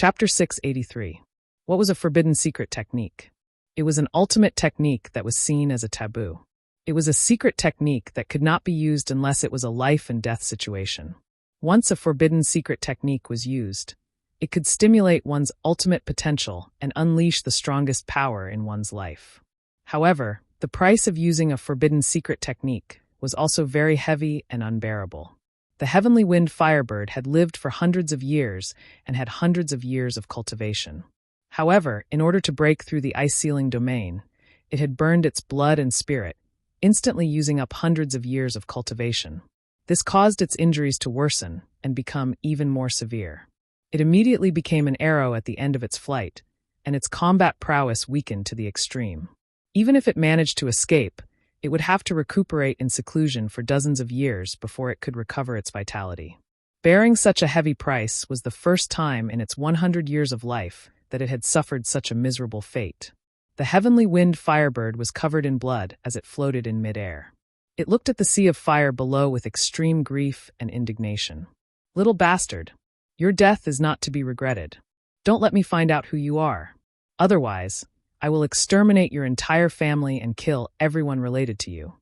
Chapter 683. What was a forbidden secret technique? It was an ultimate technique that was seen as a taboo. It was a secret technique that could not be used unless it was a life and death situation. Once a forbidden secret technique was used, it could stimulate one's ultimate potential and unleash the strongest power in one's life. However, the price of using a forbidden secret technique was also very heavy and unbearable. The heavenly wind firebird had lived for hundreds of years and had hundreds of years of cultivation. However, in order to break through the ice-sealing domain, it had burned its blood and spirit, instantly using up hundreds of years of cultivation. This caused its injuries to worsen and become even more severe. It immediately became an arrow at the end of its flight, and its combat prowess weakened to the extreme. Even if it managed to escape, it would have to recuperate in seclusion for dozens of years before it could recover its vitality. Bearing such a heavy price was the first time in its 100 years of life that it had suffered such a miserable fate. The heavenly wind firebird was covered in blood as it floated in midair. It looked at the sea of fire below with extreme grief and indignation. "Little bastard, your death is not to be regretted. Don't let me find out who you are. Otherwise, I will exterminate your entire family and kill everyone related to you."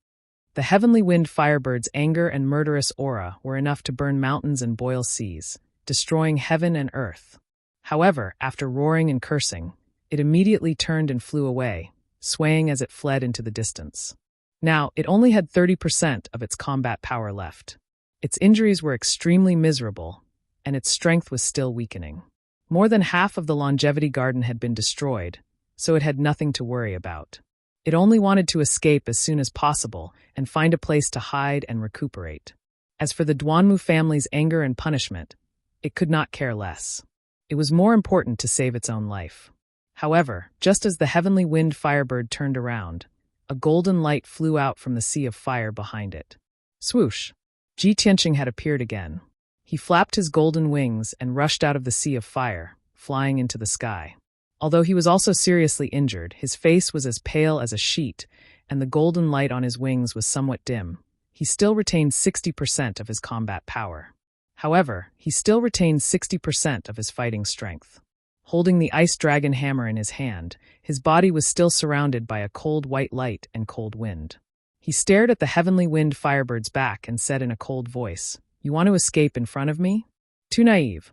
The heavenly wind firebird's anger and murderous aura were enough to burn mountains and boil seas, destroying heaven and earth. However, after roaring and cursing, it immediately turned and flew away, swaying as it fled into the distance. Now, it only had 30% of its combat power left. Its injuries were extremely miserable, and its strength was still weakening. More than half of the longevity garden had been destroyed, so it had nothing to worry about. It only wanted to escape as soon as possible and find a place to hide and recuperate. As for the Duanmu family's anger and punishment, it could not care less. It was more important to save its own life. However, just as the heavenly wind firebird turned around, a golden light flew out from the sea of fire behind it. Swoosh! Ji Tianqing had appeared again. He flapped his golden wings and rushed out of the sea of fire, flying into the sky. Although he was also seriously injured, his face was as pale as a sheet, and the golden light on his wings was somewhat dim. He still retained 60% of his combat power. However, he still retained 60% of his fighting strength. Holding the ice dragon hammer in his hand, his body was still surrounded by a cold white light and cold wind. He stared at the heavenly wind firebird's back and said in a cold voice, "You want to escape in front of me? Too naive."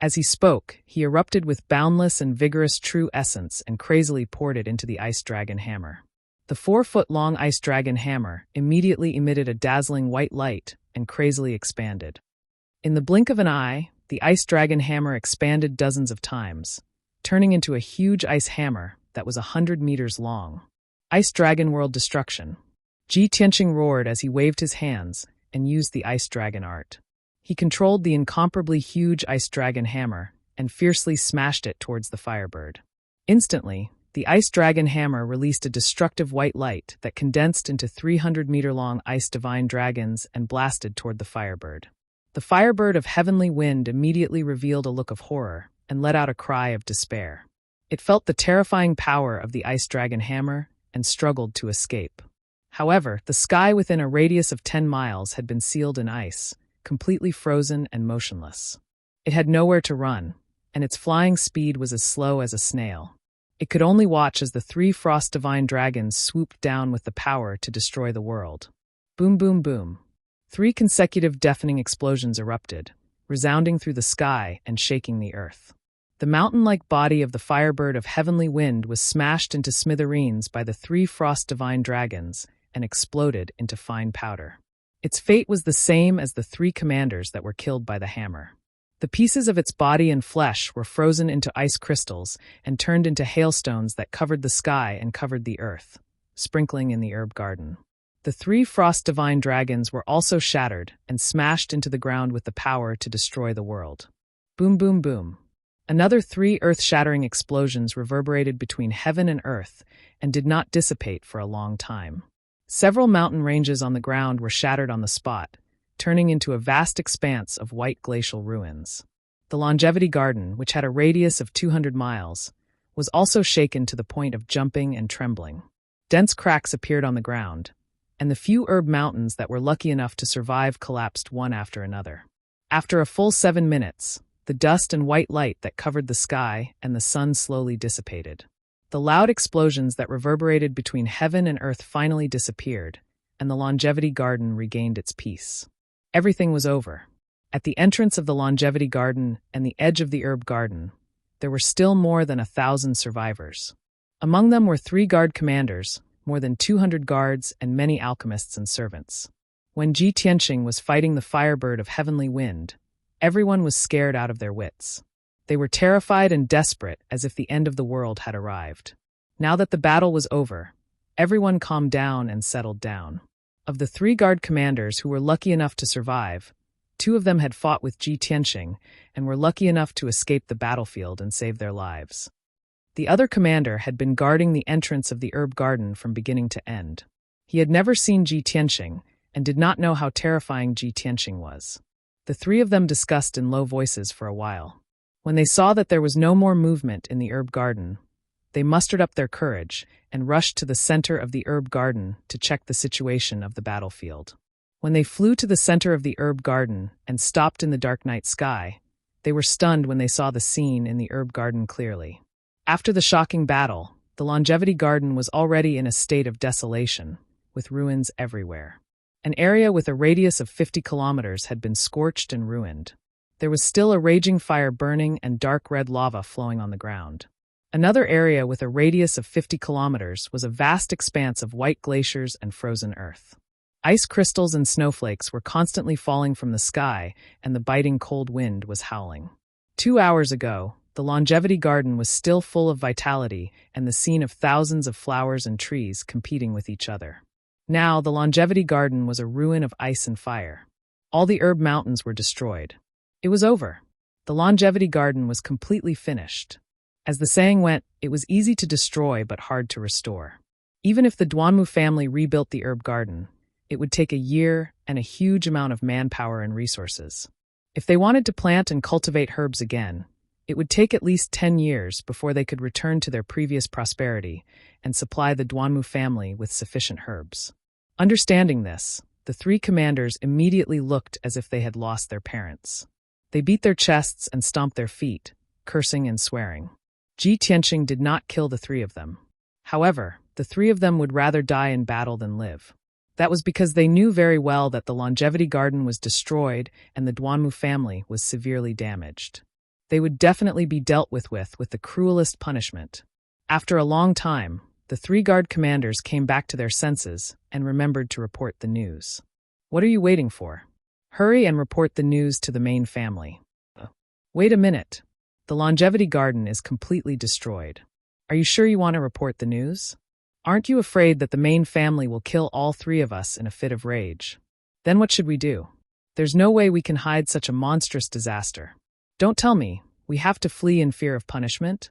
As he spoke, he erupted with boundless and vigorous true essence and crazily poured it into the ice dragon hammer. The 4-foot-long ice dragon hammer immediately emitted a dazzling white light and crazily expanded. In the blink of an eye, the ice dragon hammer expanded dozens of times, turning into a huge ice hammer that was 100 meters long. Ice dragon world destruction. Ji Tianqing roared as he waved his hands and used the ice dragon art. He controlled the incomparably huge ice dragon hammer and fiercely smashed it towards the firebird. Instantly, the ice dragon hammer released a destructive white light that condensed into 300-meter-long ice divine dragons and blasted toward the firebird. The firebird of heavenly wind immediately revealed a look of horror and let out a cry of despair. It felt the terrifying power of the ice dragon hammer and struggled to escape. However, the sky within a radius of 10 miles had been sealed in ice, completely frozen and motionless. It had nowhere to run, and its flying speed was as slow as a snail. It could only watch as the 3 frost divine dragons swooped down with the power to destroy the world. Boom, boom, boom. 3 consecutive deafening explosions erupted, resounding through the sky and shaking the earth. The mountain-like body of the firebird of heavenly wind was smashed into smithereens by the 3 frost divine dragons and exploded into fine powder. Its fate was the same as the 3 commanders that were killed by the hammer. The pieces of its body and flesh were frozen into ice crystals and turned into hailstones that covered the sky and covered the earth, sprinkling in the herb garden. The 3 frost divine dragons were also shattered and smashed into the ground with the power to destroy the world. Boom, boom, boom. Another 3 earth-shattering explosions reverberated between heaven and earth and did not dissipate for a long time. Several mountain ranges on the ground were shattered on the spot, turning into a vast expanse of white glacial ruins. The longevity garden, which had a radius of 200 miles, was also shaken to the point of jumping and trembling. Dense cracks appeared on the ground, and the few herb mountains that were lucky enough to survive collapsed one after another. After a full 7 minutes, the dust and white light that covered the sky, and the sun slowly dissipated. The loud explosions that reverberated between heaven and earth finally disappeared, and the Longevity Garden regained its peace. Everything was over. At the entrance of the Longevity Garden and the edge of the Herb Garden, there were still more than 1,000 survivors. Among them were 3 guard commanders, more than 200 guards, and many alchemists and servants. When Ji Tianqing was fighting the Firebird of Heavenly Wind, everyone was scared out of their wits. They were terrified and desperate, as if the end of the world had arrived. Now that the battle was over, everyone calmed down and settled down. Of the 3 guard commanders who were lucky enough to survive, 2 of them had fought with Ji Tianqing and were lucky enough to escape the battlefield and save their lives. The other commander had been guarding the entrance of the Herb Garden from beginning to end. He had never seen Ji Tianqing and did not know how terrifying Ji Tianqing was. The 3 of them discussed in low voices for a while. When they saw that there was no more movement in the Herb Garden, they mustered up their courage and rushed to the center of the Herb Garden to check the situation of the battlefield. When they flew to the center of the Herb Garden and stopped in the dark night sky, they were stunned when they saw the scene in the Herb Garden clearly. After the shocking battle, the Longevity Garden was already in a state of desolation, with ruins everywhere. An area with a radius of 50 kilometers had been scorched and ruined. There was still a raging fire burning and dark red lava flowing on the ground. Another area with a radius of 50 kilometers was a vast expanse of white glaciers and frozen earth. Ice crystals and snowflakes were constantly falling from the sky, and the biting cold wind was howling. 2 hours ago, the Longevity Garden was still full of vitality and the scene of thousands of flowers and trees competing with each other. Now, the Longevity Garden was a ruin of ice and fire. All the herb mountains were destroyed. It was over. The Longevity Garden was completely finished. As the saying went, it was easy to destroy but hard to restore. Even if the Duanmu family rebuilt the herb garden, it would take a year and a huge amount of manpower and resources. If they wanted to plant and cultivate herbs again, it would take at least 10 years before they could return to their previous prosperity and supply the Duanmu family with sufficient herbs. Understanding this, the 3 commanders immediately looked as if they had lost their parents. They beat their chests and stomped their feet, cursing and swearing. Ji Tianqing did not kill the 3 of them. However, the 3 of them would rather die in battle than live. That was because they knew very well that the Longevity Garden was destroyed and the Duanmu family was severely damaged. They would definitely be dealt with the cruelest punishment. After a long time, the 3 guard commanders came back to their senses and remembered to report the news. What are you waiting for? Hurry and report the news to the main family. Wait a minute. The Longevity Garden is completely destroyed. Are you sure you want to report the news? Aren't you afraid that the main family will kill all 3 of us in a fit of rage? Then what should we do? There's no way we can hide such a monstrous disaster. Don't tell me, we have to flee in fear of punishment?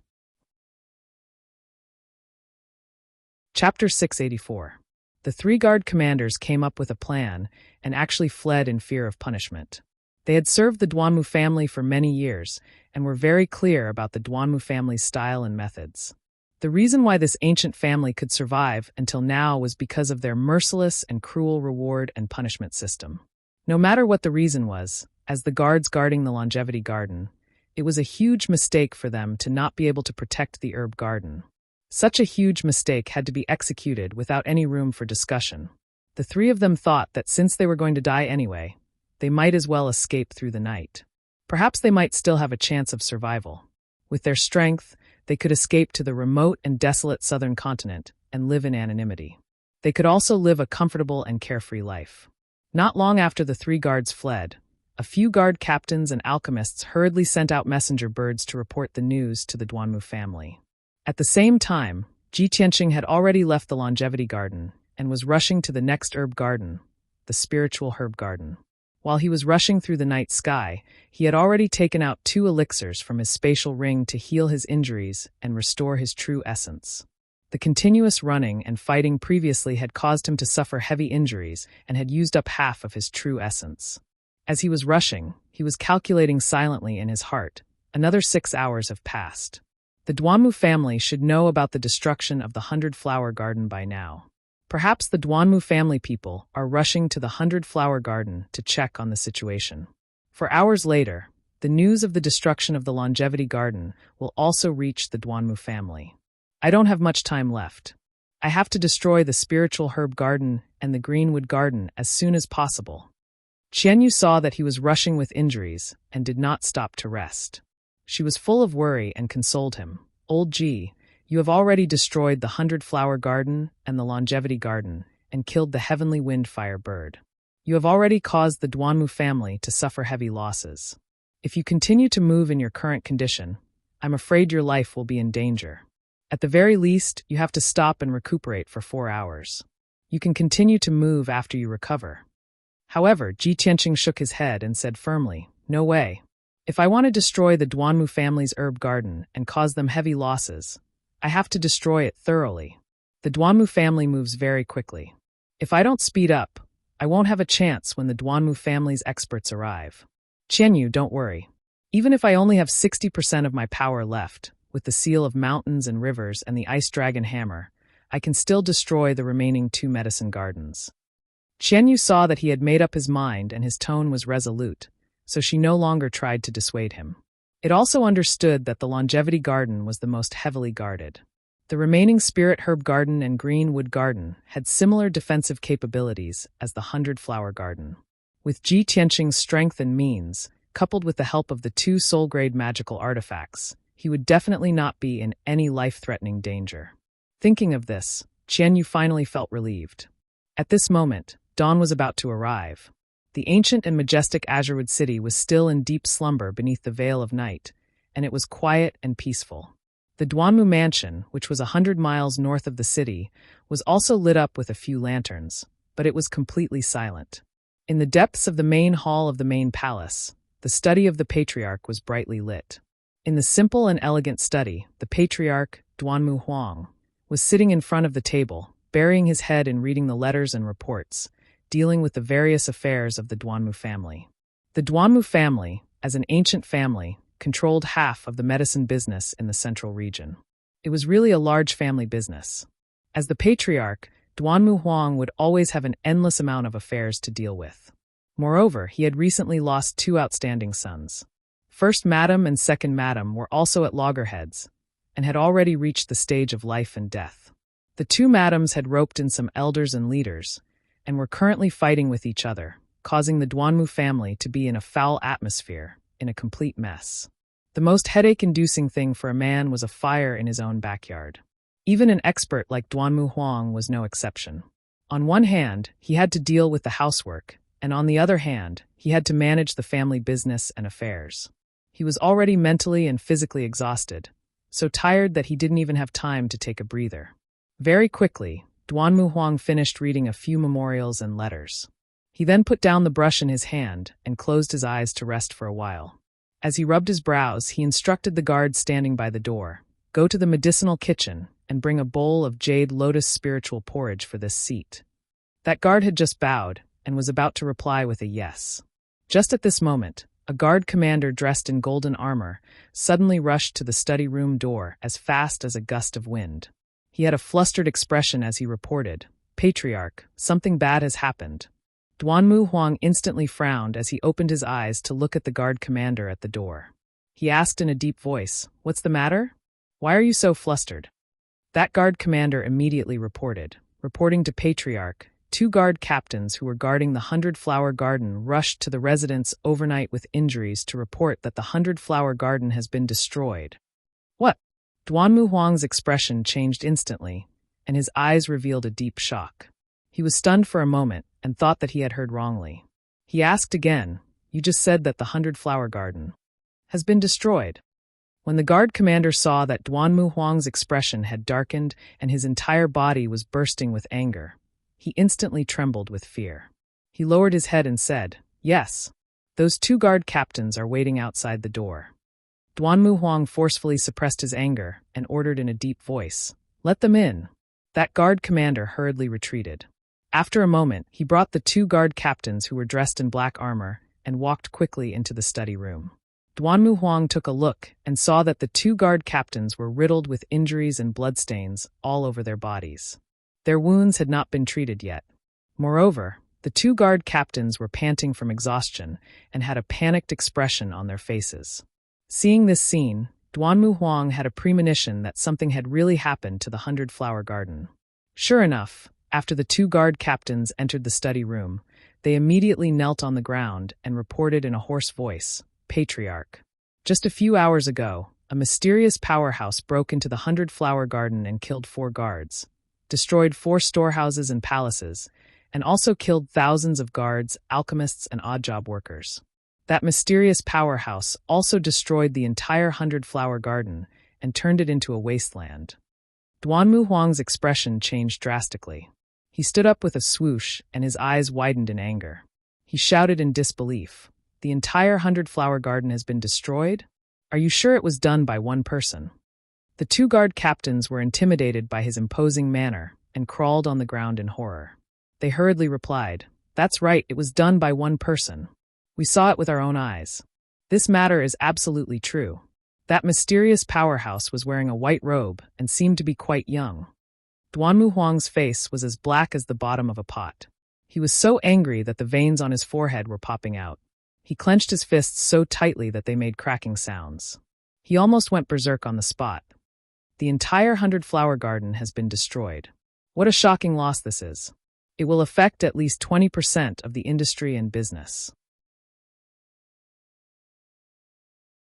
Chapter 684. The 3 guard commanders came up with a plan and actually fled in fear of punishment. They had served the Duanmu family for many years and were very clear about the Duanmu family's style and methods. The reason why this ancient family could survive until now was because of their merciless and cruel reward and punishment system. No matter what the reason was, as the guards guarding the Longevity Garden, it was a huge mistake for them to not be able to protect the herb garden. Such a huge mistake had to be executed without any room for discussion. The 3 of them thought that since they were going to die anyway, they might as well escape through the night. Perhaps they might still have a chance of survival. With their strength, they could escape to the remote and desolate southern continent and live in anonymity. They could also live a comfortable and carefree life. Not long after the 3 guards fled, a few guard captains and alchemists hurriedly sent out messenger birds to report the news to the Duanmu family. At the same time, Ji Tianqing had already left the Longevity Garden and was rushing to the next herb garden, the spiritual herb garden. While he was rushing through the night sky, he had already taken out 2 elixirs from his spatial ring to heal his injuries and restore his true essence. The continuous running and fighting previously had caused him to suffer heavy injuries and had used up half of his true essence. As he was rushing, he was calculating silently in his heart. Another 6 hours have passed. The Duanmu family should know about the destruction of the 100-flower garden by now. Perhaps the Duanmu family people are rushing to the 100-flower garden to check on the situation. For hours later, The news of the destruction of the longevity garden will also reach the Duanmu family. I don't have much time left. I have to destroy the spiritual herb garden and the greenwood garden as soon as possible. Qianyu saw that he was rushing with injuries and did not stop to rest. She was full of worry and consoled him. Old Ji, you have already destroyed the 100-flower garden and the longevity garden and killed the heavenly wind-fire bird. You have already caused the Duanmu family to suffer heavy losses. If you continue to move in your current condition, I'm afraid your life will be in danger. At the very least, you have to stop and recuperate for 4 hours. You can continue to move after you recover. However, Ji Tianqing shook his head and said firmly, no way. If I want to destroy the Duanmu family's herb garden and cause them heavy losses, I have to destroy it thoroughly. The Duanmu family moves very quickly. If I don't speed up, I won't have a chance when the Duanmu family's experts arrive. Qianyu, don't worry. Even if I only have 60% of my power left, with the seal of mountains and rivers and the ice dragon hammer, I can still destroy the remaining 2 medicine gardens. Qianyu saw that he had made up his mind and his tone was resolute, so she no longer tried to dissuade him. It also understood that the longevity garden was the most heavily guarded. The remaining spirit herb garden and greenwood garden had similar defensive capabilities as the 100-flower garden. With Ji Tianqing's strength and means, coupled with the help of the 2 soul-grade magical artifacts, he would definitely not be in any life-threatening danger. Thinking of this, Qianyu finally felt relieved. At this moment, dawn was about to arrive. The ancient and majestic Azurewood city was still in deep slumber beneath the veil of night, and it was quiet and peaceful. The Duanmu mansion, which was 100 miles north of the city, was also lit up with a few lanterns, but it was completely silent. In the depths of the main hall of the main palace, the study of the patriarch was brightly lit. In the simple and elegant study, the patriarch, Duanmu Huang, was sitting in front of the table, burying his head in reading the letters and reports, dealing with the various affairs of the Duanmu family. The Duanmu family, as an ancient family, controlled half of the medicine business in the central region. It was really a large family business. As the patriarch, Duanmu Huang would always have an endless amount of affairs to deal with. Moreover, he had recently lost 2 outstanding sons. First Madam and Second Madam were also at loggerheads, and had already reached the stage of life and death. The 2 madams had roped in some elders and leaders, and were currently fighting with each other, causing the Duanmu family to be in a foul atmosphere, in a complete mess. The most headache-inducing thing for a man was a fire in his own backyard. Even an expert like Duanmu Huang was no exception. On one hand, he had to deal with the housework, and on the other hand, he had to manage the family business and affairs. He was already mentally and physically exhausted, so tired that he didn't even have time to take a breather. Very quickly, Duanmu Huang finished reading a few memorials and letters. He then put down the brush in his hand and closed his eyes to rest for a while. As he rubbed his brows, he instructed the guard standing by the door, "Go to the medicinal kitchen and bring a bowl of jade lotus spiritual porridge for this seat." That guard had just bowed and was about to reply with a yes. Just at this moment, a guard commander dressed in golden armor suddenly rushed to the study room door as fast as a gust of wind. He had a flustered expression as he reported, "Patriarch, something bad has happened." Duanmu Huang instantly frowned as he opened his eyes to look at the guard commander at the door. He asked in a deep voice, "What's the matter? Why are you so flustered?" That guard commander immediately reporting to Patriarch, 2 guard captains who were guarding the 100-flower garden rushed to the residence overnight with injuries to report that the 100-flower garden has been destroyed. What? Duanmu Huang's expression changed instantly, and his eyes revealed a deep shock. He was stunned for a moment and thought that he had heard wrongly. He asked again, "You just said that the 100-flower garden has been destroyed." When the guard commander saw that Duanmu Huang's expression had darkened and his entire body was bursting with anger, he instantly trembled with fear. He lowered his head and said, "Yes, those 2 guard captains are waiting outside the door." Duanmu Huang forcefully suppressed his anger and ordered in a deep voice, "Let them in." That guard commander hurriedly retreated. After a moment, he brought the 2 guard captains who were dressed in black armor and walked quickly into the study room. Duanmu Huang took a look and saw that the 2 guard captains were riddled with injuries and bloodstains all over their bodies. Their wounds had not been treated yet. Moreover, The two guard captains were panting from exhaustion and had a panicked expression on their faces. Seeing this scene, Duanmu Huang had a premonition that something had really happened to the 100-flower garden. Sure enough, after the two guard captains entered the study room, they immediately knelt on the ground and reported in a hoarse voice, "Patriarch. Just a few hours ago, a mysterious powerhouse broke into the 100-flower garden and killed 4 guards, destroyed 4 storehouses and palaces, and also killed thousands of guards, alchemists, and odd-job workers. That mysterious powerhouse also destroyed the entire 100-flower garden and turned it into a wasteland." Duanmu Huang's expression changed drastically. He stood up with a swoosh, and his eyes widened in anger. He shouted in disbelief, "The entire 100-flower garden has been destroyed? Are you sure it was done by one person?" The two guard captains were intimidated by his imposing manner and crawled on the ground in horror. They hurriedly replied, "That's right, it was done by one person. We saw it with our own eyes. This matter is absolutely true. That mysterious powerhouse was wearing a white robe and seemed to be quite young." Duanmu Huang's face was as black as the bottom of a pot. He was so angry that the veins on his forehead were popping out. He clenched his fists so tightly that they made cracking sounds. He almost went berserk on the spot. The entire 100-flower garden has been destroyed. What a shocking loss this is. It will affect at least 20% of the industry and business.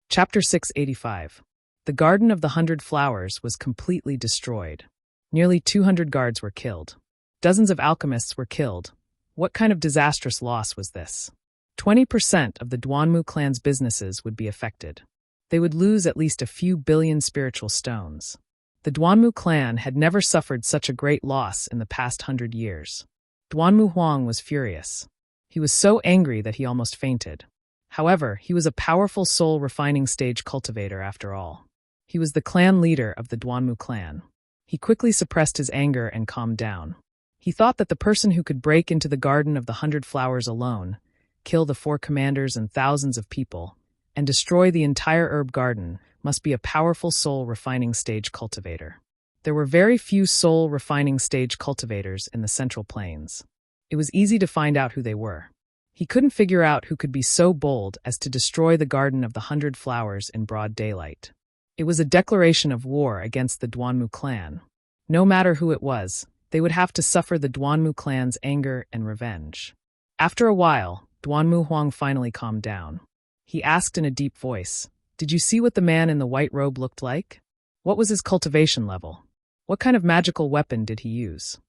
Chapter 685. The Garden of the 100 Flowers was completely destroyed. Nearly 200 guards were killed. Dozens of alchemists were killed. What kind of disastrous loss was this? 20% of the Duanmu clan's businesses would be affected. They would lose at least a few billion spiritual stones. The Duanmu clan had never suffered such a great loss in the past 100 years. Duanmu Huang was furious. He was so angry that he almost fainted. However, he was a powerful soul refining stage cultivator after all. He was the clan leader of the Duanmu clan. He quickly suppressed his anger and calmed down. He thought that the person who could break into the Garden of the 100 Flowers alone, kill the 4 commanders and thousands of people, and destroy the entire herb garden must be a powerful soul refining stage cultivator. There were very few soul refining stage cultivators in the Central Plains. It was easy to find out who they were. He couldn't figure out who could be so bold as to destroy the Garden of the 100 Flowers in broad daylight. It was a declaration of war against the Duanmu clan. No matter who it was, they would have to suffer the Duanmu clan's anger and revenge. After a while, Duanmu Huang finally calmed down. He asked in a deep voice, "Did you see what the man in the white robe looked like? What was his cultivation level? What kind of magical weapon did he use?"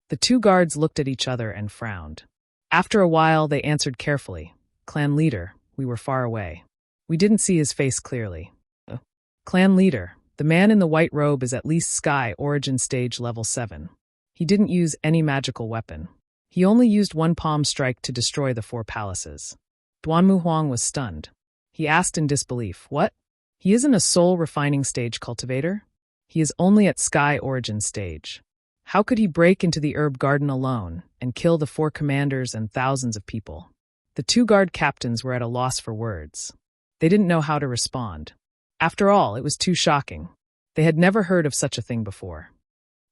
The two guards looked at each other and frowned. After a while, they answered carefully, "Clan leader, we were far away. We didn't see his face clearly." "Clan leader, the man in the white robe is at least Sky Origin Stage Level 7. He didn't use any magical weapon. He only used one palm strike to destroy the 4 palaces." Duanmu Huang was stunned. He asked in disbelief, "What? He isn't a soul refining stage cultivator? He is only at Sky Origin Stage. How could he break into the herb garden alone and kill the 4 commanders and thousands of people?" The two guard captains were at a loss for words. They didn't know how to respond. After all, it was too shocking. They had never heard of such a thing before.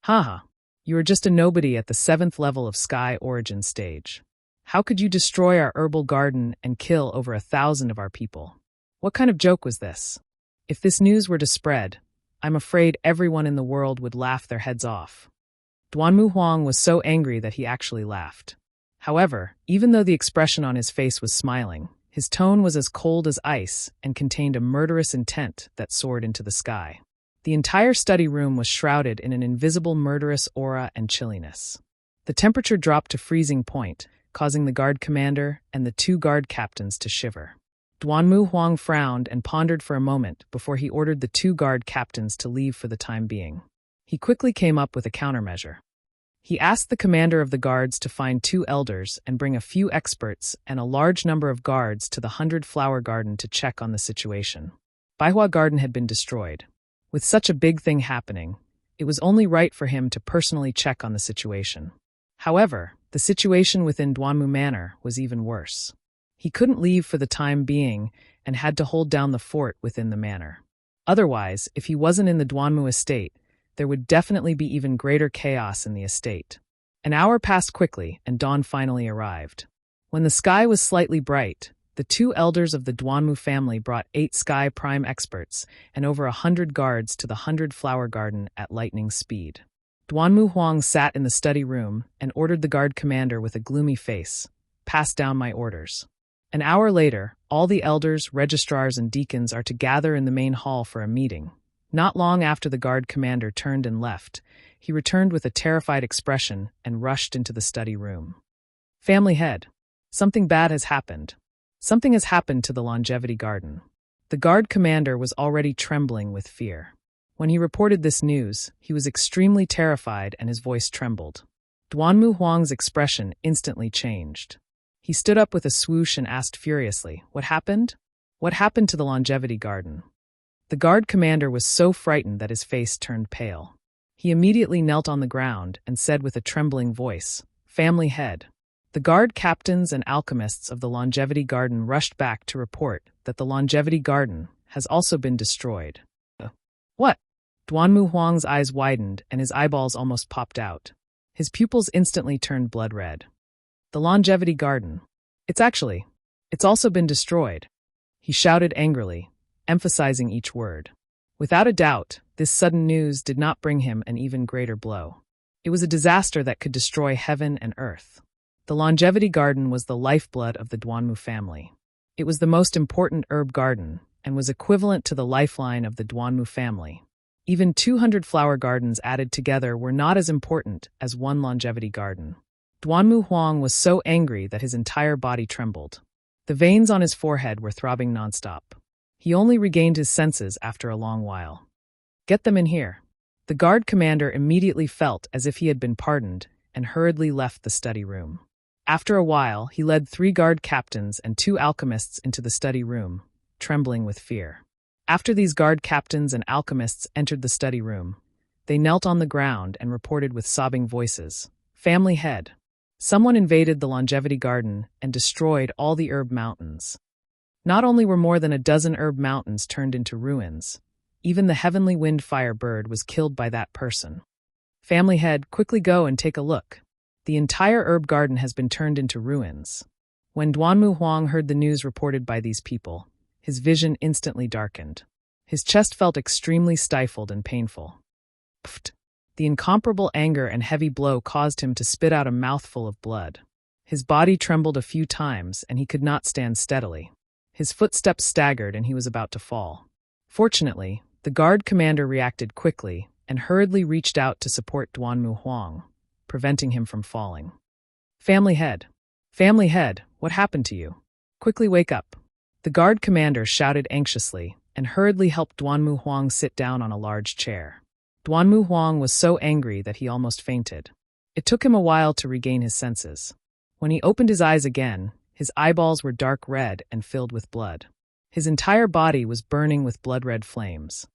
"Haha, you are just a nobody at the 7th level of Sky Origin Stage. How could you destroy our herbal garden and kill over 1,000 of our people? What kind of joke was this? If this news were to spread, I'm afraid everyone in the world would laugh their heads off." Duanmu Huang was so angry that he actually laughed. However, even though the expression on his face was smiling, his tone was as cold as ice and contained a murderous intent that soared into the sky. The entire study room was shrouded in an invisible murderous aura and chilliness. The temperature dropped to freezing point, causing the guard commander and the 2 guard captains to shiver. Duanmu Huang frowned and pondered for a moment before he ordered the 2 guard captains to leave for the time being. He quickly came up with a countermeasure. He asked the commander of the guards to find 2 elders and bring a few experts and a large number of guards to the 100-flower garden to check on the situation. Baihua Garden had been destroyed. With such a big thing happening, it was only right for him to personally check on the situation. However, the situation within Duanmu Manor was even worse. He couldn't leave for the time being and had to hold down the fort within the manor. Otherwise, if he wasn't in the Duanmu estate, there would definitely be even greater chaos in the estate. An hour passed quickly, and dawn finally arrived. When the sky was slightly bright, the two elders of the Duanmu family brought 8 Sky Prime experts and over 100 guards to the 100-flower garden at lightning speed. Duanmu Huang sat in the study room and ordered the guard commander with a gloomy face, "Pass down my orders." An hour later, all the elders, registrars, and deacons are to gather in the main hall for a meeting. Not long after the guard commander turned and left, he returned with a terrified expression and rushed into the study room. "Family head, something bad has happened. Something has happened to the longevity garden." The guard commander was already trembling with fear. When he reported this news, he was extremely terrified and his voice trembled. Duanmu Huang's expression instantly changed. He stood up with a swoosh and asked furiously, "What happened? What happened to the longevity garden?" The guard commander was so frightened that his face turned pale. He immediately knelt on the ground and said with a trembling voice, "Family head." The guard captains and alchemists of the longevity garden rushed back to report that the longevity garden has also been destroyed. "What?" Duanmu Huang's eyes widened and his eyeballs almost popped out. His pupils instantly turned blood red. "The longevity garden. It's also been destroyed," he shouted angrily, emphasizing each word. Without a doubt, this sudden news did not bring him an even greater blow. It was a disaster that could destroy heaven and earth. The longevity garden was the lifeblood of the Duanmu family. It was the most important herb garden and was equivalent to the lifeline of the Duanmu family. Even 200 flower gardens added together were not as important as one longevity garden. Duanmu Huang was so angry that his entire body trembled. The veins on his forehead were throbbing nonstop. He only regained his senses after a long while. "Get them in here." The guard commander immediately felt as if he had been pardoned and hurriedly left the study room. After a while, he led 3 guard captains and 2 alchemists into the study room, trembling with fear. After these guard captains and alchemists entered the study room, they knelt on the ground and reported with sobbing voices, "Family head. Someone invaded the longevity garden and destroyed all the herb mountains." Not only were more than a dozen herb mountains turned into ruins, even the heavenly wind fire bird was killed by that person. "Family head, quickly go and take a look. The entire herb garden has been turned into ruins." When Duanmu Huang heard the news reported by these people, his vision instantly darkened. His chest felt extremely stifled and painful. Pfft! The incomparable anger and heavy blow caused him to spit out a mouthful of blood. His body trembled a few times and he could not stand steadily. His footsteps staggered and he was about to fall. Fortunately, the guard commander reacted quickly and hurriedly reached out to support Duanmu Huang, preventing him from falling. Family head, what happened to you? Quickly wake up." The guard commander shouted anxiously and hurriedly helped Duanmu Huang sit down on a large chair. Duanmu Huang was so angry that he almost fainted. It took him a while to regain his senses. When he opened his eyes again, his eyeballs were dark red and filled with blood. His entire body was burning with blood-red flames.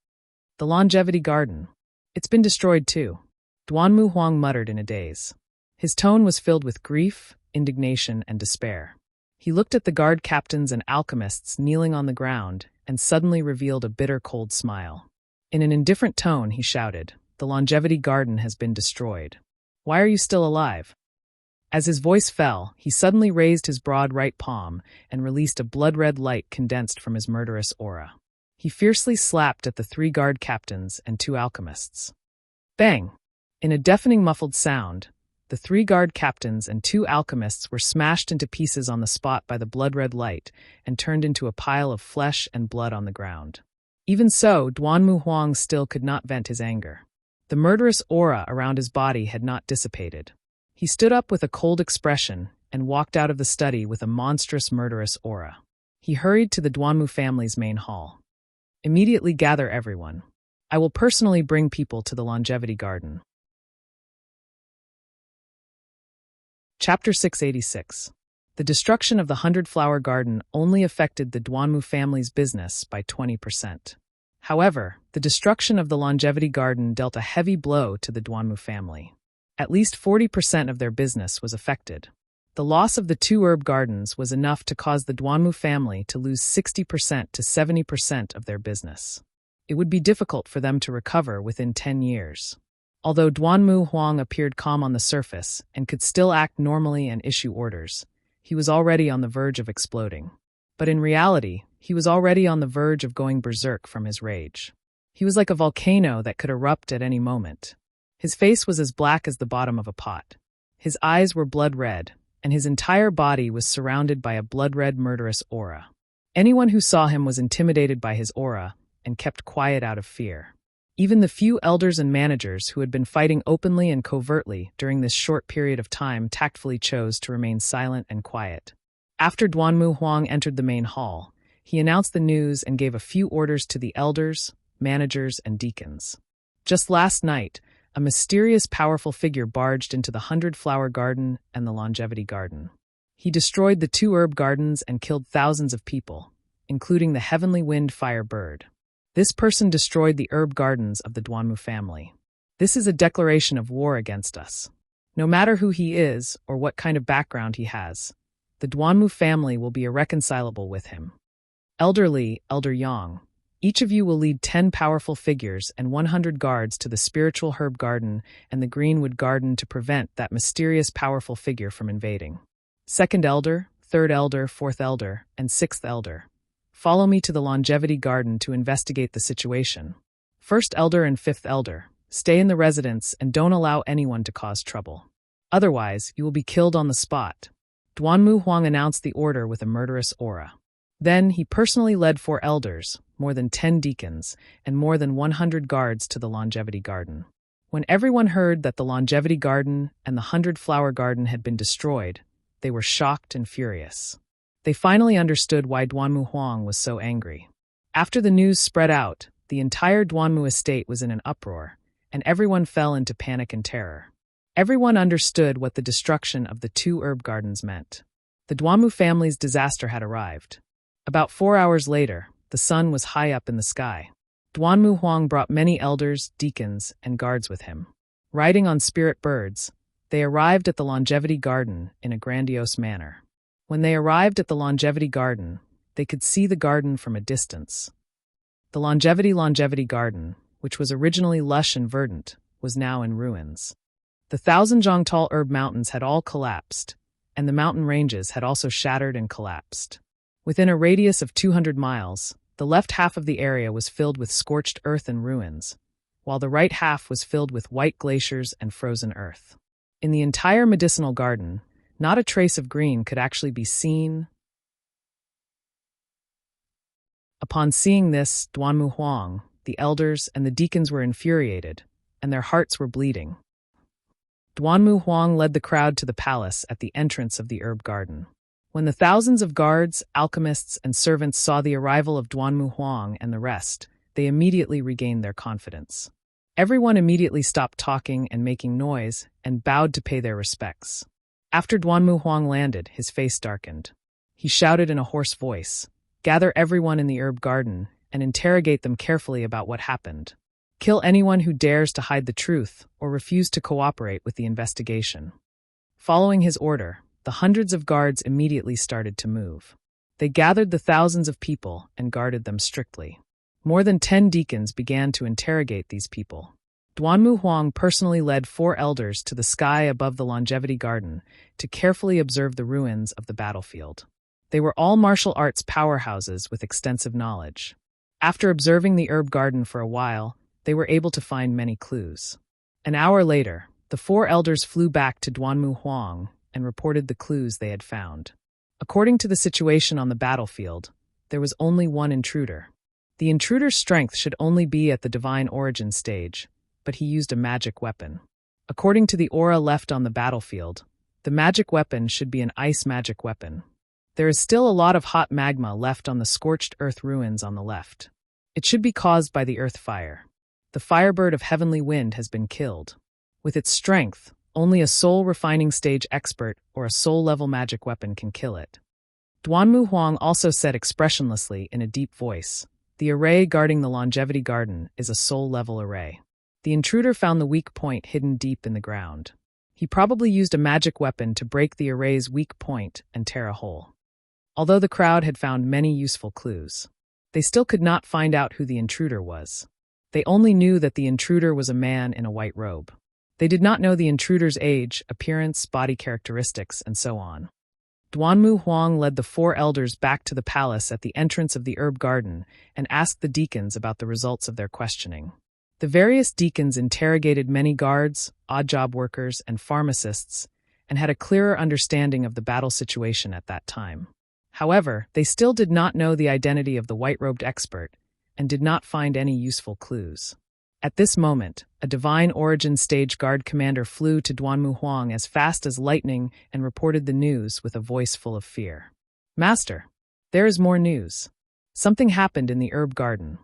"The longevity garden. It's been destroyed too," Duanmu Huang muttered in a daze. His tone was filled with grief, indignation, and despair. He looked at the guard captains and alchemists kneeling on the ground and suddenly revealed a bitter, cold smile. In an indifferent tone, he shouted, "The longevity garden has been destroyed. Why are you still alive?" As his voice fell, he suddenly raised his broad right palm and released a blood-red light condensed from his murderous aura. He fiercely slapped at the 3 guard captains and 2 alchemists. Bang! In a deafening muffled sound, the 3 guard captains and 2 alchemists were smashed into pieces on the spot by the blood-red light and turned into a pile of flesh and blood on the ground. Even so, Duanmu Huang still could not vent his anger. The murderous aura around his body had not dissipated. He stood up with a cold expression and walked out of the study with a monstrous murderous aura. He hurried to the Duanmu family's main hall. "Immediately gather everyone. I will personally bring people to the longevity garden." Chapter 686. The destruction of the 100-flower garden only affected the Duanmu family's business by 20%. However, the destruction of the longevity garden dealt a heavy blow to the Duanmu family. At least 40% of their business was affected. The loss of the 2 herb gardens was enough to cause the Duanmu family to lose 60% to 70% of their business. It would be difficult for them to recover within 10 years. Although Duanmu Huang appeared calm on the surface and could still act normally and issue orders, he was already on the verge of exploding. But in reality, he was already on the verge of going berserk from his rage. He was like a volcano that could erupt at any moment. His face was as black as the bottom of a pot. His eyes were blood red, and his entire body was surrounded by a blood-red murderous aura. Anyone who saw him was intimidated by his aura and kept quiet out of fear. Even the few elders and managers who had been fighting openly and covertly during this short period of time tactfully chose to remain silent and quiet. After Duanmu Huang entered the main hall, he announced the news and gave a few orders to the elders, managers, and deacons. Just last night, a mysterious, powerful figure barged into the 100-flower garden and the longevity garden. He destroyed the 2 herb gardens and killed thousands of people, including the heavenly wind fire bird. This person destroyed the herb gardens of the Duanmu family. This is a declaration of war against us. No matter who he is or what kind of background he has, the Duanmu family will be irreconcilable with him. Elder Li, Elder Yang, each of you will lead 10 powerful figures and 100 guards to the spiritual herb garden and the greenwood garden to prevent that mysterious powerful figure from invading. Second elder, third elder, fourth elder, and sixth elder, follow me to the longevity garden to investigate the situation. First elder and fifth elder, stay in the residence and don't allow anyone to cause trouble. Otherwise, you will be killed on the spot. Duanmu Huang announced the order with a murderous aura. Then he personally led 4 elders, more than 10 deacons, and more than 100 guards to the longevity garden. When everyone heard that the longevity garden and the 100-flower garden had been destroyed, they were shocked and furious. They finally understood why Duanmu Huang was so angry. After the news spread out, the entire Duanmu estate was in an uproar, and everyone fell into panic and terror. Everyone understood what the destruction of the 2 herb gardens meant. The Duanmu family's disaster had arrived. About 4 hours later, the sun was high up in the sky. Duanmu Huang brought many elders, deacons, and guards with him. Riding on spirit birds, they arrived at the longevity garden in a grandiose manner. When they arrived at the longevity garden, they could see the garden from a distance. The longevity garden, which was originally lush and verdant, was now in ruins. The 1,000-jong-tall herb mountains had all collapsed, and the mountain ranges had also shattered and collapsed. Within a radius of 200 miles, the left half of the area was filled with scorched earth and ruins, while the right half was filled with white glaciers and frozen earth. In the entire medicinal garden, not a trace of green could actually be seen. Upon seeing this, Duanmu Huang, the elders, and the deacons were infuriated, and their hearts were bleeding. Duanmu Huang led the crowd to the palace at the entrance of the herb garden. When the thousands of guards, alchemists, and servants saw the arrival of Duanmu Huang and the rest, they immediately regained their confidence. Everyone immediately stopped talking and making noise and bowed to pay their respects. After Duanmu Huang landed, his face darkened. He shouted in a hoarse voice, "Gather everyone in the herb garden and interrogate them carefully about what happened. Kill anyone who dares to hide the truth or refuse to cooperate with the investigation." Following his order, the hundreds of guards immediately started to move. They gathered the thousands of people and guarded them strictly. More than 10 deacons began to interrogate these people. Duanmu Huang personally led 4 elders to the sky above the longevity garden to carefully observe the ruins of the battlefield. They were all martial arts powerhouses with extensive knowledge. After observing the herb garden for a while, they were able to find many clues. An hour later, the 4 elders flew back to Duanmu Huang and reported the clues they had found. According to the situation on the battlefield, there was only one intruder. The intruder's strength should only be at the divine origin stage, but he used a magic weapon. According to the aura left on the battlefield, the magic weapon should be an ice magic weapon. There is still a lot of hot magma left on the scorched earth ruins on the left. It should be caused by the earth fire. The firebird of heavenly wind has been killed. With its strength, only a soul refining stage expert or a soul-level magic weapon can kill it. Duanmu Huang also said expressionlessly in a deep voice, "The array guarding the longevity garden is a soul-level array." The intruder found the weak point hidden deep in the ground. He probably used a magic weapon to break the array's weak point and tear a hole. Although the crowd had found many useful clues, they still could not find out who the intruder was. They only knew that the intruder was a man in a white robe. They did not know the intruder's age, appearance, body characteristics, and so on. Duanmu Huang led the 4 elders back to the palace at the entrance of the herb garden and asked the deacons about the results of their questioning. The various deacons interrogated many guards, odd job workers, and pharmacists, and had a clearer understanding of the battle situation at that time. However, they still did not know the identity of the white-robed expert and did not find any useful clues. At this moment, a divine origin stage guard commander flew to Duanmu Huang as fast as lightning and reported the news with a voice full of fear. "Master, there is more news. Something happened in the herb garden."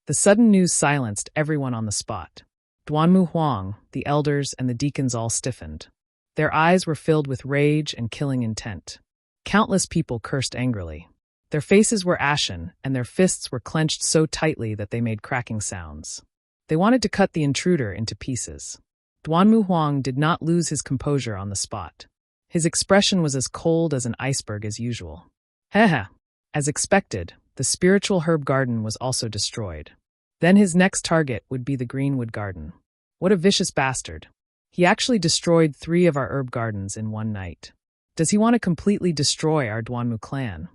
The sudden news silenced everyone on the spot. Duanmu Huang, the elders, and the deacons all stiffened. Their eyes were filled with rage and killing intent. Countless people cursed angrily. Their faces were ashen, and their fists were clenched so tightly that they made cracking sounds. They wanted to cut the intruder into pieces. Duanmu Huang did not lose his composure on the spot. His expression was as cold as an iceberg as usual. Hehe. As expected, the spiritual herb garden was also destroyed. Then his next target would be the greenwood garden. What a vicious bastard. He actually destroyed 3 of our herb gardens in one night. Does he want to completely destroy our Duanmu clan?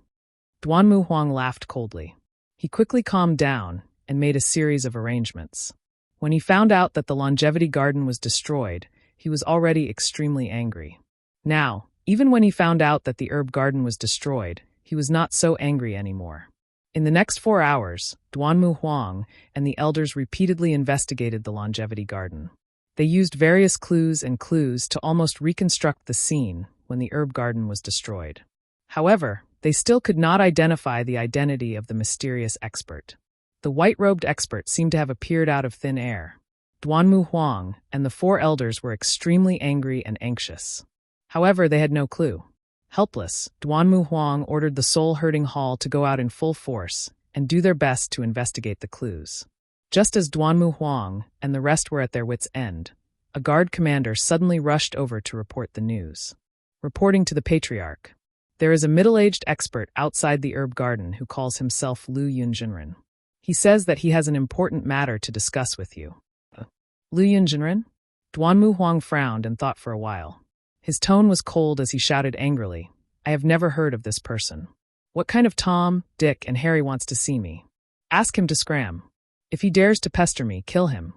Duanmu Huang laughed coldly. He quickly calmed down and made a series of arrangements. When he found out that the longevity garden was destroyed, he was already extremely angry. Now, even when he found out that the herb garden was destroyed, he was not so angry anymore. In the next 4 hours, Duanmu Huang and the elders repeatedly investigated the longevity garden. They used various clues to almost reconstruct the scene when the herb garden was destroyed. However, they still could not identify the identity of the mysterious expert. The white-robed expert seemed to have appeared out of thin air. Duanmu Huang and the 4 elders were extremely angry and anxious. However, they had no clue. Helpless, Duanmu Huang ordered the soul-herding hall to go out in full force and do their best to investigate the clues. Just as Duanmu Huang and the rest were at their wits' end, a guard commander suddenly rushed over to report the news. Reporting to the patriarch, "There is a middle-aged expert outside the herb garden who calls himself Lu Yunjinren. He says that he has an important matter to discuss with you." Lu Yunjinren? Duanmu Huang frowned and thought for a while. His tone was cold as he shouted angrily, "I have never heard of this person. What kind of Tom, Dick, and Harry wants to see me? Ask him to scram. If he dares to pester me, kill him."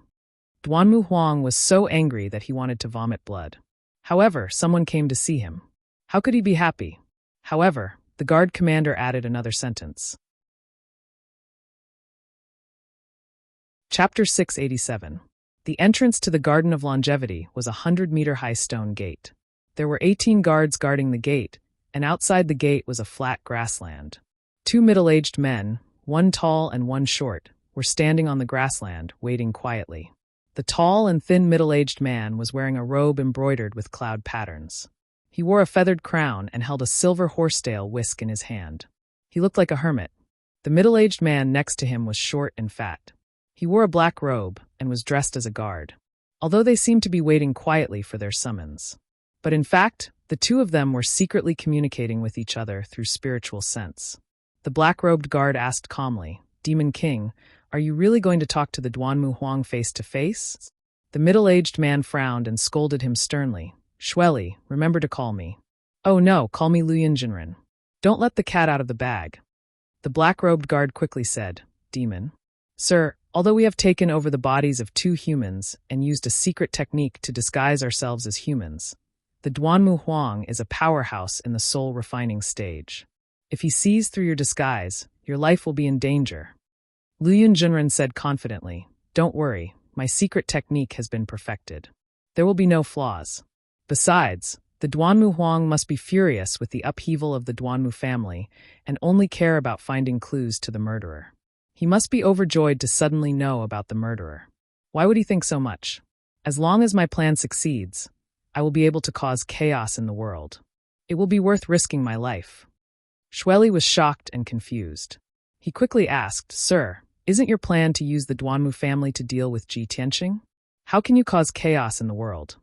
Duanmu Huang was so angry that he wanted to vomit blood. However, someone came to see him. How could he be happy? However, the guard commander added another sentence. Chapter 687. The entrance to the Garden of Longevity was a 100-meter-high stone gate. There were 18 guards guarding the gate, and outside the gate was a flat grassland. 2 middle-aged men, one tall and one short, were standing on the grassland, waiting quietly. The tall and thin middle-aged man was wearing a robe embroidered with cloud patterns. He wore a feathered crown and held a silver horsetail whisk in his hand. He looked like a hermit. The middle-aged man next to him was short and fat. He wore a black robe and was dressed as a guard, although they seemed to be waiting quietly for their summons. But in fact, the 2 of them were secretly communicating with each other through spiritual sense. The black-robed guard asked calmly, "Demon King, are you really going to talk to the Duanmu Huang face to face?" The middle-aged man frowned and scolded him sternly. "Shueli, remember to call me." "Oh no, call me Lu Yunjinren. Don't let the cat out of the bag." The black-robed guard quickly said, "Demon. Sir, although we have taken over the bodies of 2 humans and used a secret technique to disguise ourselves as humans, the Duanmu Huang is a powerhouse in the soul refining stage. If he sees through your disguise, your life will be in danger." Lu Yunjinren said confidently, "Don't worry, my secret technique has been perfected. There will be no flaws. Besides, the Duanmu Huang must be furious with the upheaval of the Duanmu family and only care about finding clues to the murderer. He must be overjoyed to suddenly know about the murderer. Why would he think so much? As long as my plan succeeds, I will be able to cause chaos in the world. It will be worth risking my life." Shueli was shocked and confused. He quickly asked, "Sir, isn't your plan to use the Duanmu family to deal with Ji Tianqing? How can you cause chaos in the world?"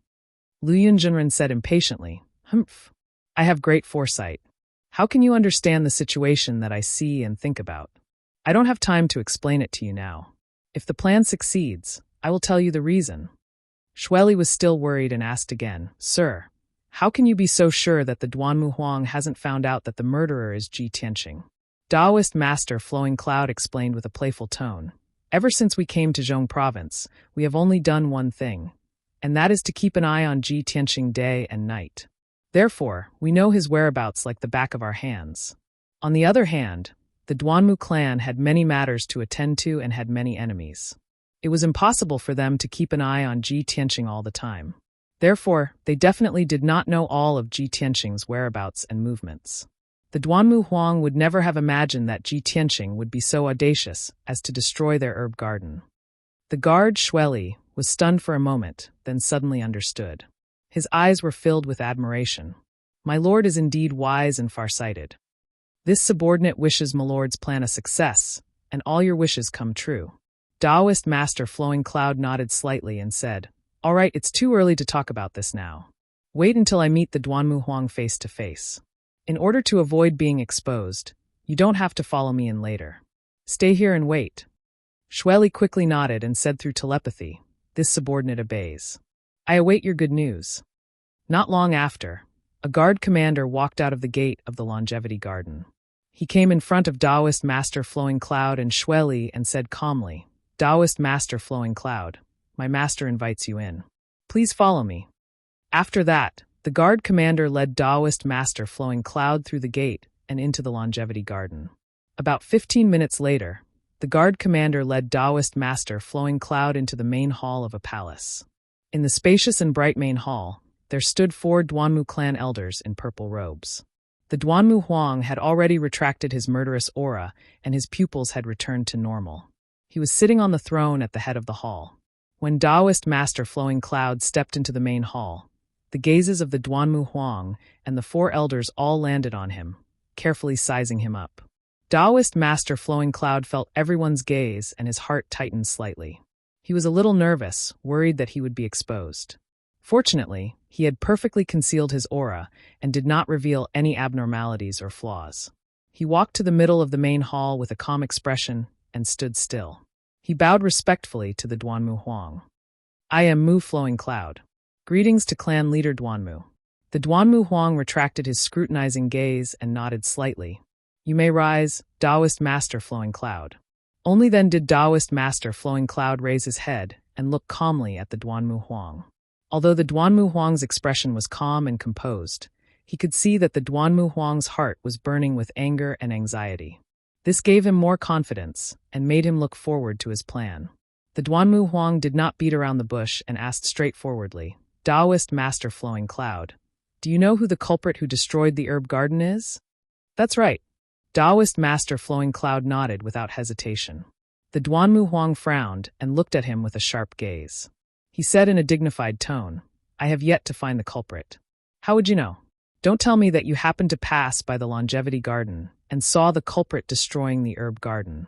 Lu Yunjinren said impatiently, "Humph. I have great foresight. How can you understand the situation that I see and think about? I don't have time to explain it to you now. If the plan succeeds, I will tell you the reason. Shueli was still worried and asked again, Sir, how can you be so sure that the Duanmu Huang hasn't found out that the murderer is Ji Tianqing? Taoist master Flowing Cloud explained with a playful tone. Ever since we came to Zhong province, we have only done one thing, and that is to keep an eye on Ji Tianqing day and night. Therefore, we know his whereabouts like the back of our hands. On the other hand, the Duanmu clan had many matters to attend to and had many enemies. It was impossible for them to keep an eye on Ji Tianqing all the time. Therefore, they definitely did not know all of Ji Tianqing's whereabouts and movements. The Duanmu Huang would never have imagined that Ji Tianqing would be so audacious as to destroy their herb garden. The guard Shueli was stunned for a moment, then suddenly understood. His eyes were filled with admiration. My lord is indeed wise and farsighted. This subordinate wishes my lord's plan a success, and all your wishes come true. Taoist master Flowing Cloud nodded slightly and said, All right, it's too early to talk about this now. Wait until I meet the Duanmu Huang face to face. In order to avoid being exposed, you don't have to follow me in later. Stay here and wait. Shueli quickly nodded and said through telepathy, This subordinate obeys. I await your good news. Not long after, a guard commander walked out of the gate of the Longevity Garden. He came in front of Taoist Master Flowing Cloud and Shueli and said calmly, Taoist Master Flowing Cloud, my master invites you in. Please follow me. After that, the guard commander led Taoist Master Flowing Cloud through the gate and into the Longevity Garden. About 15 minutes later, the guard commander led Taoist Master Flowing Cloud into the main hall of a palace. In the spacious and bright main hall, there stood 4 Duanmu clan elders in purple robes. The Duanmu Huang had already retracted his murderous aura, and his pupils had returned to normal. He was sitting on the throne at the head of the hall. When Taoist Master Flowing Cloud stepped into the main hall, the gazes of the Duanmu Huang and the 4 elders all landed on him, carefully sizing him up. Taoist Master Flowing Cloud felt everyone's gaze and his heart tightened slightly. He was a little nervous, worried that he would be exposed. Fortunately, he had perfectly concealed his aura and did not reveal any abnormalities or flaws. He walked to the middle of the main hall with a calm expression and stood still. He bowed respectfully to the Duanmu Huang. I am Mu Flowing Cloud. Greetings to clan leader Duanmu. The Duanmu Huang retracted his scrutinizing gaze and nodded slightly. You may rise, Taoist Master Flowing Cloud. Only then did Taoist Master Flowing Cloud raise his head and look calmly at the Duanmu Huang. Although the Duanmu Huang's expression was calm and composed, he could see that the Duanmu Huang's heart was burning with anger and anxiety. This gave him more confidence and made him look forward to his plan. The Duanmu Huang did not beat around the bush and asked straightforwardly, Taoist Master Flowing Cloud, do you know who the culprit who destroyed the herb garden is? That's right. Taoist Master Flowing Cloud nodded without hesitation. The Duanmu Huang frowned and looked at him with a sharp gaze. He said in a dignified tone, I have yet to find the culprit. How would you know? Don't tell me that you happened to pass by the Longevity Garden and saw the culprit destroying the herb garden.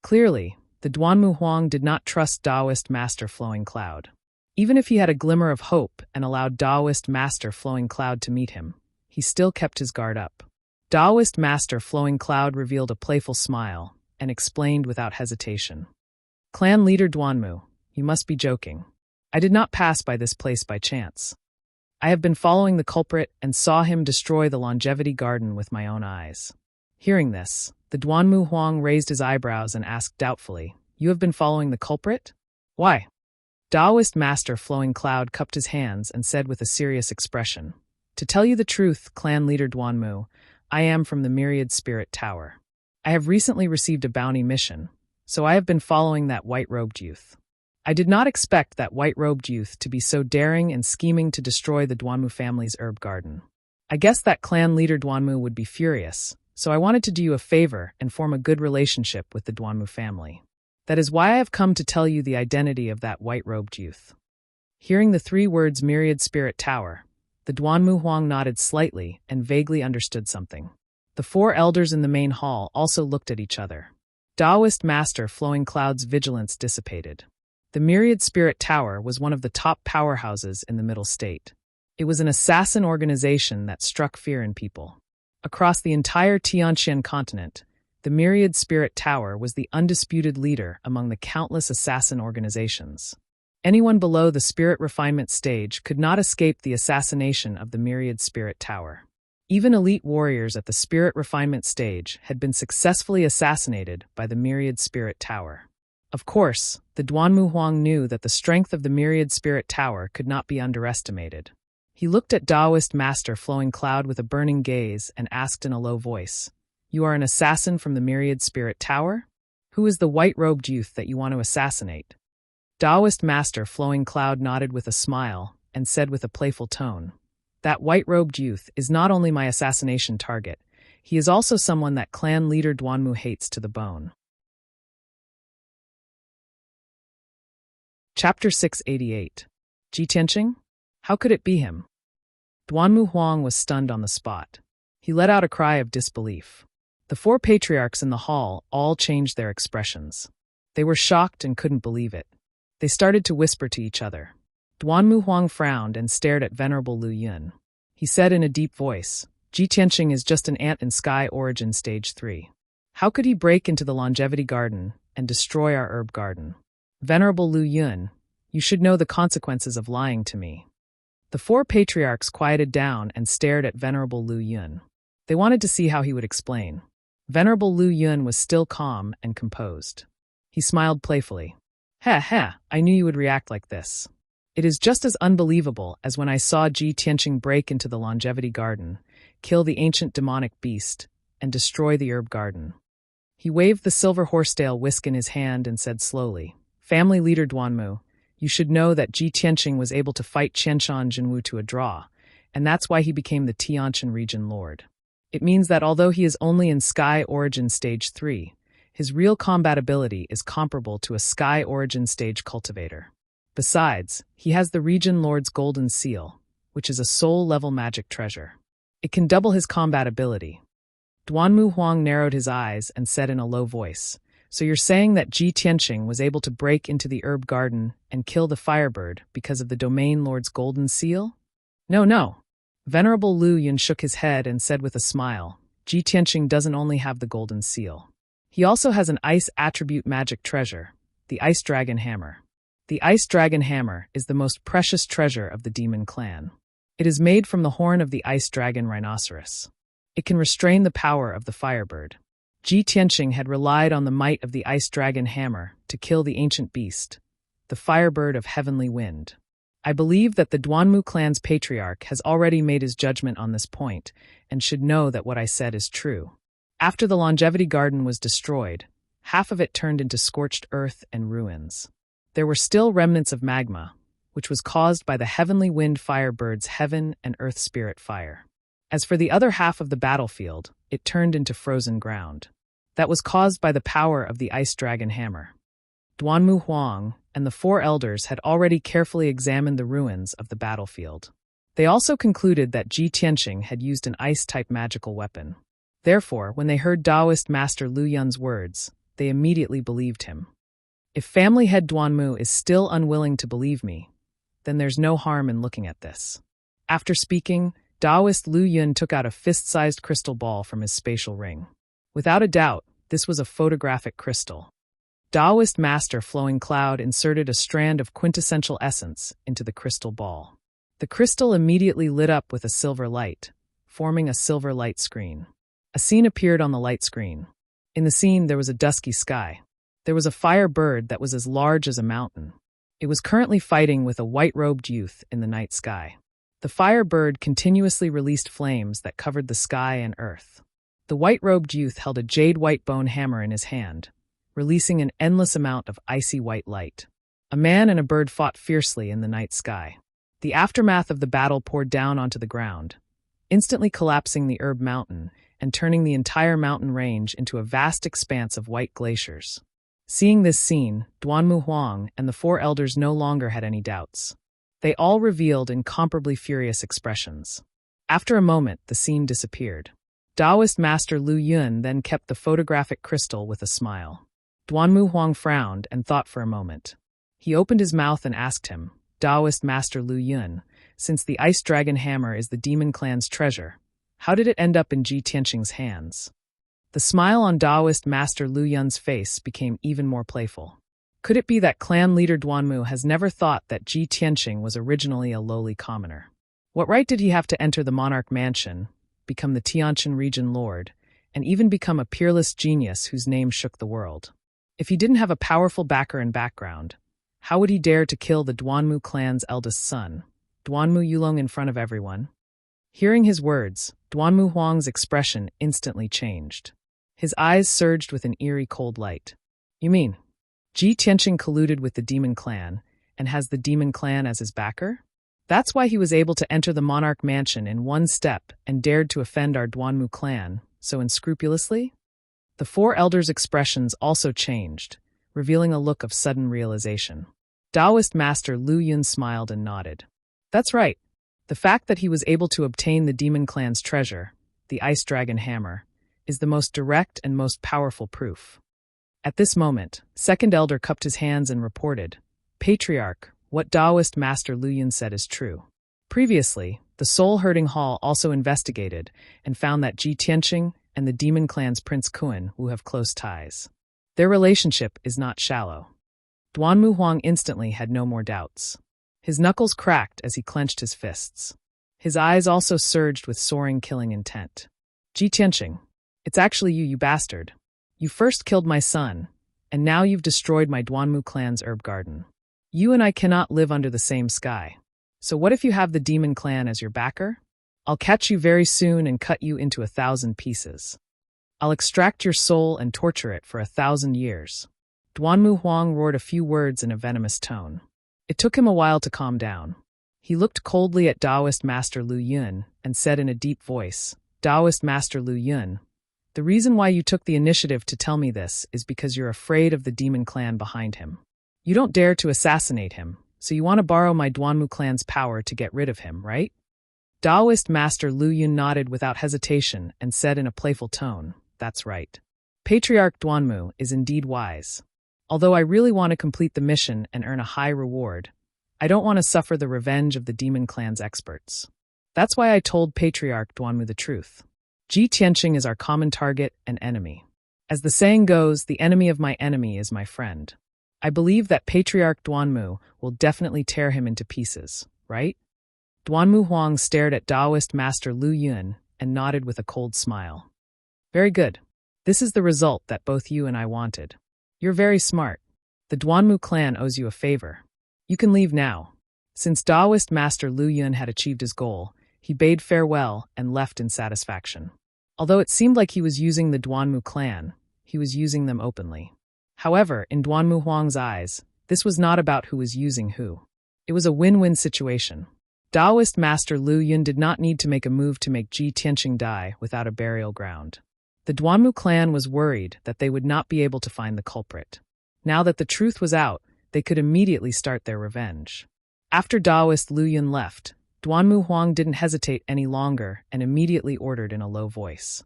Clearly, the Duanmu Huang did not trust Taoist Master Flowing Cloud. Even if he had a glimmer of hope and allowed Taoist Master Flowing Cloud to meet him, he still kept his guard up. Taoist Master Flowing Cloud revealed a playful smile and explained without hesitation. Clan leader Duanmu, you must be joking. I did not pass by this place by chance. I have been following the culprit and saw him destroy the Longevity Garden with my own eyes. Hearing this, the Duanmu Huang raised his eyebrows and asked doubtfully, You have been following the culprit? Why? Taoist Master Flowing Cloud cupped his hands and said with a serious expression, To tell you the truth, clan leader Duanmu, I am from the Myriad Spirit Tower. I have recently received a bounty mission, so I have been following that white-robed youth. I did not expect that white-robed youth to be so daring and scheming to destroy the Duanmu family's herb garden. I guessed that clan leader Duanmu would be furious, so I wanted to do you a favor and form a good relationship with the Duanmu family. That is why I have come to tell you the identity of that white-robed youth. Hearing the 3 words Myriad Spirit Tower, the Duanmu Huang nodded slightly and vaguely understood something. The 4 elders in the main hall also looked at each other. Taoist Master Flowing Cloud's vigilance dissipated. The Myriad Spirit Tower was one of the top powerhouses in the Middle State. It was an assassin organization that struck fear in people. Across the entire Tianqian continent, the The Myriad Spirit Tower was the undisputed leader among the countless assassin organizations. Anyone below the spirit refinement stage could not escape the assassination of the Myriad Spirit Tower. Even elite warriors at the spirit refinement stage had been successfully assassinated by the Myriad Spirit Tower. Of course, the Duanmu Huang knew that the strength of the Myriad Spirit Tower could not be underestimated. He looked at Taoist Master Flowing Cloud with a burning gaze and asked in a low voice, "You are an assassin from the Myriad Spirit Tower? Who is the white-robed youth that you want to assassinate?" Taoist Master Flowing Cloud nodded with a smile and said with a playful tone, "That white-robed youth is not only my assassination target, he is also someone that clan leader Duanmu hates to the bone." Chapter 688. Ji Tianqing? How could it be him? Duanmu Huang was stunned on the spot. He let out a cry of disbelief. The four patriarchs in the hall all changed their expressions. They were shocked and couldn't believe it. They started to whisper to each other. Duanmu Huang frowned and stared at Venerable Lu Yun. He said in a deep voice, "Ji Tianqing is just an ant in Sky Origin Stage 3. How could he break into the Longevity Garden and destroy our herb garden? Venerable Lu Yun, you should know the consequences of lying to me." The four patriarchs quieted down and stared at Venerable Lu Yun. They wanted to see how he would explain. Venerable Lu Yun was still calm and composed. He smiled playfully. "Heh, I knew you would react like this. It is just as unbelievable as when I saw Ji Tianqing break into the Longevity Garden, kill the ancient demonic beast, and destroy the herb garden." He waved the silver horsetail whisk in his hand and said slowly, "Family leader Duanmu, you should know that Ji Tianqing was able to fight Qianshan Jinwu to a draw, and that's why he became the Tianshan region lord. It means that although he is only in Sky Origin Stage 3, his real combat ability is comparable to a Sky Origin Stage cultivator. Besides, he has the region lord's golden seal, which is a soul-level magic treasure. It can double his combat ability." Duanmu Huang narrowed his eyes and said in a low voice, "So you're saying that Ji Tianqing was able to break into the herb garden and kill the firebird because of the domain lord's golden seal?" No. Venerable Lu Yun shook his head and said with a smile, "Ji Tianqing doesn't only have the golden seal. He also has an ice attribute magic treasure, the Ice Dragon Hammer. The Ice Dragon Hammer is the most precious treasure of the demon clan. It is made from the horn of the Ice Dragon Rhinoceros. It can restrain the power of the firebird. Ji Tianqing had relied on the might of the Ice Dragon Hammer to kill the ancient beast, the firebird of heavenly wind. I believe that the Duanmu clan's patriarch has already made his judgment on this point and should know that what I said is true. After the Longevity Garden was destroyed, half of it turned into scorched earth and ruins. There were still remnants of magma, which was caused by the heavenly wind firebird's heaven and earth spirit fire. As for the other half of the battlefield, it turned into frozen ground. That was caused by the power of the Ice Dragon Hammer. Duanmu Huang and the four elders had already carefully examined the ruins of the battlefield. They also concluded that Ji Tianqing had used an ice-type magical weapon. Therefore, when they heard Taoist Master Lu Yun's words, they immediately believed him. If family head Duanmu is still unwilling to believe me, then there's no harm in looking at this. After speaking, Taoist Lu Yun took out a fist-sized crystal ball from his spatial ring. Without a doubt, this was a photographic crystal. Taoist Master Flowing Cloud inserted a strand of quintessential essence into the crystal ball. The crystal immediately lit up with a silver light, forming a silver light screen. A scene appeared on the light screen. In the scene, there was a dusky sky. There was a fire bird that was as large as a mountain. It was currently fighting with a white-robed youth in the night sky. The fire bird continuously released flames that covered the sky and earth. The white-robed youth held a jade-white bone hammer in his hand, releasing an endless amount of icy white light. A man and a bird fought fiercely in the night sky. The aftermath of the battle poured down onto the ground, instantly collapsing the herb mountain and turning the entire mountain range into a vast expanse of white glaciers. Seeing this scene, Duanmu Huang and the four elders no longer had any doubts. They all revealed incomparably furious expressions. After a moment, the scene disappeared. Taoist Master Lu Yun then kept the photographic crystal with a smile. Duanmu Huang frowned and thought for a moment. He opened his mouth and asked him, "Taoist Master Lu Yun, since the Ice Dragon Hammer is the Demon Clan's treasure, how did it end up in Ji Tianqing's hands?" The smile on Taoist Master Lu Yun's face became even more playful. Could it be that clan leader Duanmu has never thought that Ji Tianqing was originally a lowly commoner? What right did he have to enter the monarch mansion, become the Tianqin region lord, and even become a peerless genius whose name shook the world? If he didn't have a powerful backer and background, how would he dare to kill the Duanmu clan's eldest son, Duanmu Yulong, in front of everyone? Hearing his words, Duanmu Huang's expression instantly changed. His eyes surged with an eerie cold light. You mean, Ji Tianqing colluded with the Demon Clan and has the Demon Clan as his backer? That's why he was able to enter the monarch mansion in one step and dared to offend our Duanmu clan so unscrupulously? The four elders' expressions also changed, revealing a look of sudden realization. Taoist Master Lu Yun smiled and nodded. That's right. The fact that he was able to obtain the Demon Clan's treasure, the Ice Dragon Hammer, is the most direct and most powerful proof. At this moment, second elder cupped his hands and reported, Patriarch, what Taoist Master Lu Yun said is true. Previously, the Soul-Herding Hall also investigated and found that Ji Tianqing and the Demon Clan's Prince Kun Wu have close ties. Their relationship is not shallow. Duanmu Huang instantly had no more doubts. His knuckles cracked as he clenched his fists. His eyes also surged with soaring killing intent. Ji Tianqing, it's actually you bastard. You first killed my son, and now you've destroyed my Duanmu clan's herb garden. You and I cannot live under the same sky. So what if you have the Demon Clan as your backer? I'll catch you very soon and cut you into 1,000 pieces. I'll extract your soul and torture it for 1,000 years. Duanmu Huang roared a few words in a venomous tone. It took him a while to calm down. He looked coldly at Taoist Master Lu Yun and said in a deep voice, Taoist Master Lu Yun, the reason why you took the initiative to tell me this is because you're afraid of the Demon Clan behind him. You don't dare to assassinate him, so you want to borrow my Duanmu clan's power to get rid of him, right? Taoist Master Lu Yun nodded without hesitation and said in a playful tone, that's right. Patriarch Duanmu is indeed wise. Although I really want to complete the mission and earn a high reward, I don't want to suffer the revenge of the Demon Clan's experts. That's why I told Patriarch Duanmu the truth. Ji Tianqing is our common target and enemy. As the saying goes, the enemy of my enemy is my friend. I believe that Patriarch Duanmu will definitely tear him into pieces, right? Duanmu Huang stared at Taoist Master Lu Yun and nodded with a cold smile. Very good. This is the result that both you and I wanted. You're very smart. The Duanmu clan owes you a favor. You can leave now. Since Taoist Master Lu Yun had achieved his goal, he bade farewell and left in satisfaction. Although it seemed like he was using the Duanmu clan, he was using them openly. However, in Duanmu Huang's eyes, this was not about who was using who. It was a win-win situation. Taoist Master Lu Yun did not need to make a move to make Ji Tianqing die without a burial ground. The Duanmu clan was worried that they would not be able to find the culprit. Now that the truth was out, they could immediately start their revenge. After Taoist Lu Yun left, Duanmu Huang didn't hesitate any longer and immediately ordered in a low voice.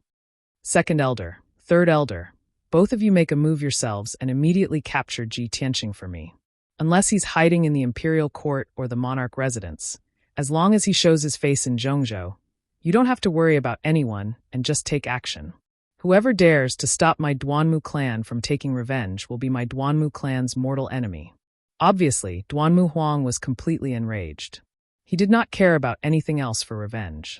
Second elder, third elder, both of you make a move yourselves and immediately capture Ji Tianqing for me. Unless he's hiding in the imperial court or the monarch residence, as long as he shows his face in Zhongzhou, you don't have to worry about anyone and just take action. Whoever dares to stop my Duanmu clan from taking revenge will be my Duanmu clan's mortal enemy. Obviously, Duanmu Huang was completely enraged. He did not care about anything else for revenge.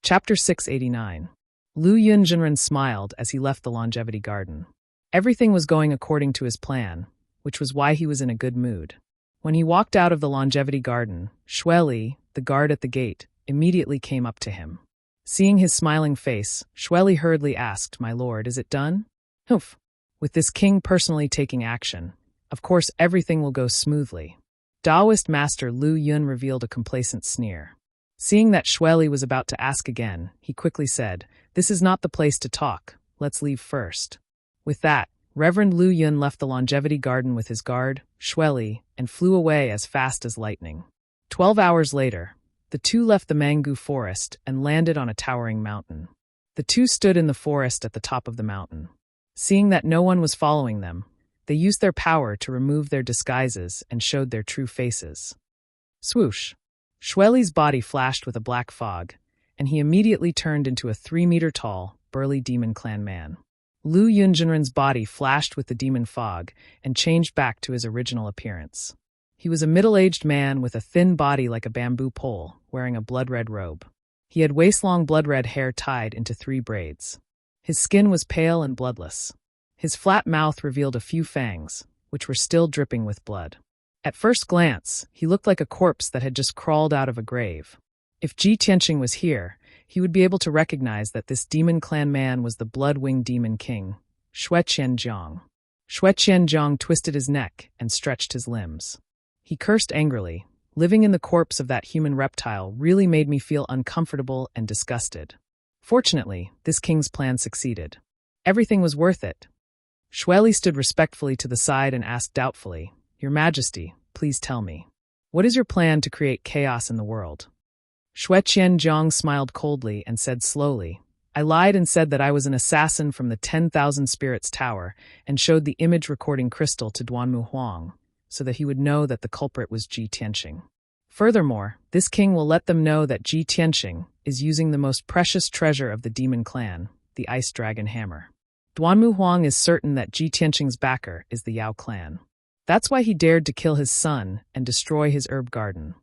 Chapter 689. Lu Yun Jinren smiled as he left the longevity garden. Everything was going according to his plan, which was why he was in a good mood. When he walked out of the longevity garden, Xueli, the guard at the gate, immediately came up to him. Seeing his smiling face, Xueli hurriedly asked, "My lord, is it done?" "Humph. With this king personally taking action, of course everything will go smoothly." Taoist Master Lu Yun revealed a complacent sneer. Seeing that Xueli was about to ask again, he quickly said, "This is not the place to talk. Let's leave first." With that, Reverend Lu Yun left the longevity garden with his guard, Xueli, and flew away as fast as lightning. 12 hours later, the two left the mango forest and landed on a towering mountain. The two stood in the forest at the top of the mountain. Seeing that no one was following them, they used their power to remove their disguises and showed their true faces. Swoosh! Xueli's body flashed with a black fog, and he immediately turned into a 3-meter-tall, burly demon clan man. Lu Yunjinren's body flashed with the demon fog and changed back to his original appearance. He was a middle-aged man with a thin body like a bamboo pole, wearing a blood-red robe. He had waist-long blood-red hair tied into 3 braids. His skin was pale and bloodless. His flat mouth revealed a few fangs, which were still dripping with blood. At first glance, he looked like a corpse that had just crawled out of a grave. If Ji Tianqing was here, he would be able to recognize that this demon clan man was the blood-winged demon king, Xue Qianzhong. Xue Qianzhong twisted his neck and stretched his limbs. He cursed angrily. Living in the corpse of that human reptile really made me feel uncomfortable and disgusted. Fortunately, this king's plan succeeded. Everything was worth it. Xueli stood respectfully to the side and asked doubtfully, "Your Majesty, please tell me. What is your plan to create chaos in the world?" Xue Qianzhong smiled coldly and said slowly, "I lied and said that I was an assassin from the 10,000 Spirits Tower and showed the image recording crystal to Duanmu Huang, so that he would know that the culprit was Ji Tianqing. Furthermore, this king will let them know that Ji Tianqing is using the most precious treasure of the demon clan, the Ice Dragon Hammer. Duanmu Huang is certain that Ji Tianqing's backer is the Yao clan. That's why he dared to kill his son and destroy his herb garden."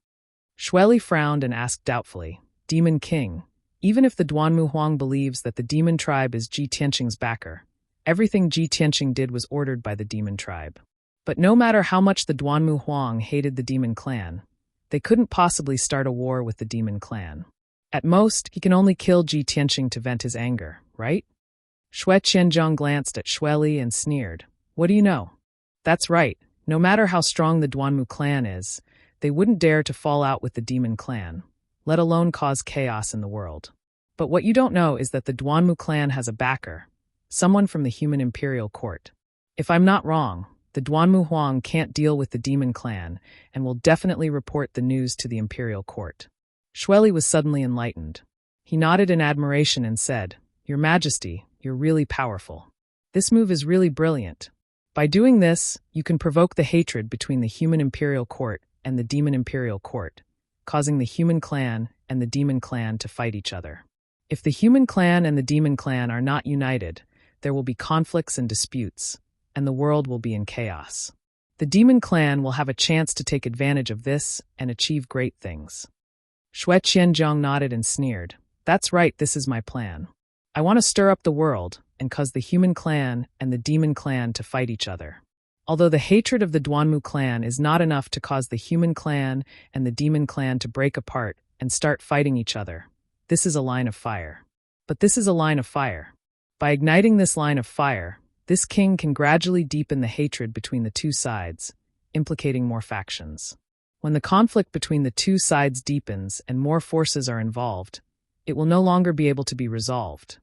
Xueli frowned and asked doubtfully, "Demon King, even if the Duanmu Huang believes that the demon tribe is Ji Tianqing's backer, everything Ji Tianqing did was ordered by the demon tribe. But no matter how much the Duanmu Huang hated the demon clan, they couldn't possibly start a war with the demon clan. At most, he can only kill Ji Tianqing to vent his anger, right?" Xue Qianzhong glanced at Xueli and sneered, "What do you know?" "That's right. No matter how strong the Duanmu clan is, they wouldn't dare to fall out with the demon clan, let alone cause chaos in the world. But what you don't know is that the Duanmu clan has a backer, someone from the human imperial court. If I'm not wrong, the Duanmu Huang can't deal with the demon clan and will definitely report the news to the imperial court." Xueli was suddenly enlightened. He nodded in admiration and said, "Your Majesty, you're really powerful. This move is really brilliant. By doing this, you can provoke the hatred between the human imperial court and the demon imperial court, causing the human clan and the demon clan to fight each other. If the human clan and the demon clan are not united, there will be conflicts and disputes, and the world will be in chaos. The demon clan will have a chance to take advantage of this and achieve great things." Xue Qianzhong nodded and sneered, "That's right, this is my plan. I want to stir up the world and cause the human clan and the demon clan to fight each other. Although the hatred of the Duanmu clan is not enough to cause the human clan and the demon clan to break apart and start fighting each other, this is a line of fire. But this is a line of fire. By igniting this line of fire, this king can gradually deepen the hatred between the two sides, implicating more factions. When the conflict between the two sides deepens and more forces are involved, it will no longer be able to be resolved."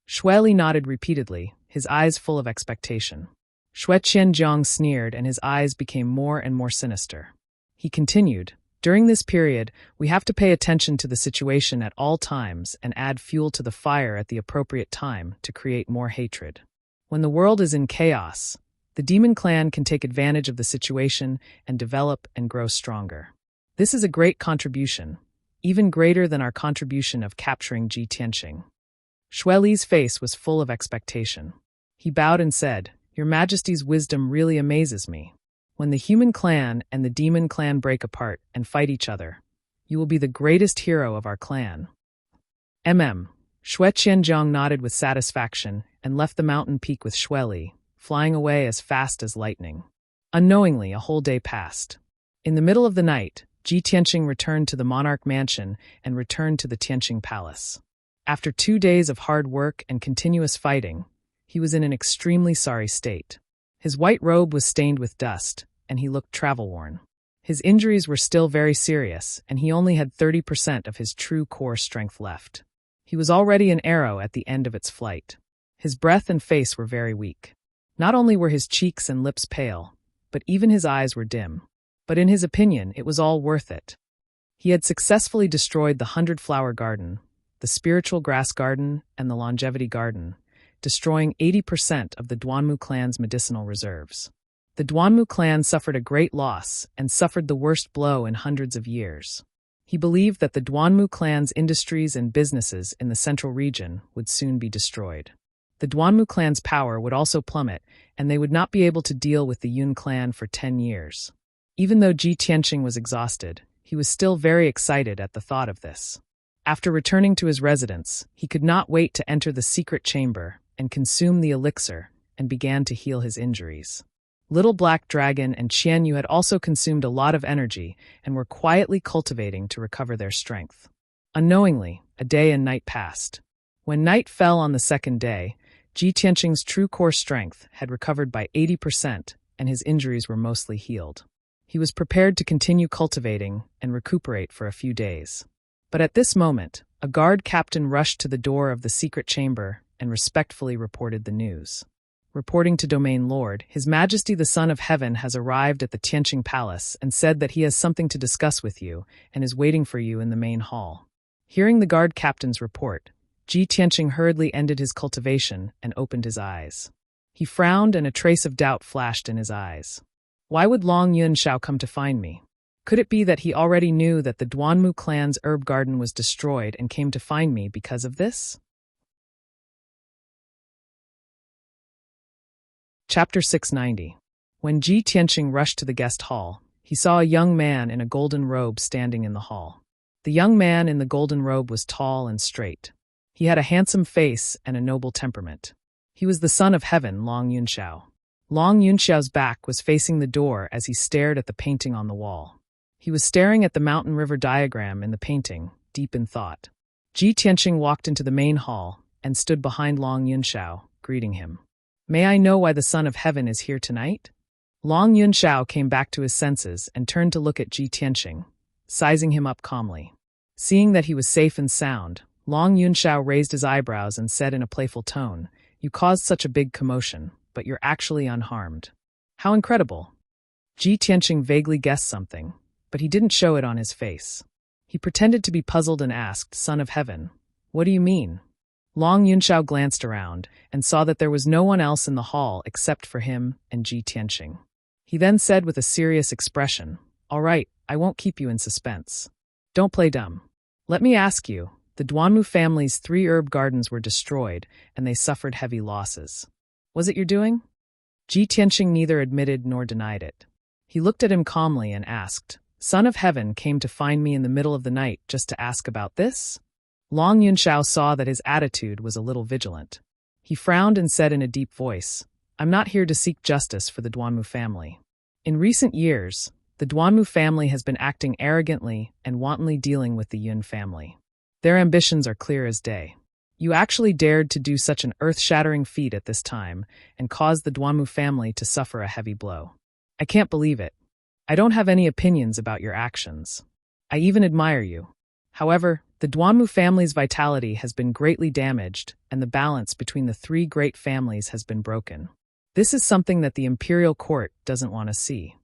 Xueli nodded repeatedly, his eyes full of expectation. Xue Qianzhong sneered and his eyes became more and more sinister. He continued, "During this period, we have to pay attention to the situation at all times and add fuel to the fire at the appropriate time to create more hatred. When the world is in chaos, the demon clan can take advantage of the situation and develop and grow stronger. This is a great contribution, even greater than our contribution of capturing Ji Tianqing." Xueli's face was full of expectation. He bowed and said, "Your Majesty's wisdom really amazes me. When the human clan and the demon clan break apart and fight each other, you will be the greatest hero of our clan." Xue Qianzhong nodded with satisfaction and left the mountain peak with Xueli, flying away as fast as lightning. Unknowingly, a whole day passed. In the middle of the night, Ji Tianqing returned to the monarch mansion and returned to the Tianqing palace. After 2 days of hard work and continuous fighting, he was in an extremely sorry state. His white robe was stained with dust, and he looked travel-worn. His injuries were still very serious, and he only had 30% of his true core strength left. He was already an arrow at the end of its flight. His breath and face were very weak. Not only were his cheeks and lips pale, but even his eyes were dim. But in his opinion, it was all worth it. He had successfully destroyed the 100-flower garden, the spiritual grass garden, and the longevity garden, destroying 80% of the Duanmu clan's medicinal reserves. The Duanmu clan suffered a great loss and suffered the worst blow in hundreds of years. He believed that the Duanmu clan's industries and businesses in the central region would soon be destroyed. The Duanmu clan's power would also plummet, and they would not be able to deal with the Yun clan for 10 years. Even though Ji Tianqing was exhausted, he was still very excited at the thought of this. After returning to his residence, he could not wait to enter the secret chamber and consume the elixir, and began to heal his injuries. Little Black Dragon and Qian Yu had also consumed a lot of energy and were quietly cultivating to recover their strength. Unknowingly, a day and night passed. When night fell on the second day, Ji Tianqing's true core strength had recovered by 80%, and his injuries were mostly healed. He was prepared to continue cultivating and recuperate for a few days. But at this moment, a guard captain rushed to the door of the secret chamber and respectfully reported the news. Reporting to Domain Lord, His Majesty the Son of Heaven has arrived at the Tianqing Palace and said that he has something to discuss with you and is waiting for you in the main hall. Hearing the guard captain's report, Ji Tianqing hurriedly ended his cultivation and opened his eyes. He frowned and a trace of doubt flashed in his eyes. Why would Long Yunxiao come to find me? Could it be that he already knew that the Duanmu clan's herb garden was destroyed and came to find me because of this? Chapter 690. When Ji Tianqing rushed to the guest hall, he saw a young man in a golden robe standing in the hall. The young man in the golden robe was tall and straight. He had a handsome face and a noble temperament. He was the son of heaven, Long Yunxiao. Long Yunxiao's back was facing the door as he stared at the painting on the wall. He was staring at the mountain river diagram in the painting, deep in thought. Ji Tianqing walked into the main hall and stood behind Long Yunxiao, greeting him. May I know why the Son of Heaven is here tonight? Long Yunxiao came back to his senses and turned to look at Ji Tianqing, sizing him up calmly. Seeing that he was safe and sound, Long Yunxiao raised his eyebrows and said in a playful tone, You caused such a big commotion, but you're actually unharmed. How incredible! Ji Tianqing vaguely guessed something, but he didn't show it on his face. He pretended to be puzzled and asked, Son of Heaven, what do you mean? Long Yunxiao glanced around and saw that there was no one else in the hall except for him and Ji Tianqing. He then said with a serious expression, All right, I won't keep you in suspense. Don't play dumb. Let me ask you, the Duanmu family's 3 herb gardens were destroyed and they suffered heavy losses. Was it your doing? Ji Tianqing neither admitted nor denied it. He looked at him calmly and asked, Son of Heaven came to find me in the middle of the night just to ask about this? Long Yunxiao saw that his attitude was a little vigilant. He frowned and said in a deep voice, I'm not here to seek justice for the Duanmu family. In recent years, the Duanmu family has been acting arrogantly and wantonly dealing with the Yun family. Their ambitions are clear as day. You actually dared to do such an earth-shattering feat at this time and caused the Duanmu family to suffer a heavy blow. I can't believe it. I don't have any opinions about your actions. I even admire you. However, the Duanmu family's vitality has been greatly damaged and the balance between the 3 great families has been broken. This is something that the imperial court doesn't want to see.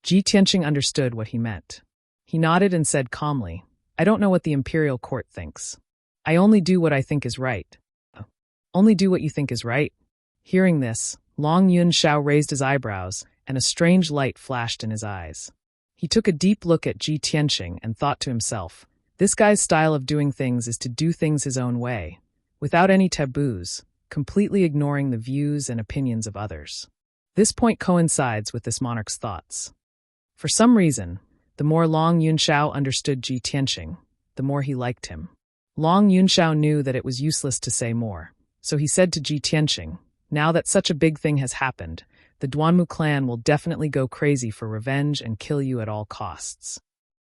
Ji Tianqing understood what he meant. He nodded and said calmly, I don't know what the imperial court thinks. I only do what I think is right. Only do what you think is right? Hearing this, Long Yunxiao raised his eyebrows and a strange light flashed in his eyes. He took a deep look at Ji Tianqing and thought to himself, this guy's style of doing things is to do things his own way, without any taboos, completely ignoring the views and opinions of others. This point coincides with this monarch's thoughts. For some reason, the more Long Yunxiao understood Ji Tianqing, the more he liked him. Long Yunxiao knew that it was useless to say more, so he said to Ji Tianqing, Now that such a big thing has happened, the Duanmu clan will definitely go crazy for revenge and kill you at all costs.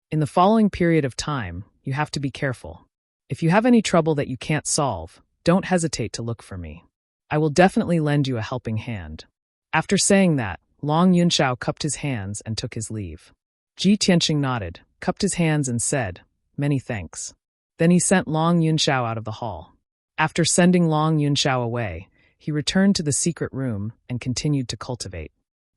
In the following period of time, you have to be careful. If you have any trouble that you can't solve, don't hesitate to look for me. I will definitely lend you a helping hand. After saying that, Long Yunxiao cupped his hands and took his leave. Ji Tianqing nodded, cupped his hands and said, Many thanks. Then he sent Long Yunxiao out of the hall. After sending Long Yunxiao away, he returned to the secret room and continued to cultivate.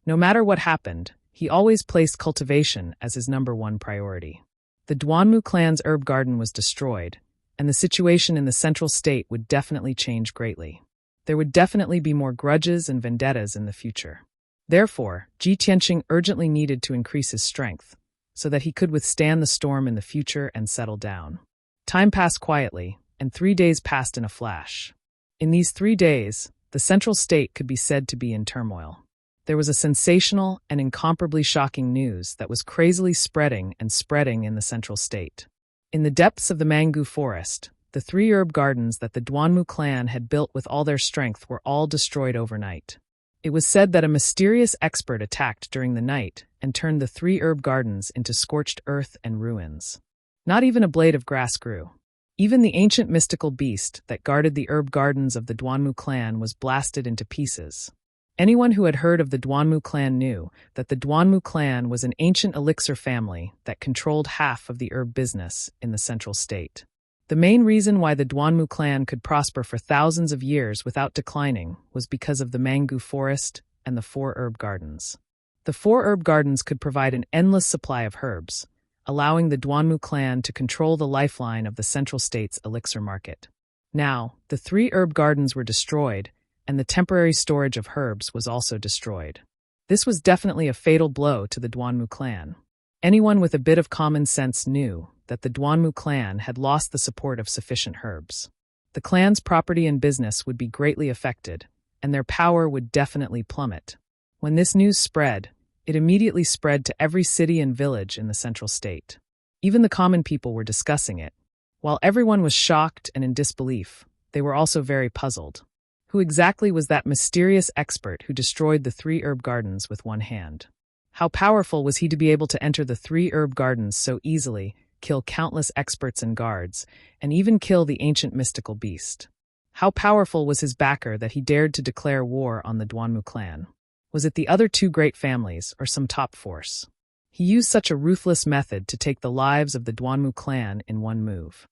No matter what happened, he always placed cultivation as his #1 priority. The Duanmu clan's herb garden was destroyed, and the situation in the central state would definitely change greatly. There would definitely be more grudges and vendettas in the future. Therefore, Ji Tianqing urgently needed to increase his strength, so that he could withstand the storm in the future and settle down. Time passed quietly, and 3 days passed in a flash. In these 3 days, the central state could be said to be in turmoil. There was a sensational and incomparably shocking news that was crazily spreading in the central state. In the depths of the Mangu forest, the 3 herb gardens that the Duanmu clan had built with all their strength were all destroyed overnight. It was said that a mysterious expert attacked during the night and turned the 3 herb gardens into scorched earth and ruins. Not even a blade of grass grew. Even the ancient mystical beast that guarded the herb gardens of the Duanmu clan was blasted into pieces. Anyone who had heard of the Duanmu clan knew that the Duanmu clan was an ancient elixir family that controlled half of the herb business in the central state. The main reason why the Duanmu clan could prosper for thousands of years without declining was because of the Mangu forest and the 4 herb gardens. The 4 herb gardens could provide an endless supply of herbs, allowing the Duanmu clan to control the lifeline of the central state's elixir market. Now, the 3 herb gardens were destroyed, and the temporary storage of herbs was also destroyed. This was definitely a fatal blow to the Duanmu clan. Anyone with a bit of common sense knew that the Duanmu clan had lost the support of sufficient herbs. The clan's property and business would be greatly affected, and their power would definitely plummet. When this news spread, it immediately spread to every city and village in the central state. Even the common people were discussing it. While everyone was shocked and in disbelief, they were also very puzzled. Who exactly was that mysterious expert who destroyed the 3 herb gardens with one hand? How powerful was he to be able to enter the 3 herb gardens so easily, kill countless experts and guards, and even kill the ancient mystical beast? How powerful was his backer that he dared to declare war on the Duanmu clan? Was it the other 2 great families or some top force? He used such a ruthless method to take the lives of the Duanmu clan in one move.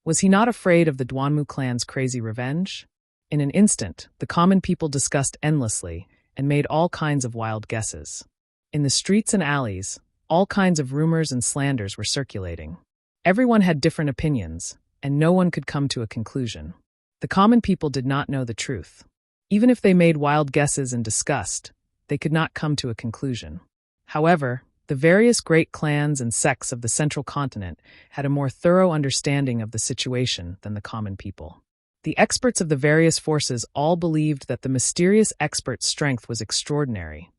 Was he not afraid of the Duanmu clan's crazy revenge? In an instant, the common people discussed endlessly and made all kinds of wild guesses. In the streets and alleys, all kinds of rumors and slanders were circulating. Everyone had different opinions, and no one could come to a conclusion. The common people did not know the truth. Even if they made wild guesses and discussed, they could not come to a conclusion. However, the various great clans and sects of the central continent had a more thorough understanding of the situation than the common people. The experts of the various forces all believed that the mysterious expert's strength was extraordinary,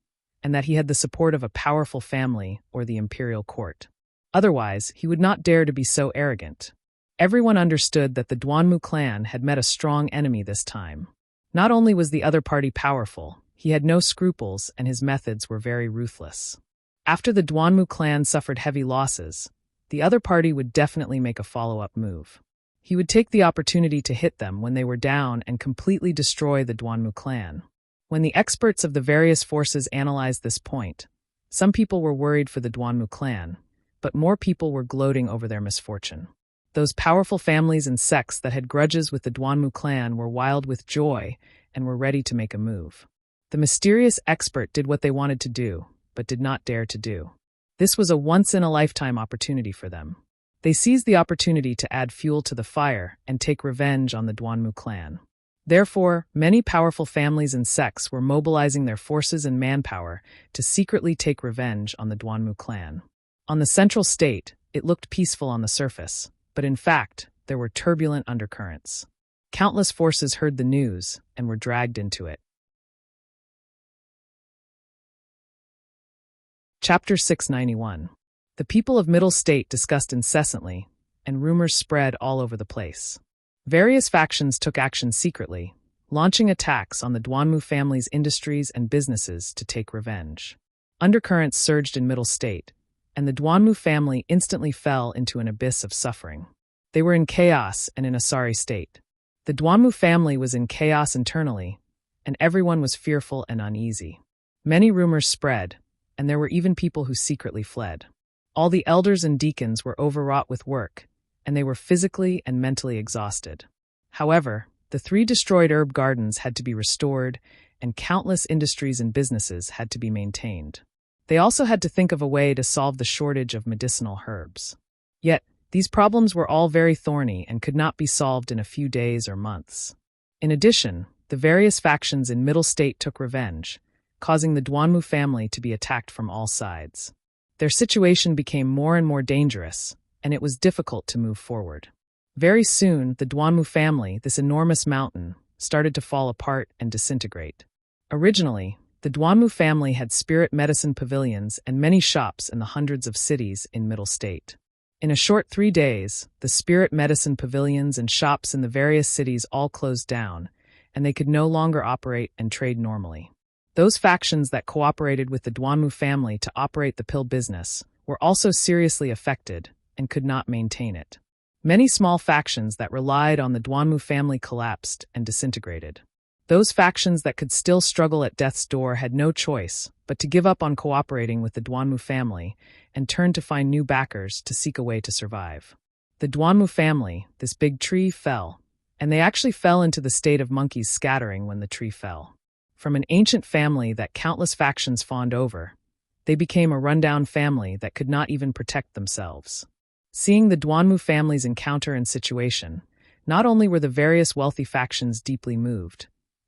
and that he had the support of a powerful family or the imperial court. Otherwise, he would not dare to be so arrogant. Everyone understood that the Duanmu clan had met a strong enemy this time. Not only was the other party powerful, he had no scruples and his methods were very ruthless. After the Duanmu clan suffered heavy losses, the other party would definitely make a follow-up move. He would take the opportunity to hit them when they were down and completely destroy the Duanmu clan. When the experts of the various forces analyzed this point, some people were worried for the Duanmu clan, but more people were gloating over their misfortune. Those powerful families and sects that had grudges with the Duanmu clan were wild with joy and were ready to make a move. The mysterious expert did what they wanted to do, but did not dare to do. This was a once-in-a-lifetime opportunity for them. They seized the opportunity to add fuel to the fire and take revenge on the Duanmu clan. Therefore, many powerful families and sects were mobilizing their forces and manpower to secretly take revenge on the Duanmu clan. On the central state, it looked peaceful on the surface, but in fact, there were turbulent undercurrents. Countless forces heard the news and were dragged into it. Chapter 691. The people of Middle State discussed incessantly, and rumors spread all over the place. Various factions took action secretly, launching attacks on the Duanmu family's industries and businesses to take revenge. Undercurrents surged in Middle State, and the Duanmu family instantly fell into an abyss of suffering. They were in chaos and in a sorry state. The Duanmu family was in chaos internally, and everyone was fearful and uneasy. Many rumors spread, and there were even people who secretly fled. All the elders and deacons were overwrought with work, and they were physically and mentally exhausted. However, the 3 destroyed herb gardens had to be restored, and countless industries and businesses had to be maintained. They also had to think of a way to solve the shortage of medicinal herbs. Yet, these problems were all very thorny and could not be solved in a few days or months. In addition, the various factions in Middle State took revenge, causing the Duanmu family to be attacked from all sides. Their situation became more and more dangerous, and it was difficult to move forward. Very soon, the Duanmu family, this enormous mountain, started to fall apart and disintegrate. Originally, the Duanmu family had spirit medicine pavilions and many shops in the hundreds of cities in Middle State. In a short 3 days, the spirit medicine pavilions and shops in the various cities all closed down, and they could no longer operate and trade normally. Those factions that cooperated with the Duanmu family to operate the pill business were also seriously affected and could not maintain it. Many small factions that relied on the Duanmu family collapsed and disintegrated. Those factions that could still struggle at death's door had no choice but to give up on cooperating with the Duanmu family and turn to find new backers to seek a way to survive. The Duanmu family, this big tree, fell, and they actually fell into the state of monkeys scattering when the tree fell. From an ancient family that countless factions fawned over, they became a rundown family that could not even protect themselves. Seeing the Duanmu family's encounter and situation, not only were the various wealthy factions deeply moved,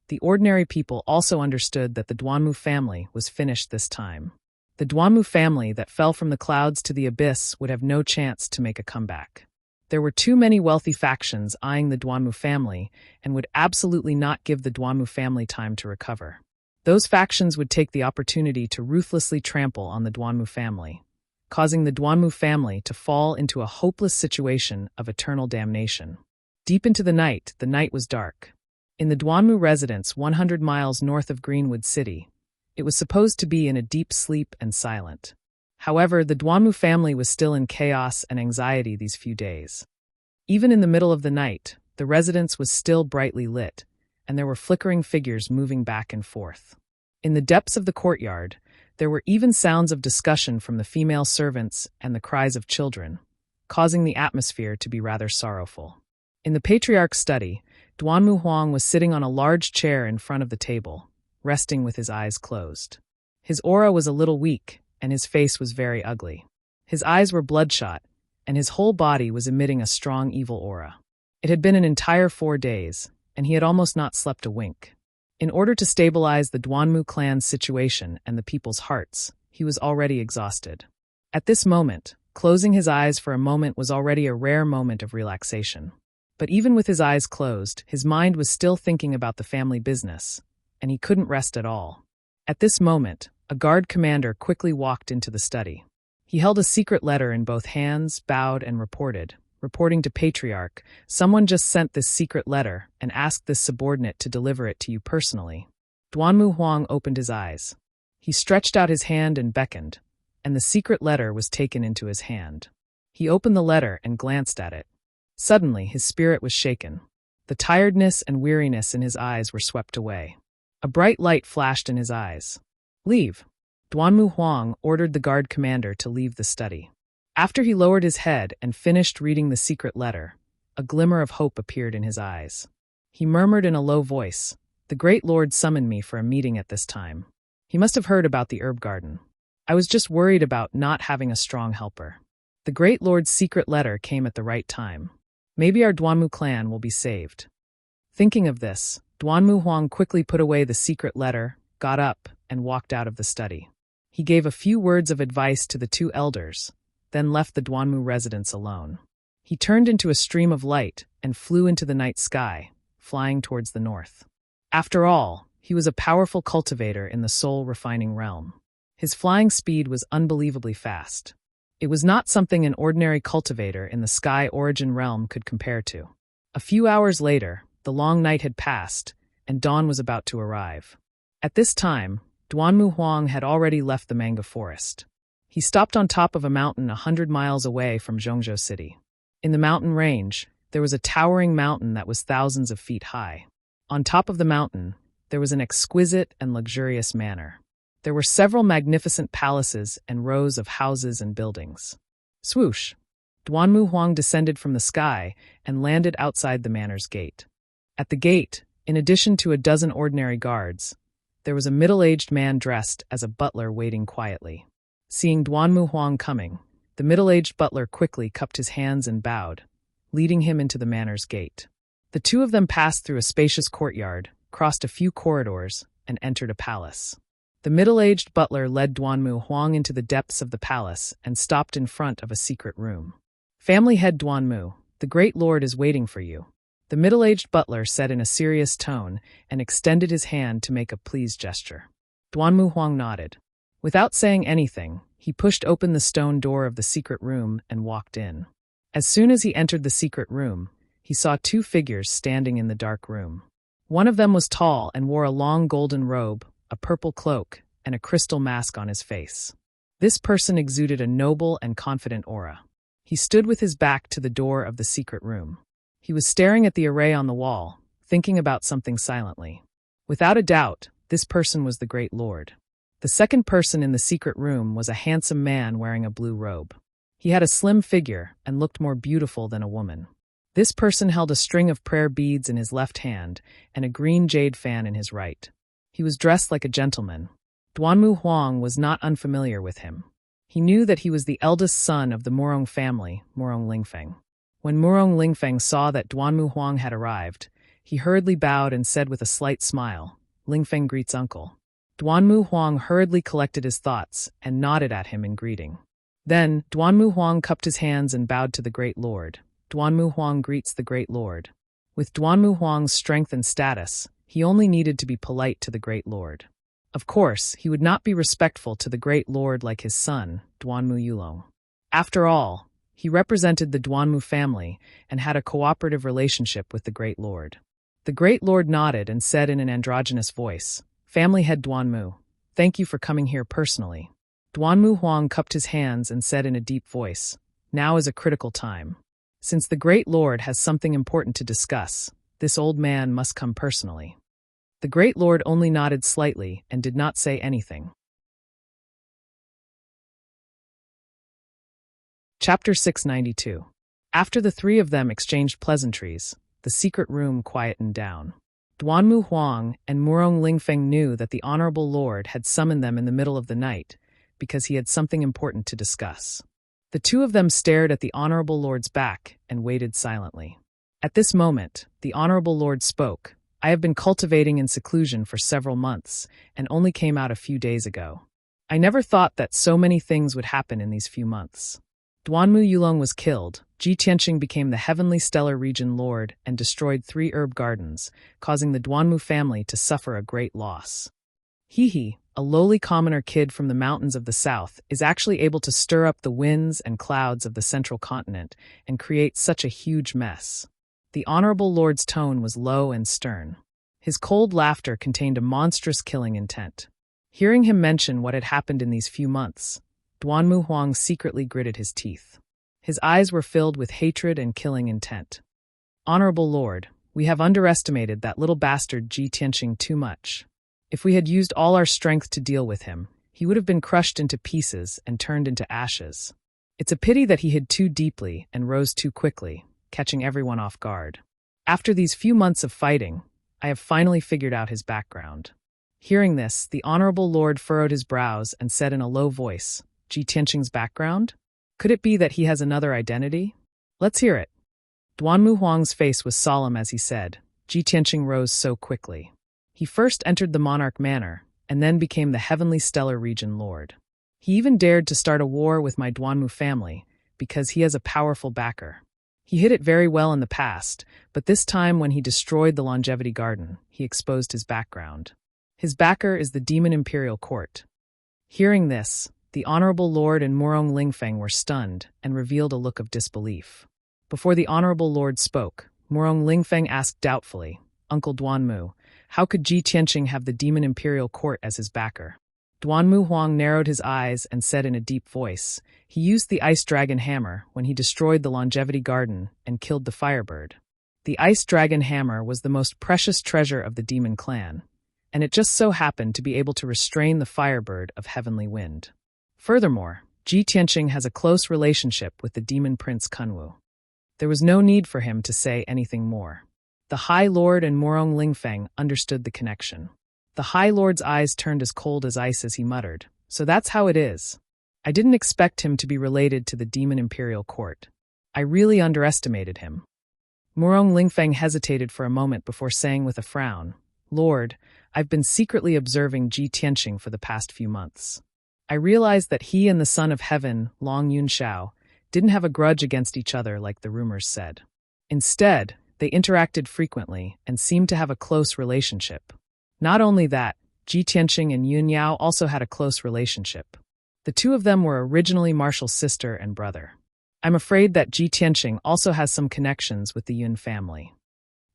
the ordinary people also understood that the Duanmu family was finished this time. The Duanmu family that fell from the clouds to the abyss would have no chance to make a comeback. There were too many wealthy factions eyeing the Duanmu family and would absolutely not give the Duanmu family time to recover. Those factions would take the opportunity to ruthlessly trample on the Duanmu family, causing the Duanmu family to fall into a hopeless situation of eternal damnation. Deep into the night was dark. In the Duanmu residence 100 miles north of Greenwood City, it was supposed to be in a deep sleep and silent. However, the Duanmu family was still in chaos and anxiety these few days. Even in the middle of the night, the residence was still brightly lit, and there were flickering figures moving back and forth. In the depths of the courtyard, there were even sounds of discussion from the female servants and the cries of children, causing the atmosphere to be rather sorrowful. In the patriarch's study, Duanmu Huang was sitting on a large chair in front of the table, resting with his eyes closed. His aura was a little weak, and his face was very ugly. His eyes were bloodshot, and his whole body was emitting a strong evil aura. It had been an entire 4 days, and he had almost not slept a wink. In order to stabilize the Duanmu clan's situation and the people's hearts, he was already exhausted. At this moment, closing his eyes for a moment was already a rare moment of relaxation. But even with his eyes closed, his mind was still thinking about the family business, and he couldn't rest at all. At this moment, a guard commander quickly walked into the study. He held a secret letter in both hands, bowed, and reporting to Patriarch, "Someone just sent this secret letter and asked this subordinate to deliver it to you personally." Duanmu Huang opened his eyes. He stretched out his hand and beckoned, and the secret letter was taken into his hand. He opened the letter and glanced at it. Suddenly, his spirit was shaken. The tiredness and weariness in his eyes were swept away. A bright light flashed in his eyes. "Leave." Duanmu Huang ordered the guard commander to leave the study. After he lowered his head and finished reading the secret letter, a glimmer of hope appeared in his eyes. He murmured in a low voice, "The great lord summoned me for a meeting at this time. He must have heard about the herb garden. I was just worried about not having a strong helper. The great lord's secret letter came at the right time. Maybe our Duanmu clan will be saved." Thinking of this, Duanmu Huang quickly put away the secret letter, got up, and walked out of the study. He gave a few words of advice to the 2 elders, then left the Duanmu residence alone. He turned into a stream of light and flew into the night sky, flying towards the north. After all, he was a powerful cultivator in the soul-refining realm. His flying speed was unbelievably fast. It was not something an ordinary cultivator in the sky origin realm could compare to. A few hours later, the long night had passed, and dawn was about to arrive. At this time, Duanmu Huang had already left the manga forest. He stopped on top of a mountain 100 miles away from Zhongzhou City. In the mountain range, there was a towering mountain that was thousands of feet high. On top of the mountain, there was an exquisite and luxurious manor. There were several magnificent palaces and rows of houses and buildings. Swoosh! Duanmu Huang descended from the sky and landed outside the manor's gate. At the gate, in addition to a dozen ordinary guards, there was a middle-aged man dressed as a butler waiting quietly. Seeing Duanmu Huang coming, the middle-aged butler quickly cupped his hands and bowed, leading him into the manor's gate. The 2 of them passed through a spacious courtyard, crossed a few corridors, and entered a palace. The middle-aged butler led Duanmu Huang into the depths of the palace and stopped in front of a secret room. "Family head Duanmu, the great lord is waiting for you," the middle-aged butler said in a serious tone and extended his hand to make a pleased gesture. Duanmu Huang nodded. Without saying anything, he pushed open the stone door of the secret room and walked in. As soon as he entered the secret room, he saw two figures standing in the dark room. One of them was tall and wore a long golden robe, a purple cloak, and a crystal mask on his face. This person exuded a noble and confident aura. He stood with his back to the door of the secret room. He was staring at the array on the wall, thinking about something silently. Without a doubt, this person was the Great Lord. The second person in the secret room was a handsome man wearing a blue robe. He had a slim figure and looked more beautiful than a woman. This person held a string of prayer beads in his left hand and a green jade fan in his right. He was dressed like a gentleman. Duanmu Huang was not unfamiliar with him. He knew that he was the eldest son of the Murong family, Murong Lingfeng. When Murong Lingfeng saw that Duanmu Huang had arrived, he hurriedly bowed and said with a slight smile, "Lingfeng greets uncle." Duanmu Huang hurriedly collected his thoughts and nodded at him in greeting. Then, Duanmu Huang cupped his hands and bowed to the Great Lord. Duanmu Huang greets the Great Lord. With Duanmu Huang's strength and status, he only needed to be polite to the Great Lord. Of course, he would not be respectful to the Great Lord like his son, Duanmu Yulong. After all, he represented the Duanmu family and had a cooperative relationship with the Great Lord. The Great Lord nodded and said in an androgynous voice, "Family head Duanmu, thank you for coming here personally." Duanmu Huang cupped his hands and said in a deep voice, "Now is a critical time. Since the Great Lord has something important to discuss, this old man must come personally." The Great Lord only nodded slightly and did not say anything. Chapter 692. After the three of them exchanged pleasantries, the secret room quietened down. Duanmu Huang and Murong Lingfeng knew that the Honorable Lord had summoned them in the middle of the night because he had something important to discuss. The two of them stared at the Honorable Lord's back and waited silently. At this moment, the Honorable Lord spoke. "I have been cultivating in seclusion for several months and only came out a few days ago. I never thought that so many things would happen in these few months. Duanmu Yulong was killed, Ji Tianqing became the Heavenly Stellar Region Lord and destroyed 3 herb gardens, causing the Duanmu family to suffer a great loss. He, a lowly commoner kid from the mountains of the south, is actually able to stir up the winds and clouds of the central continent and create such a huge mess." The Honorable Lord's tone was low and stern. His cold laughter contained a monstrous killing intent. Hearing him mention what had happened in these few months, Duanmu Huang secretly gritted his teeth. His eyes were filled with hatred and killing intent. "Honorable Lord, we have underestimated that little bastard Ji Tianqing too much. If we had used all our strength to deal with him, he would have been crushed into pieces and turned into ashes. It's a pity that he hid too deeply and rose too quickly, catching everyone off guard. After these few months of fighting, I have finally figured out his background." Hearing this, the Honorable Lord furrowed his brows and said in a low voice, "Ji Tianqing's background? Could it be that he has another identity? Let's hear it." Duanmu Huang's face was solemn as he said, "Ji Tianqing rose so quickly. He first entered the Monarch Manor, and then became the Heavenly Stellar Region Lord. He even dared to start a war with my Duanmu family, because he has a powerful backer. He hid it very well in the past, but this time when he destroyed the Longevity Garden, he exposed his background. His backer is the Demon Imperial Court." Hearing this, the Honorable Lord and Murong Lingfeng were stunned and revealed a look of disbelief. Before the Honorable Lord spoke, Murong Lingfeng asked doubtfully, "Uncle Duanmu, how could Ji Tianqing have the Demon Imperial Court as his backer?" Duanmu Huang narrowed his eyes and said in a deep voice, "He used the Ice Dragon Hammer when he destroyed the Longevity Garden and killed the Firebird. The Ice Dragon Hammer was the most precious treasure of the Demon Clan, and it just so happened to be able to restrain the Firebird of Heavenly Wind. Furthermore, Ji Tianqing has a close relationship with the Demon Prince Kunwu." There was no need for him to say anything more. The High Lord and Murong Lingfeng understood the connection. The High Lord's eyes turned as cold as ice as he muttered, "So that's how it is. I didn't expect him to be related to the Demon Imperial Court. I really underestimated him." Murong Lingfeng hesitated for a moment before saying with a frown, "Lord, I've been secretly observing Ji Tianqing for the past few months. I realized that he and the Son of Heaven, Long Yunxiao, didn't have a grudge against each other like the rumors said. Instead, they interacted frequently and seemed to have a close relationship. Not only that, Ji Tianqing and Yun Yao also had a close relationship. The two of them were originally Marshall's sister and brother. I'm afraid that Ji Tianqing also has some connections with the Yun family.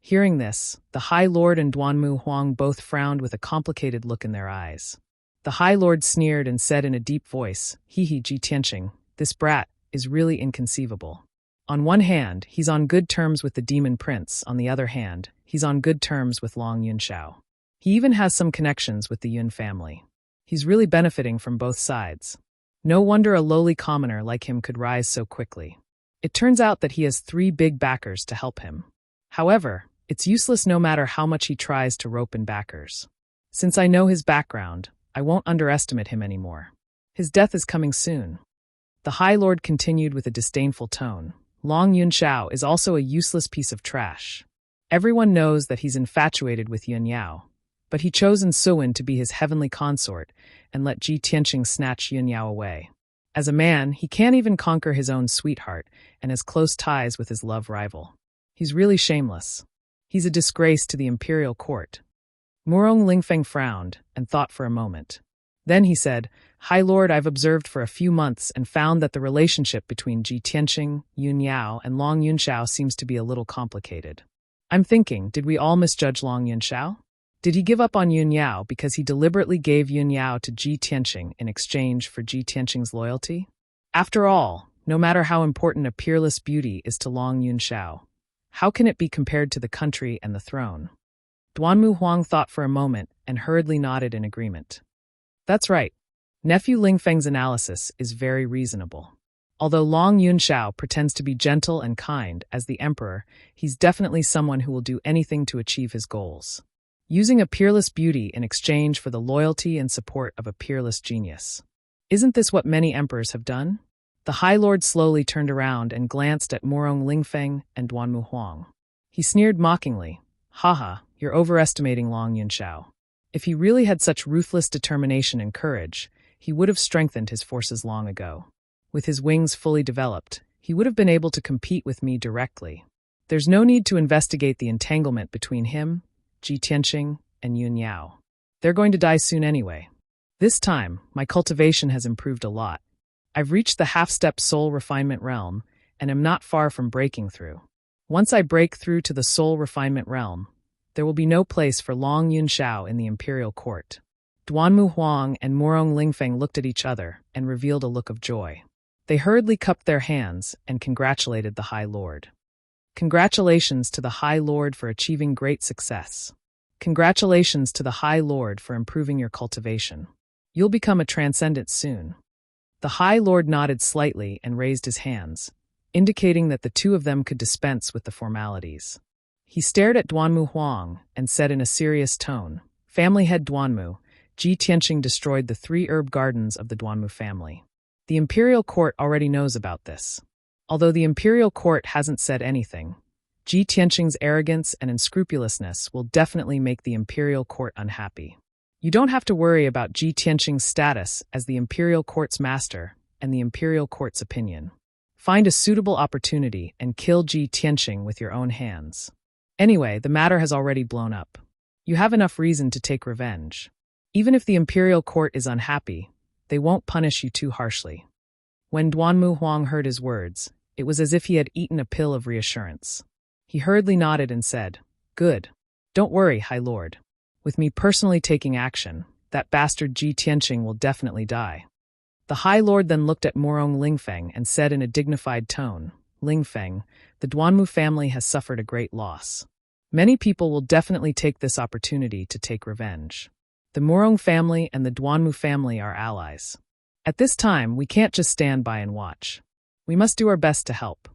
Hearing this, the High Lord and Duanmu Huang both frowned with a complicated look in their eyes. The High Lord sneered and said in a deep voice, Ji Tianqing, this brat is really inconceivable. On one hand, he's on good terms with the Demon Prince. On the other hand, he's on good terms with Long Yunxiao. He even has some connections with the Yun family. He's really benefiting from both sides. No wonder a lowly commoner like him could rise so quickly. It turns out that he has 3 big backers to help him. However, it's useless no matter how much he tries to rope in backers. Since I know his background, I won't underestimate him anymore. His death is coming soon. The High Lord continued with a disdainful tone. Long Yunxiao is also a useless piece of trash. Everyone knows that he's infatuated with Yun Yao, but he chose Suwen to be his heavenly consort and let Ji Tianqing snatch Yun Yao away. As a man, he can't even conquer his own sweetheart and has close ties with his love rival. He's really shameless. He's a disgrace to the imperial court. Murong Lingfeng frowned and thought for a moment. Then he said, High Lord, I've observed for a few months and found that the relationship between Ji Tianqing, Yun Yao, and Long Yunxiao seems to be a little complicated. I'm thinking, did we all misjudge Long Yunxiao? Did he give up on Yun Yao because he deliberately gave Yun Yao to Ji Tianqing in exchange for Ji Tianqing's loyalty? After all, no matter how important a peerless beauty is to Long Yunxiao, how can it be compared to the country and the throne? Duanmu Huang thought for a moment and hurriedly nodded in agreement. That's right. Nephew Lingfeng's analysis is very reasonable. Although Long Yunxiao pretends to be gentle and kind as the emperor, he's definitely someone who will do anything to achieve his goals. Using a peerless beauty in exchange for the loyalty and support of a peerless genius. Isn't this what many emperors have done? The High Lord slowly turned around and glanced at Murong Lingfeng and Duanmu Huang. He sneered mockingly. Haha, you're overestimating Long Yunxiao. If he really had such ruthless determination and courage, he would have strengthened his forces long ago. With his wings fully developed, he would have been able to compete with me directly. There's no need to investigate the entanglement between him, Ji Tianqing, and Yun Yao. They're going to die soon anyway. This time, my cultivation has improved a lot. I've reached the half-step soul refinement realm, and am not far from breaking through. Once I break through to the soul refinement realm, there will be no place for Long Yunxiao in the imperial court. Duanmu Huang and Murong Lingfeng looked at each other and revealed a look of joy. They hurriedly cupped their hands and congratulated the High Lord. Congratulations to the High Lord for achieving great success. Congratulations to the High Lord for improving your cultivation. You'll become a transcendent soon. The High Lord nodded slightly and raised his hands, indicating that the two of them could dispense with the formalities. He stared at Duanmu Huang and said in a serious tone, Family head Duanmu, Ji Tianqing destroyed the 3 herb gardens of the Duanmu family. The imperial court already knows about this. Although the imperial court hasn't said anything, Ji Tianqing's arrogance and unscrupulousness will definitely make the imperial court unhappy. You don't have to worry about Ji Tianqing's status as the imperial court's master and the imperial court's opinion. Find a suitable opportunity and kill Ji Tianqing with your own hands. Anyway, the matter has already blown up. You have enough reason to take revenge. Even if the imperial court is unhappy, they won't punish you too harshly. When Duanmu Huang heard his words, it was as if he had eaten a pill of reassurance. He hurriedly nodded and said, Good. Don't worry, High Lord. With me personally taking action, that bastard Ji Tianqing will definitely die. The High Lord then looked at Murong Lingfeng and said in a dignified tone, Lingfeng, the Duanmu family has suffered a great loss. Many people will definitely take this opportunity to take revenge. The Murong family and the Duanmu family are allies. At this time, we can't just stand by and watch. We must do our best to help.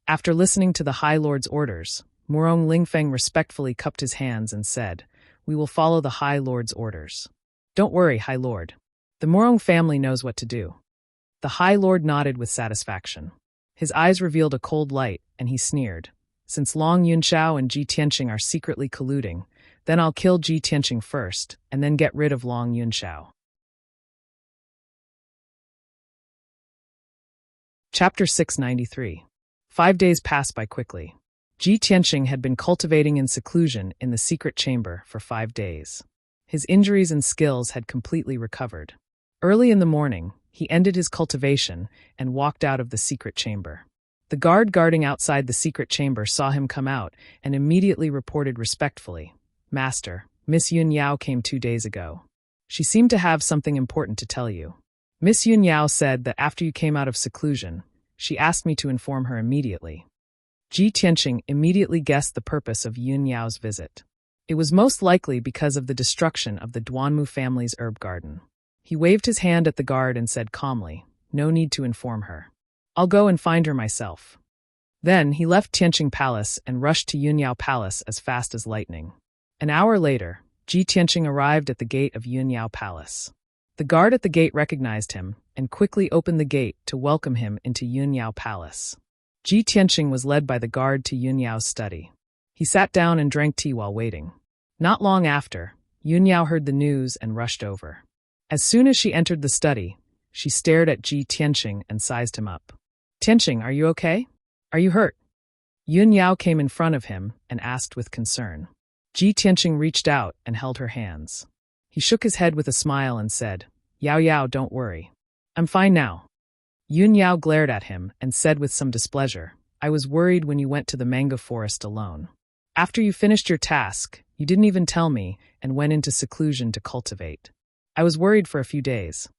After listening to the High Lord's orders, Murong Lingfeng respectfully cupped his hands and said, We will follow the High Lord's orders. Don't worry, High Lord. The Murong family knows what to do. The High Lord nodded with satisfaction. His eyes revealed a cold light, and he sneered. Since Long Yunxiao and Ji Tianqing are secretly colluding, Then I'll kill Ji Tianqing first, and then get rid of Long Yunxiao. Chapter 693. 5 days passed by quickly. Ji Tianqing had been cultivating in seclusion in the secret chamber for 5 days. His injuries and skills had completely recovered. Early in the morning, he ended his cultivation and walked out of the secret chamber. The guard guarding outside the secret chamber saw him come out and immediately reported respectfully, "Master, Miss Yun Yao came 2 days ago. She seemed to have something important to tell you. Miss Yun Yao said that after you came out of seclusion, she asked me to inform her immediately." Ji Tianqing immediately guessed the purpose of Yun Yao's visit. It was most likely because of the destruction of the Duanmu family's herb garden. He waved his hand at the guard and said calmly, "No need to inform her. I'll go and find her myself." Then he left Tianqing Palace and rushed to Yunyao Palace as fast as lightning. An hour later, Ji Tianqing arrived at the gate of Yunyao Palace. The guard at the gate recognized him and quickly opened the gate to welcome him into Yunyao Palace. Ji Tianqing was led by the guard to Yunyao's study. He sat down and drank tea while waiting. Not long after, Yunyao heard the news and rushed over. As soon as she entered the study, she stared at Ji Tianqing and sized him up. "Tianqing, are you okay? Are you hurt?" Yunyao came in front of him and asked with concern. Ji Tianqing reached out and held her hands. He shook his head with a smile and said, "Yao Yao, don't worry. I'm fine now." Yunyao glared at him and said with some displeasure, "I was worried when you went to the mango forest alone. After you finished your task, you didn't even tell me and went into seclusion to cultivate. I was worried for a few days."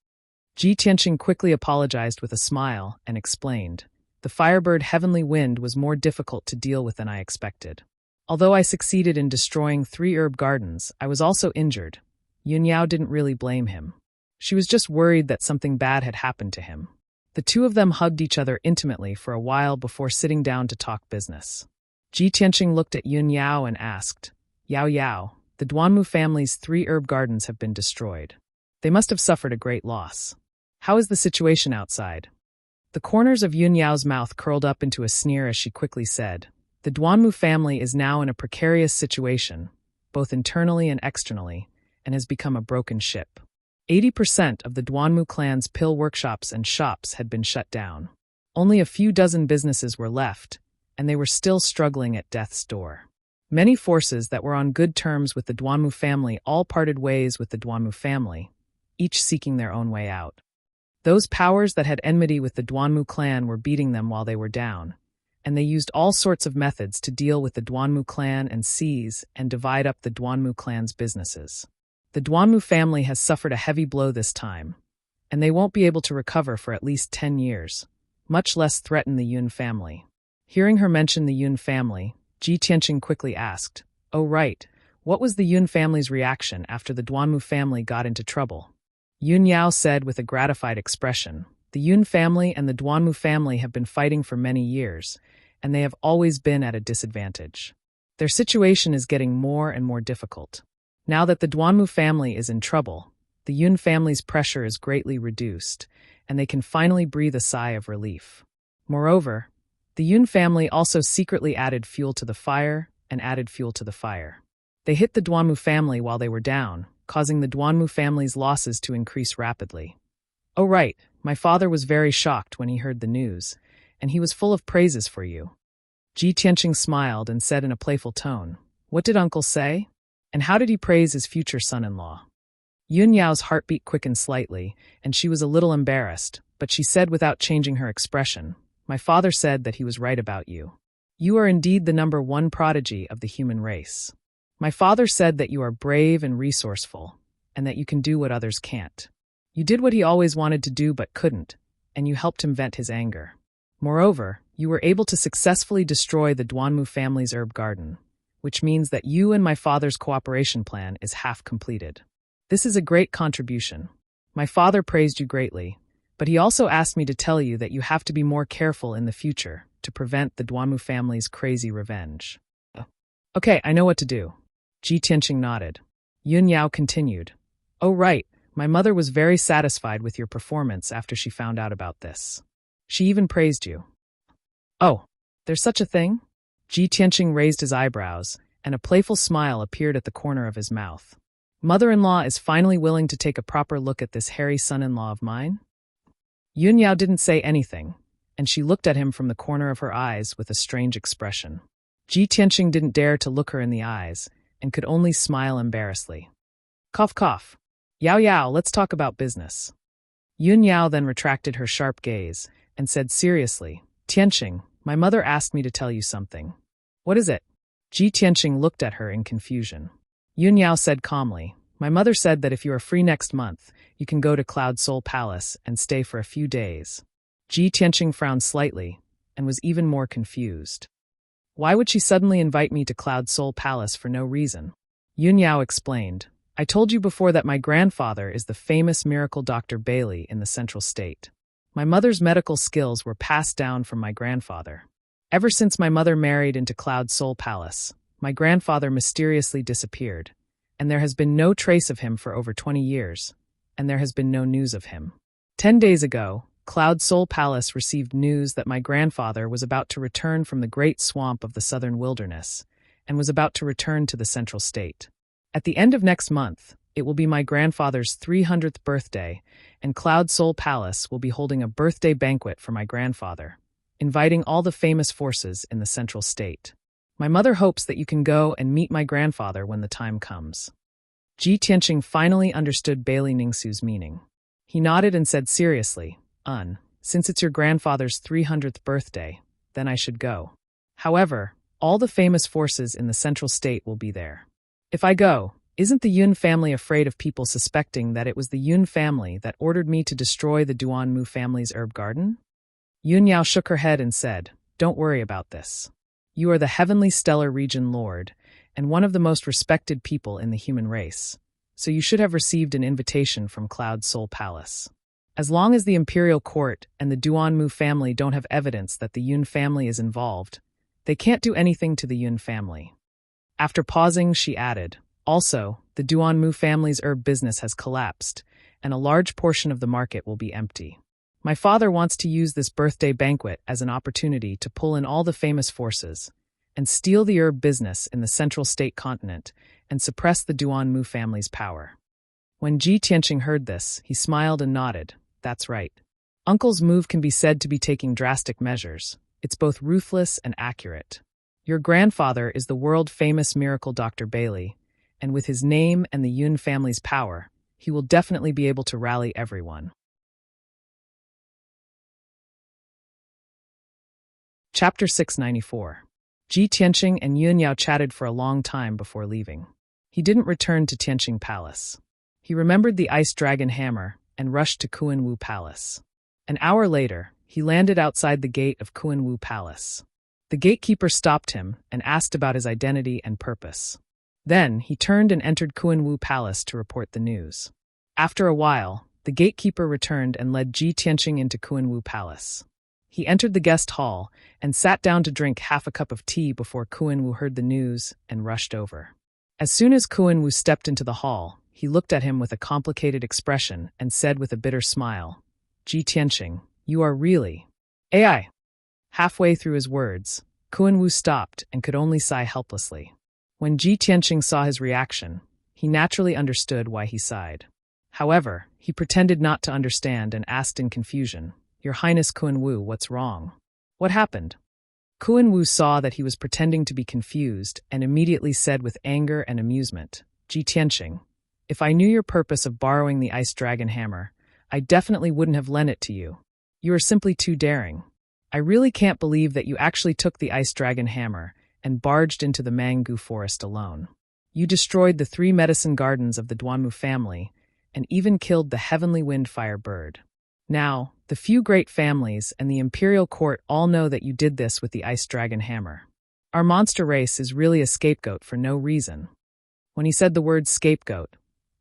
Ji Tianqing quickly apologized with a smile and explained, "The Firebird Heavenly Wind was more difficult to deal with than I expected. Although I succeeded in destroying 3 herb gardens, I was also injured." Yunyao didn't really blame him. She was just worried that something bad had happened to him. The two of them hugged each other intimately for a while before sitting down to talk business. Ji Tianqing looked at Yunyao and asked, "Yao Yao, the Duanmu family's 3 herb gardens have been destroyed. They must have suffered a great loss. How is the situation outside?" The corners of Yunyao's mouth curled up into a sneer as she quickly said, "The Duanmu family is now in a precarious situation, both internally and externally, and has become a broken ship. 80% of the Duanmu clan's pill workshops and shops had been shut down. Only a few dozen businesses were left, and they were still struggling at death's door. Many forces that were on good terms with the Duanmu family all parted ways with the Duanmu family, each seeking their own way out. Those powers that had enmity with the Duanmu clan were beating them while they were down, and they used all sorts of methods to deal with the Duanmu clan and seize and divide up the Duanmu clan's businesses. The Duanmu family has suffered a heavy blow this time, and they won't be able to recover for at least 10 years, much less threaten the Yun family." Hearing her mention the Yun family, Ji Tianqing quickly asked, "Oh right, what was the Yun family's reaction after the Duanmu family got into trouble?" Yunyao said with a gratified expression, "The Yun family and the Duanmu family have been fighting for many years, and they have always been at a disadvantage. Their situation is getting more and more difficult. Now that the Duanmu family is in trouble, the Yun family's pressure is greatly reduced, and they can finally breathe a sigh of relief. Moreover, the Yun family also secretly added fuel to the fire and added fuel to the fire. They hit the Duanmu family while they were down, causing the Duanmu family's losses to increase rapidly. Oh right, my father was very shocked when he heard the news, and he was full of praises for you." Ji Tianqing smiled and said in a playful tone, "What did uncle say? And how did he praise his future son-in-law?" Yunyao's heartbeat quickened slightly, and she was a little embarrassed, but she said without changing her expression, "My father said that he was right about you. You are indeed the #1 prodigy of the human race. My father said that you are brave and resourceful, and that you can do what others can't. You did what he always wanted to do but couldn't, and you helped him vent his anger. Moreover, you were able to successfully destroy the Duanmu family's herb garden, which means that you and my father's cooperation plan is half completed. This is a great contribution. My father praised you greatly, but he also asked me to tell you that you have to be more careful in the future to prevent the Duanmu family's crazy revenge." "Okay, I know what to do." Ji Tianqing nodded. Yunyao continued, "Oh right, my mother was very satisfied with your performance after she found out about this. She even praised you." "Oh, there's such a thing?" Ji Tianqing raised his eyebrows, and a playful smile appeared at the corner of his mouth. Mother-in-law is finally willing to take a proper look at this hairy son-in-law of mine? Yun Yao didn't say anything, and she looked at him from the corner of her eyes with a strange expression. Ji Tianqing didn't dare to look her in the eyes, and could only smile embarrassedly. Cough cough. Yao Yao, let's talk about business. Yun Yao then retracted her sharp gaze, and said seriously, Tianqing, my mother asked me to tell you something. What is it? Ji Tianqing looked at her in confusion. Yun Yao said calmly, my mother said that if you are free next month, you can go to Cloud Soul Palace and stay for a few days. Ji Tianqing frowned slightly, and was even more confused. Why would she suddenly invite me to Cloud Soul Palace for no reason? Yun Yao explained, I told you before that my grandfather is the famous miracle Dr. Bailey in the Central State. My mother's medical skills were passed down from my grandfather. Ever since my mother married into Cloud Soul Palace, my grandfather mysteriously disappeared, and there has been no trace of him for over 20 years, and there has been no news of him. 10 days ago, Cloud Soul Palace received news that my grandfather was about to return from the great swamp of the southern wilderness, and was about to return to the Central State. At the end of next month, it will be my grandfather's 300th birthday, and Cloud Soul Palace will be holding a birthday banquet for my grandfather, inviting all the famous forces in the Central State. My mother hopes that you can go and meet my grandfather when the time comes. Ji Tianqing finally understood Bailey Ningsu's meaning. He nodded and said seriously, since it's your grandfather's 300th birthday, then I should go. However, all the famous forces in the Central State will be there. If I go, isn't the Yun family afraid of people suspecting that it was the Yun family that ordered me to destroy the Duanmu family's herb garden? Yun Yao shook her head and said, don't worry about this. You are the heavenly stellar region lord, and one of the most respected people in the human race, so you should have received an invitation from Cloud Soul Palace. As long as the imperial court and the Duanmu family don't have evidence that the Yun family is involved, they can't do anything to the Yun family. After pausing, she added, also, the Duanmu family's herb business has collapsed, and a large portion of the market will be empty. My father wants to use this birthday banquet as an opportunity to pull in all the famous forces, and steal the herb business in the Central State continent, and suppress the Duanmu family's power. When Ji Tianqing heard this, he smiled and nodded. That's right. Uncle's move can be said to be taking drastic measures. It's both ruthless and accurate. Your grandfather is the world-famous miracle Dr. Bailey, and with his name and the Yun family's power, he will definitely be able to rally everyone. Chapter 694. Ji Tianqing and Yun Yao chatted for a long time before leaving. He didn't return to Tianqing Palace. He remembered the ice dragon hammer and rushed to Kuanwu Palace. An hour later, he landed outside the gate of Kuanwu Palace. The gatekeeper stopped him and asked about his identity and purpose. Then, he turned and entered Kuanwu Palace to report the news. After a while, the gatekeeper returned and led Ji Tianqing into Kuanwu Palace. He entered the guest hall and sat down to drink half a cup of tea before Kuanwu heard the news and rushed over. As soon as Kuanwu stepped into the hall, he looked at him with a complicated expression and said with a bitter smile, Ji Tianqing, you are really AI. Halfway through his words, Kuanwu stopped and could only sigh helplessly. When Ji Tianqing saw his reaction, he naturally understood why he sighed. However, he pretended not to understand and asked in confusion, Your Highness Kuanwu, what's wrong? What happened? Kuanwu saw that he was pretending to be confused and immediately said with anger and amusement, Ji Tianqing, if I knew your purpose of borrowing the ice dragon hammer, I definitely wouldn't have lent it to you. You are simply too daring. I really can't believe that you actually took the ice dragon hammer and barged into the mango forest alone. You destroyed the 3 medicine gardens of the Duanmu family and even killed the heavenly wind-fire bird. Now, the few great families and the imperial court all know that you did this with the ice dragon hammer. Our monster race is really a scapegoat for no reason. When he said the word scapegoat,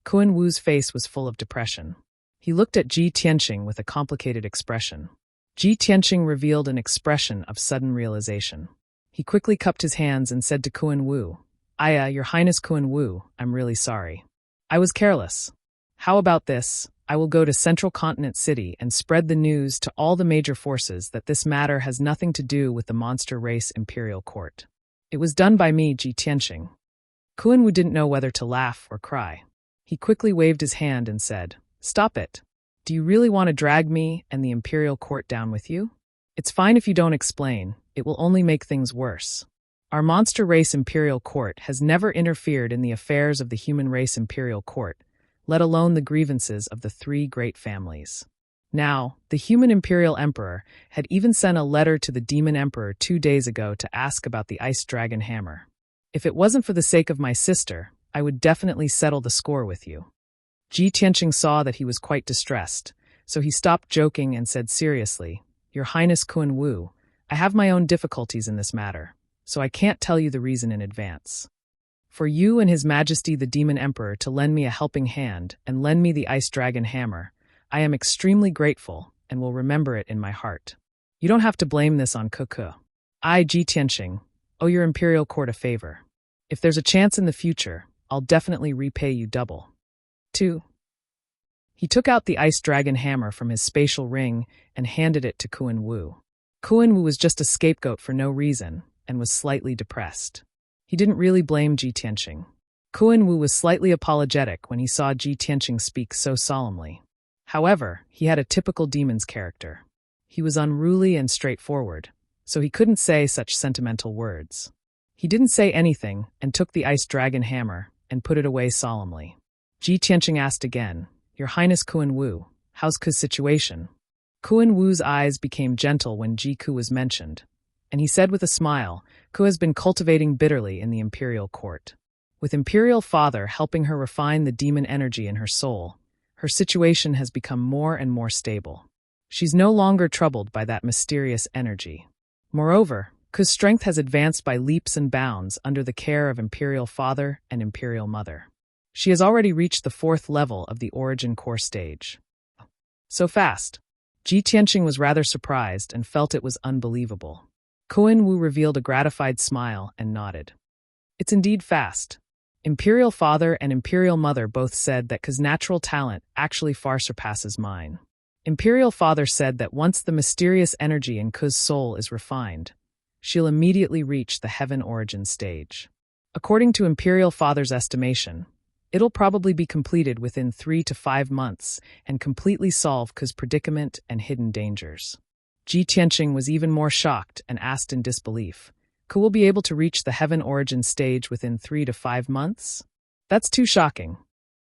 Kuanwu's face was full of depression. He looked at Ji Tianqing with a complicated expression. Ji Tianqing revealed an expression of sudden realization. He quickly cupped his hands and said to Kuanwu, Your Highness Kuanwu, I'm really sorry. I was careless. How about this? I will go to Central Continent City and spread the news to all the major forces that this matter has nothing to do with the monster race imperial court. It was done by me, Ji Tianxing. Kuan-Wu didn't know whether to laugh or cry. He quickly waved his hand and said, "Stop it. Do you really want to drag me and the imperial court down with you? It's fine if you don't explain. It will only make things worse. Our monster race imperial court has never interfered in the affairs of the human race imperial court, let alone the grievances of the three great families. Now, the human imperial emperor had even sent a letter to the demon emperor 2 days ago to ask about the ice dragon hammer. If it wasn't for the sake of my sister, I would definitely settle the score with you." Ji Tianxing saw that he was quite distressed, so he stopped joking and said seriously, "Your Highness Kuan-Wu, I have my own difficulties in this matter, so I can't tell you the reason in advance. For you and His Majesty the Demon Emperor to lend me a helping hand and lend me the ice dragon hammer, I am extremely grateful and will remember it in my heart. You don't have to blame this on Kuku. I, Ji Tianxing, owe your imperial court a favor. If there's a chance in the future, I'll definitely repay you double." 2. He took out the ice dragon hammer from his spatial ring and handed it to Kuan-Wu. Kuan-Wu was just a scapegoat for no reason and was slightly depressed. He didn't really blame Ji Tianxing. Kuan-Wu was slightly apologetic when he saw Ji Tianxing speak so solemnly. However, he had a typical demon's character. He was unruly and straightforward, so he couldn't say such sentimental words. He didn't say anything and took the ice dragon hammer and put it away solemnly. Ji Tianxing asked again, "Your Highness Kuan-Wu, how's Ku's situation?" Kuan-Wu's eyes became gentle when Ji Ku was mentioned, and he said with a smile, "Ku has been cultivating bitterly in the imperial court. With imperial father helping her refine the demon energy in her soul, her situation has become more and more stable. She's no longer troubled by that mysterious energy. Moreover, Ku's strength has advanced by leaps and bounds under the care of imperial father and imperial mother. She has already reached the 4th level of the origin core stage." So fast. Ji Tianxing was rather surprised and felt it was unbelievable. Kuan-Wu revealed a gratified smile and nodded. "It's indeed fast. Imperial father and imperial mother both said that Ku's natural talent actually far surpasses mine. Imperial father said that once the mysterious energy in Ku's soul is refined, she'll immediately reach the heaven origin stage. According to imperial father's estimation, it'll probably be completed within 3 to 5 months and completely solve Ku's predicament and hidden dangers." Ji Tianxing was even more shocked and asked in disbelief, "Ku will be able to reach the heaven origin stage within 3 to 5 months? That's too shocking."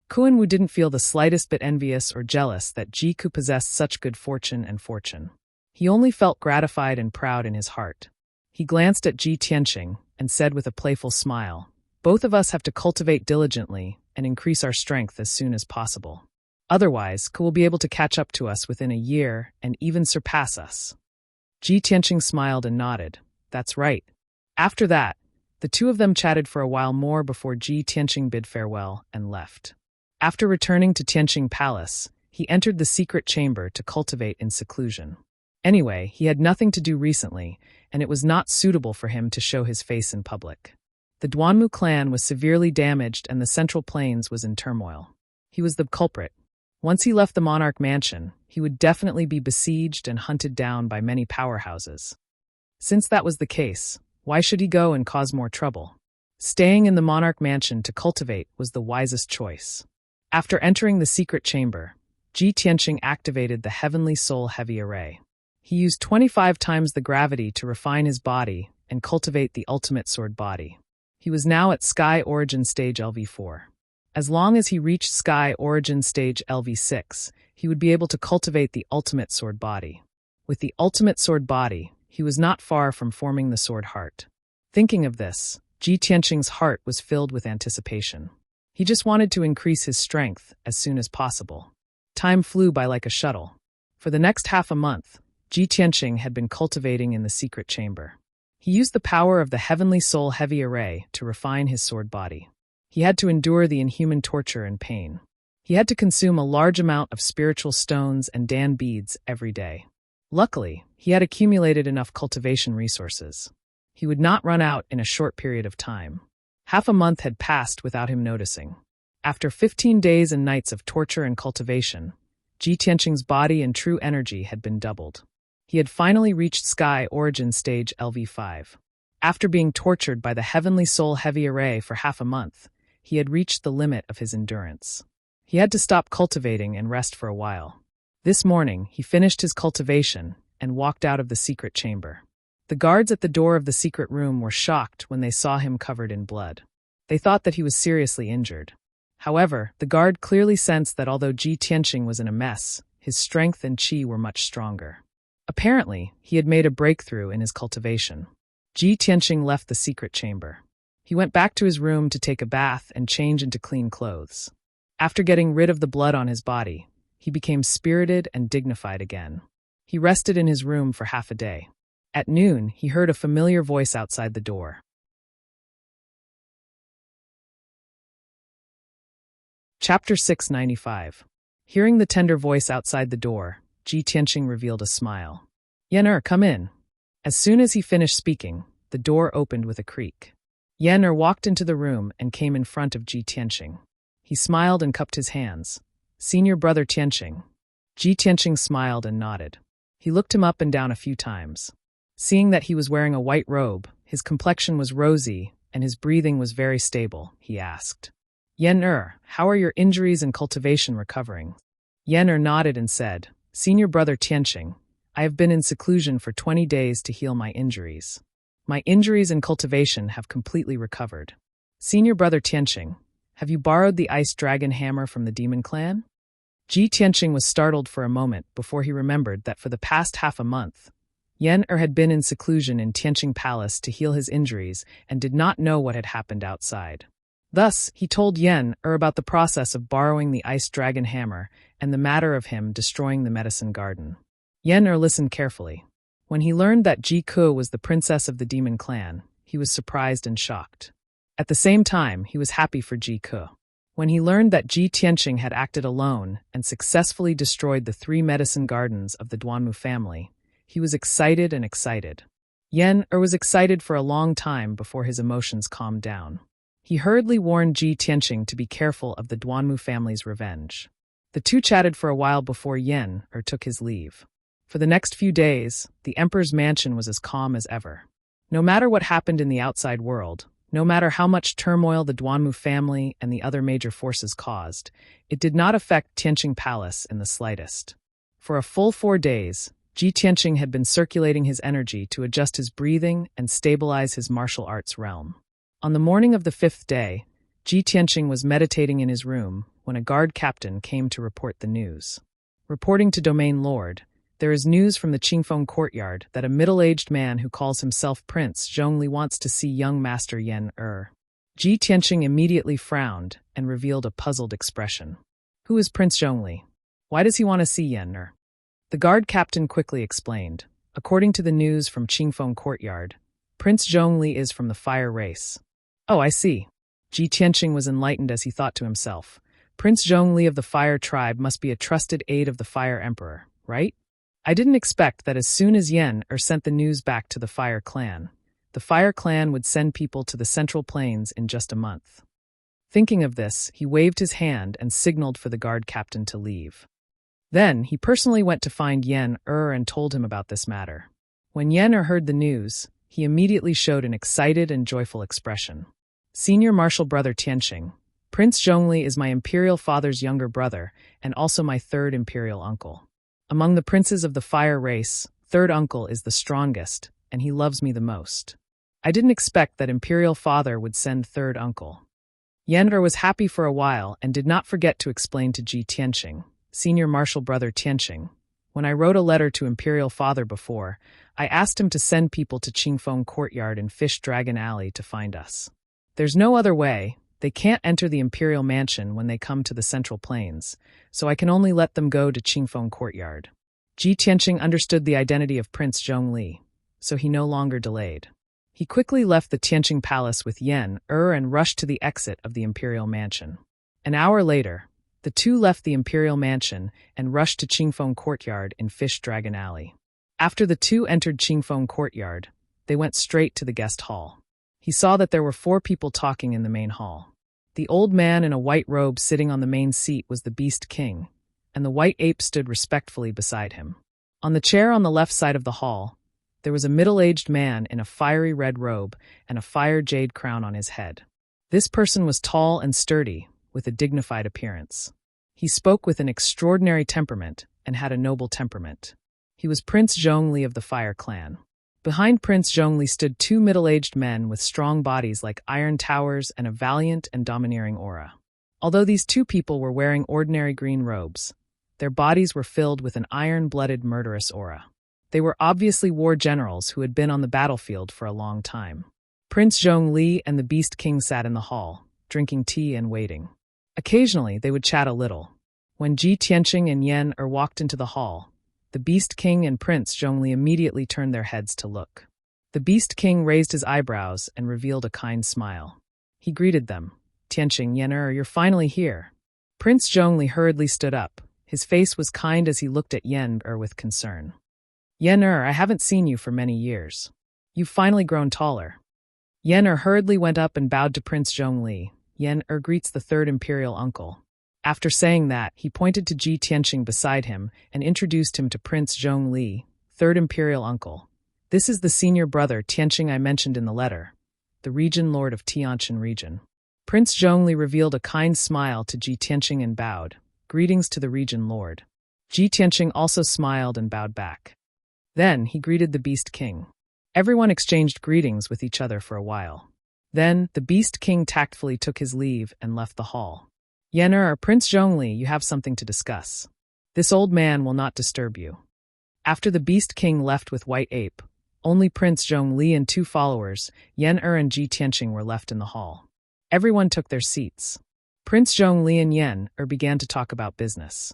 Kuan-Wu didn't feel the slightest bit envious or jealous that Ji Ku possessed such good fortune and fortune. He only felt gratified and proud in his heart. He glanced at Ji Tianxing and said with a playful smile, "Both of us have to cultivate diligently and increase our strength as soon as possible. Otherwise, Ku will be able to catch up to us within a year and even surpass us." Ji Tianxing smiled and nodded. "That's right." After that, the two of them chatted for a while more before Ji Tianxing bid farewell and left. After returning to Tianxing Palace, he entered the secret chamber to cultivate in seclusion. Anyway, he had nothing to do recently, and it was not suitable for him to show his face in public. The Duanmu clan was severely damaged and the Central Plains was in turmoil. He was the culprit. Once he left the monarch mansion, he would definitely be besieged and hunted down by many powerhouses. Since that was the case, why should he go and cause more trouble? Staying in the monarch mansion to cultivate was the wisest choice. After entering the secret chamber, Ji Tianxing activated the Heavenly Soul Heavy Array. He used 25 times the gravity to refine his body and cultivate the ultimate sword body. He was now at Sky Origin Stage LV4. As long as he reached Sky Origin Stage LV6, he would be able to cultivate the ultimate sword body. With the ultimate sword body, he was not far from forming the sword heart. Thinking of this, Ji Tianxing's heart was filled with anticipation. He just wanted to increase his strength as soon as possible. Time flew by like a shuttle. For the next half a month, Ji Tianxing had been cultivating in the secret chamber. He used the power of the Heavenly Soul Heavy Array to refine his sword body. He had to endure the inhuman torture and pain. He had to consume a large amount of spiritual stones and Dan beads every day. Luckily, he had accumulated enough cultivation resources. He would not run out in a short period of time. Half a month had passed without him noticing. After 15 days and nights of torture and cultivation, Ji Tianxing's body and true energy had been doubled. He had finally reached Sky Origin Stage LV5. After being tortured by the heavenly soul heavy array for half a month, he had reached the limit of his endurance. He had to stop cultivating and rest for a while. This morning, he finished his cultivation and walked out of the secret chamber. The guards at the door of the secret room were shocked when they saw him covered in blood. They thought that he was seriously injured. However, the guard clearly sensed that although Ji Tianqing was in a mess, his strength and qi were much stronger. Apparently, he had made a breakthrough in his cultivation. Ji Tianqing left the secret chamber. He went back to his room to take a bath and change into clean clothes. After getting rid of the blood on his body, he became spirited and dignified again. He rested in his room for half a day. At noon, he heard a familiar voice outside the door. Chapter 695. Hearing the tender voice outside the door, Ji Tianqing revealed a smile. "Yan come in." As soon as he finished speaking, the door opened with a creak. Yan walked into the room and came in front of Ji Tianqing. He smiled and cupped his hands. "Senior brother Tianqing." Ji Tianqing smiled and nodded. He looked him up and down a few times. Seeing that he was wearing a white robe, his complexion was rosy, and his breathing was very stable, he asked, "Yan how are your injuries and cultivation recovering?" Yan nodded and said, "Senior brother Tianqing, I have been in seclusion for 20 days to heal my injuries. My injuries and cultivation have completely recovered. Senior brother Tianqing, have you borrowed the ice dragon hammer from the demon clan?" Ji Tianqing was startled for a moment before he remembered that for the past half a month, Yan had been in seclusion in Tianqing Palace to heal his injuries and did not know what had happened outside. Thus, he told Yan about the process of borrowing the ice dragon hammer and the matter of him destroying the medicine garden. Yan listened carefully. When he learned that Ji Ke was the princess of the demon clan, he was surprised and shocked. At the same time, he was happy for Ji Ke. When he learned that Ji Tianqing had acted alone and successfully destroyed the 3 medicine gardens of the Duanmu family, he was excited and excited. Yan was excited for a long time before his emotions calmed down. He hurriedly warned Ji Tianqing to be careful of the Duanmu family's revenge. The two chatted for a while before Yan took his leave. For the next few days, the emperor's mansion was as calm as ever. No matter what happened in the outside world, no matter how much turmoil the Duanmu family and the other major forces caused, it did not affect Tianqing Palace in the slightest. For a full 4 days, Ji Tianqing had been circulating his energy to adjust his breathing and stabilize his martial arts realm. On the morning of the 5th day, Ji Tianqing was meditating in his room when a guard captain came to report the news. Reporting to Domain Lord, there is news from the Qingfeng courtyard that a middle-aged man who calls himself Prince Zhongli wants to see young Master Yan. Ji Tianqing immediately frowned and revealed a puzzled expression. "Who is Prince Zhongli? Why does he want to see Yan?" The guard captain quickly explained. According to the news from Qingfeng courtyard, Prince Zhongli is from the fire race. "Oh, I see." Ji Tianqing was enlightened as he thought to himself. Prince Zhongli of the fire tribe must be a trusted aide of the fire emperor, right? I didn't expect that as soon as Yan sent the news back to the fire clan would send people to the Central Plains in just a month. Thinking of this, he waved his hand and signaled for the guard captain to leave. Then, he personally went to find Yan and told him about this matter. When Yan heard the news, he immediately showed an excited and joyful expression. "Senior martial brother Tianqing, Prince Zhongli is my imperial father's younger brother and also my 3rd imperial uncle. Among the princes of the fire race, 3rd uncle is the strongest, and he loves me the most. I didn't expect that imperial father would send 3rd uncle." Yan was happy for a while and did not forget to explain to Ji Tianqing, "Senior martial brother Tianqing, when I wrote a letter to imperial father before, I asked him to send people to Qingfeng courtyard and Fish Dragon Alley to find us. There's no other way. They can't enter the imperial mansion when they come to the Central Plains, so I can only let them go to Qingfeng courtyard." Ji Tianqing understood the identity of Prince Zhongli, so he no longer delayed. He quickly left the Tianqing Palace with Yan and rushed to the exit of the imperial mansion. An hour later, the two left the imperial mansion and rushed to Qingfeng courtyard in Fish Dragon Alley. After the two entered Qingfeng courtyard, they went straight to the guest hall. He saw that there were 4 people talking in the main hall. The old man in a white robe sitting on the main seat was the Beast King, and the white ape stood respectfully beside him. On the chair on the left side of the hall, There was a middle-aged man in a fiery red robe and a fire jade crown on his head. This person was tall and sturdy, with a dignified appearance. He spoke with an extraordinary temperament and had a noble temperament. He was Prince Zhongli of the Fire Clan. Behind Prince Zhongli stood two middle-aged men with strong bodies like iron towers and a valiant and domineering aura. Although these two people were wearing ordinary green robes, their bodies were filled with an iron-blooded murderous aura. They were obviously war generals who had been on the battlefield for a long time. Prince Zhongli and the Beast King sat in the hall, drinking tea and waiting. Occasionally, they would chat a little. When Ji Tianqing and Yan walked into the hall, the Beast King and Prince Zhongli immediately turned their heads to look. The Beast King raised his eyebrows and revealed a kind smile. He greeted them. Tianqing, Yan, you're finally here. Prince Zhongli hurriedly stood up. His face was kind as he looked at Yan with concern. Yan, I haven't seen you for many years. You've finally grown taller. Yan hurriedly went up and bowed to Prince Zhongli. Yan greets the third imperial uncle. After saying that, he pointed to Ji Tianqing beside him and introduced him to Prince Zhongli, third imperial uncle. This is the senior brother Tianqing I mentioned in the letter, the region lord of Tianqin region. Prince Zhongli revealed a kind smile to Ji Tianqing and bowed. Greetings to the region lord. Ji Tianqing also smiled and bowed back. Then he greeted the Beast King. Everyone exchanged greetings with each other for a while. Then the Beast King tactfully took his leave and left the hall. Yan or Prince Zhongli, you have something to discuss. This old man will not disturb you. After the Beast King left with White Ape, only Prince Zhongli and two followers, Yan and Ji Tianqing, were left in the hall. Everyone took their seats. Prince Zhongli and Yan began to talk about business.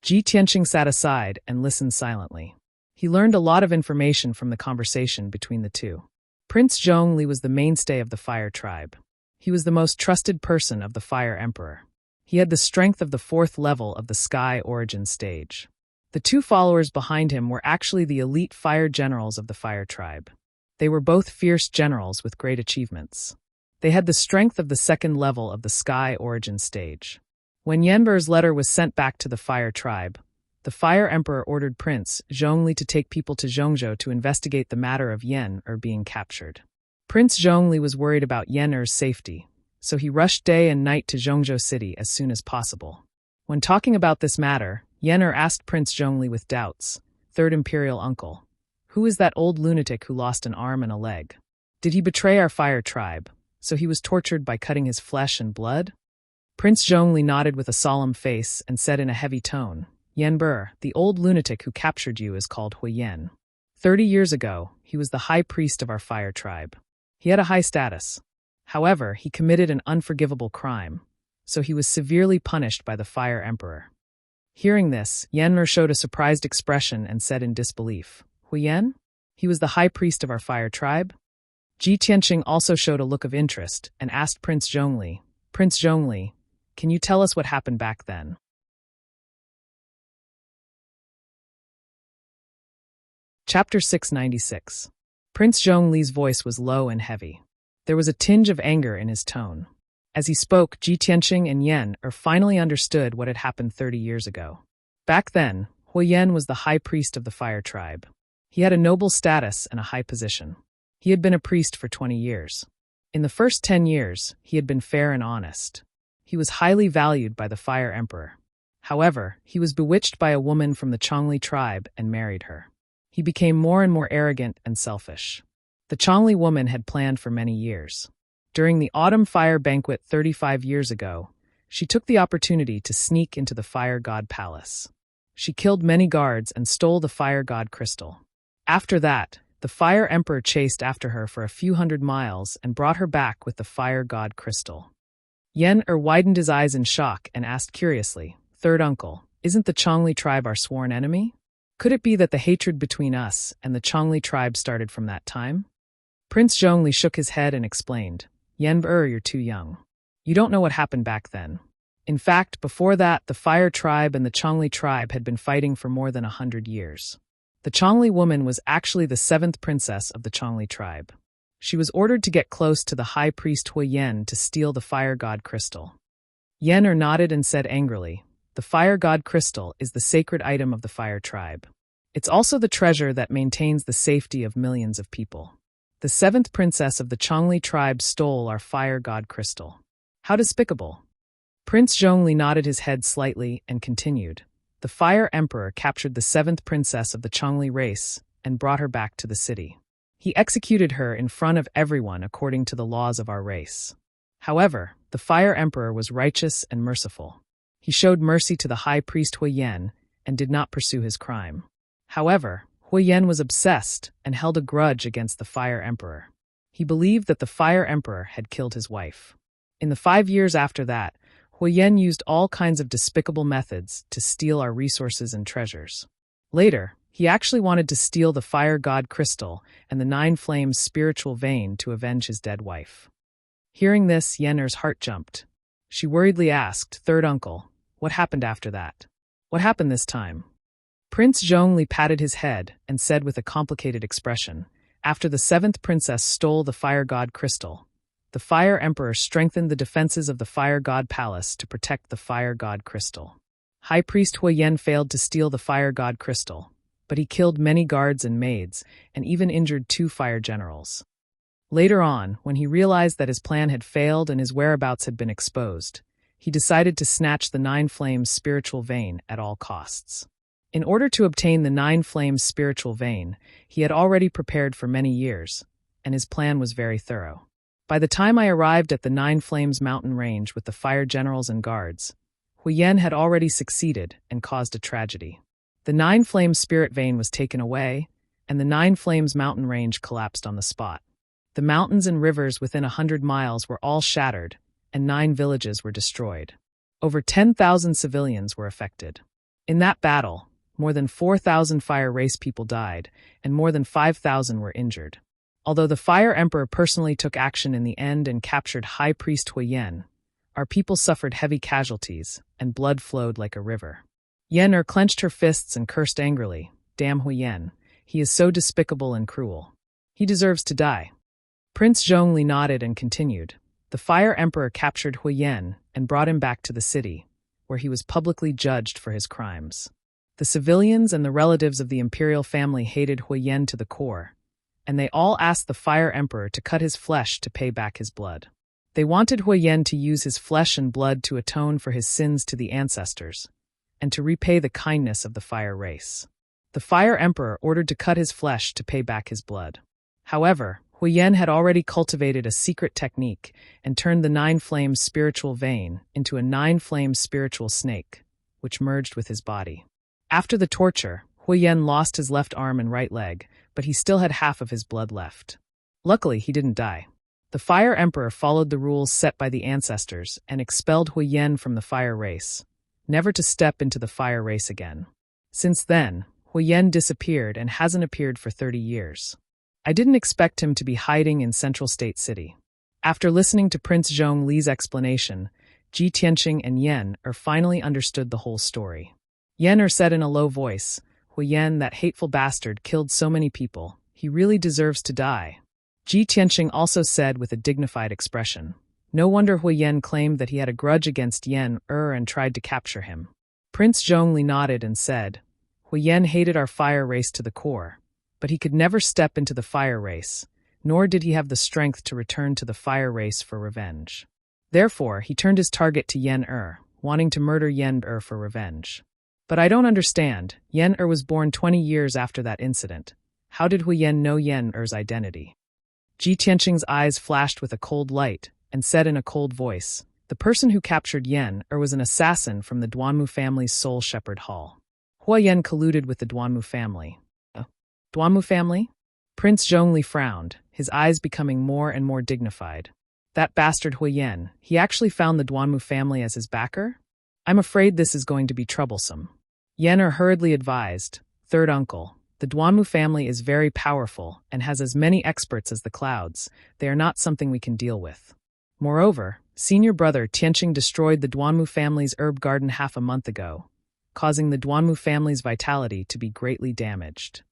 Ji Tianqing sat aside and listened silently. He learned a lot of information from the conversation between the two. Prince Zhongli was the mainstay of the Fire Tribe. He was the most trusted person of the Fire Emperor. He had the strength of the fourth level of the Sky Origin stage. The two followers behind him were actually the elite fire generals of the Fire Tribe. They were both fierce generals with great achievements. They had the strength of the second level of the Sky Origin stage. When Yanber's letter was sent back to the Fire Tribe, the Fire Emperor ordered Prince Zhongli to take people to Zhongzhou to investigate the matter of Yan being captured. Prince Zhongli was worried about Yan's safety, so he rushed day and night to Zhongzhou city as soon as possible. When talking about this matter, Yan asked Prince Zhongli with doubts, third imperial uncle, who is that old lunatic who lost an arm and a leg? Did he betray our Fire Tribe, so he was tortured by cutting his flesh and blood? Prince Zhongli nodded with a solemn face and said in a heavy tone, Yanber, the old lunatic who captured you is called Hui Yan. 30 years ago, he was the high priest of our Fire Tribe. He had a high status. However, he committed an unforgivable crime, so he was severely punished by the Fire Emperor. Hearing this, Yanmer showed a surprised expression and said in disbelief, Hui Yan? He was the high priest of our Fire Tribe? Ji Tianqing also showed a look of interest and asked Prince Zhongli, Prince Zhongli, can you tell us what happened back then? Chapter 696. Prince Zhongli's voice was low and heavy. There was a tinge of anger in his tone. As he spoke, Ji Tianqing and Yan finally understood what had happened 30 years ago. Back then, Hui Yan was the high priest of the Fire Tribe. He had a noble status and a high position. He had been a priest for 20 years. In the first 10 years, he had been fair and honest. He was highly valued by the Fire Emperor. However, he was bewitched by a woman from the Zhongli tribe and married her. He became more and more arrogant and selfish. The Zhongli woman had planned for many years. During the autumn fire banquet 35 years ago, she took the opportunity to sneak into the Fire God Palace. She killed many guards and stole the Fire God crystal. After that, the Fire Emperor chased after her for a few hundred miles and brought her back with the Fire God crystal. Yan widened his eyes in shock and asked curiously, Third uncle, isn't the Zhongli tribe our sworn enemy? Could it be that the hatred between us and the Zhongli tribe started from that time? Prince Zhongli shook his head and explained, Yanber, you're too young. You don't know what happened back then. In fact, before that, the Fire Tribe and the Zhongli tribe had been fighting for more than 100 years. The Zhongli woman was actually the 7th princess of the Zhongli tribe. She was ordered to get close to the high priest Hui Yan to steal the Fire God crystal. Yan nodded and said angrily, The Fire God crystal is the sacred item of the Fire Tribe. It's also the treasure that maintains the safety of millions of people. The seventh princess of the Chongli tribe stole our fire god crystal. How despicable. Prince Zhongli nodded his head slightly and continued. The Fire Emperor captured the seventh princess of the Chongli race and brought her back to the city. He executed her in front of everyone according to the laws of our race. However, the Fire Emperor was righteous and merciful. He showed mercy to the high priest Huiyan and did not pursue his crime. However, Huiyan was obsessed and held a grudge against the Fire Emperor. He believed that the Fire Emperor had killed his wife. In the 5 years after that, Huiyan used all kinds of despicable methods to steal our resources and treasures. Later, he actually wanted to steal the fire god crystal and the 9 flames spiritual vein to avenge his dead wife. Hearing this, Yen'er's heart jumped. She worriedly asked, "Third uncle, what happened after that? What happened this time?" Prince Zhongli patted his head and said with a complicated expression, "After the seventh princess stole the fire god crystal, the Fire Emperor strengthened the defenses of the Fire God Palace to protect the Fire God Crystal. High Priest Huiyan failed to steal the Fire God Crystal, but he killed many guards and maids, and even injured 2 fire generals. Later on, when he realized that his plan had failed and his whereabouts had been exposed, he decided to snatch the 9 flames spiritual vein at all costs. In order to obtain the 9 flames spiritual vein, he had already prepared for many years, and his plan was very thorough. By the time I arrived at the 9 Flames mountain range with the fire generals and guards, Huiyan had already succeeded and caused a tragedy. The 9 Flames spirit vein was taken away, and the 9 Flames mountain range collapsed on the spot. The mountains and rivers within 100 miles were all shattered, and 9 villages were destroyed. Over 10,000 civilians were affected. In that battle, more than 4,000 fire race people died, and more than 5,000 were injured. Although the Fire Emperor personally took action in the end and captured High Priest Huiyan, our people suffered heavy casualties, and blood flowed like a river. Yen'er clenched her fists and cursed angrily, "Damn Huiyan, he is so despicable and cruel. He deserves to die." Prince Zhongli nodded and continued. The Fire Emperor captured Huiyan and brought him back to the city, where he was publicly judged for his crimes. The civilians and the relatives of the imperial family hated Huiyan to the core, and they all asked the Fire Emperor to cut his flesh to pay back his blood. They wanted Huiyan to use his flesh and blood to atone for his sins to the ancestors, and to repay the kindness of the fire race. The Fire Emperor ordered to cut his flesh to pay back his blood. However, Huiyan had already cultivated a secret technique and turned the 9 Flames spiritual vein into a 9 Flames spiritual snake, which merged with his body. After the torture, Huiyan lost his left arm and right leg, but he still had half of his blood left. Luckily, he didn't die. The Fire Emperor followed the rules set by the ancestors and expelled Huiyan from the fire race, never to step into the fire race again. Since then, Huiyan disappeared and hasn't appeared for 30 years. I didn't expect him to be hiding in Central State City. After listening to Prince Zhongli's explanation, Ji Tianqing and Yen'er finally understood the whole story. Yen'er said in a low voice, "Huiyan, that hateful bastard, killed so many people. He really deserves to die." Ji Tianqing also said with a dignified expression, "No wonder Huiyan claimed that he had a grudge against Yen'er and tried to capture him." Prince Zhongli nodded and said, "Huiyan hated our fire race to the core, but he could never step into the fire race, nor did he have the strength to return to the fire race for revenge. Therefore, he turned his target to Yen'er, wanting to murder Yen'er for revenge. But I don't understand. Yen'er was born 20 years after that incident. How did Huiyan know Yen'er's identity?" Ji Tianqing's eyes flashed with a cold light and said in a cold voice, "The person who captured Yen'er was an assassin from the Duanmu family's Soul Shepherd Hall. Huiyan colluded with the Duanmu family." Duanmu family? Prince Zhongli frowned, his eyes becoming more and more dignified. "That bastard Huiyan, he actually found the Duanmu family as his backer? I'm afraid this is going to be troublesome." Yen'er hurriedly advised, "Third uncle, the Duanmu family is very powerful and has as many experts as the clouds. They are not something we can deal with. Moreover, senior brother Tianqing destroyed the Duanmu family's herb garden half a month ago, causing the Duanmu family's vitality to be greatly damaged.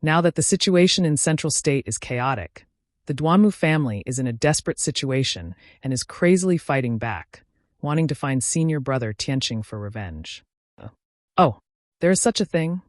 Now that the situation in Central State is chaotic, the Duanmu family is in a desperate situation and is crazily fighting back, wanting to find senior brother Tianqing for revenge." "Oh, there is such a thing?"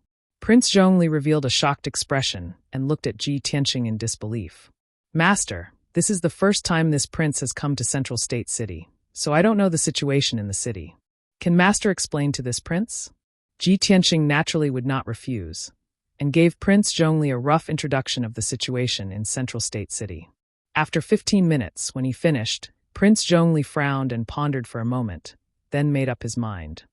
Prince Zhongli revealed a shocked expression and looked at Ji Tianqing in disbelief. Master, this is the first time this prince has come to Central State City, so I don't know the situation in the city. Can Master explain to this prince? Ji Tianqing naturally would not refuse, and gave Prince Zhongli a rough introduction of the situation in Central State City. After 15 minutes, when he finished, Prince Zhongli frowned and pondered for a moment, then made up his mind.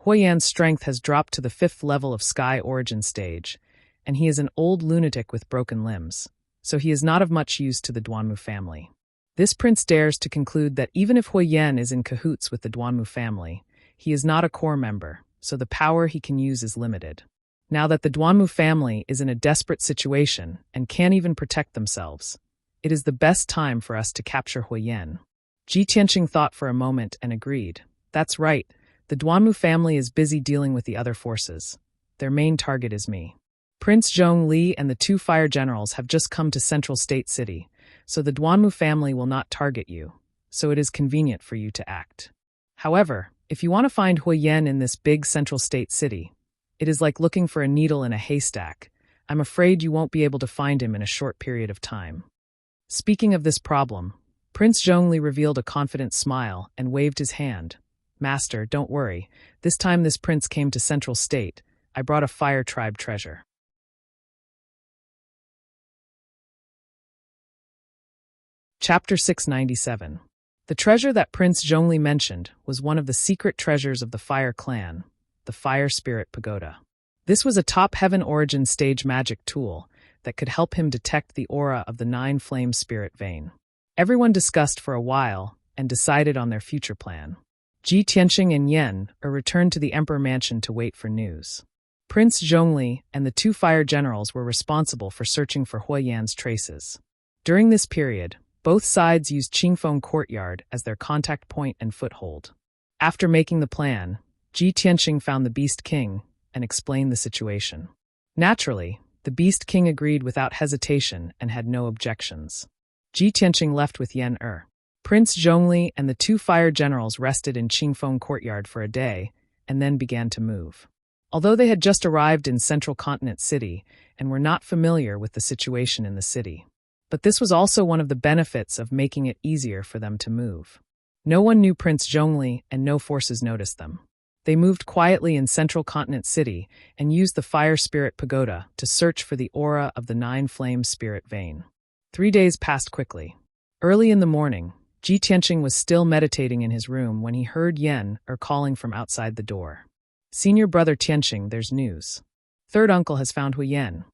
Huoyan's strength has dropped to the 5th level of Sky Origin stage, and he is an old lunatic with broken limbs, so he is not of much use to the Duanmu family. This prince dares to conclude that even if Huoyan is in cahoots with the Duanmu family, he is not a core member, so the power he can use is limited. Now that the Duanmu family is in a desperate situation and can't even protect themselves, it is the best time for us to capture Huoyan. Ji Tianqing thought for a moment and agreed. That's right, the Duanmu family is busy dealing with the other forces. Their main target is me. Prince Zhongli and the 2 fire generals have just come to Central State City, so the Duanmu family will not target you, so it is convenient for you to act. However, if you want to find Huoyan in this big Central State City, it is like looking for a needle in a haystack. I'm afraid you won't be able to find him in a short period of time. Speaking of this problem, Prince Zhongli revealed a confident smile and waved his hand. Master, don't worry. This time this prince came to Central State, I brought a fire tribe treasure. Chapter 697. The treasure that Prince Zhongli mentioned was one of the secret treasures of the Fire Clan, the Fire Spirit Pagoda. This was a top Heaven Origin stage magic tool that could help him detect the aura of the 9 Flame Spirit Vein. Everyone discussed for a while and decided on their future plan. Ji Tianqing and Yen returned to the Emperor Mansion to wait for news. Prince Zhongli and the 2 fire generals were responsible for searching for Huoyan's traces. During this period, both sides used Qingfeng Courtyard as their contact point and foothold. After making the plan, Ji Tianqing found the Beast King and explained the situation. Naturally, the Beast King agreed without hesitation and had no objections. Ji Tianqing left with Yen. Prince Zhongli and the 2 fire generals rested in Qingfeng Courtyard for a day and then began to move. Although they had just arrived in Central Continent City and were not familiar with the situation in the city. But this was also one of the benefits of making it easier for them to move. No one knew Prince Zhongli and no forces noticed them. They moved quietly in Central Continent City and used the Fire Spirit Pagoda to search for the aura of the 9 Flame Spirit Vein. 3 days passed quickly. Early in the morning, Ji Tianqing was still meditating in his room when he heard Yen calling from outside the door. Senior brother Tianqing, there's news. Third uncle has found Huoyan.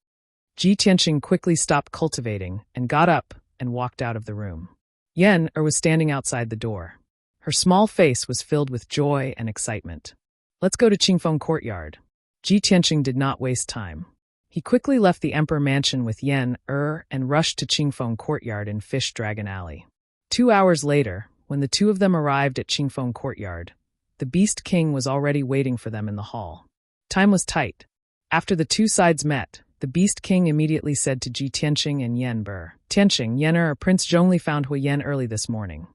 Ji Tianqing quickly stopped cultivating and got up and walked out of the room. Yen was standing outside the door. Her small face was filled with joy and excitement. Let's go to Qingfeng Courtyard. Ji Tianqing did not waste time. He quickly left the Emperor Mansion with Yen and rushed to Qingfeng Courtyard in Fish Dragon Alley. 2 hours later, when the 2 of them arrived at Qingfeng Courtyard, the Beast King was already waiting for them in the hall. Time was tight. After the 2 sides met, the Beast King immediately said to Ji Tianqing and Yen. Tianqing, Yen, Prince Zhongli found Huoyan early this morning.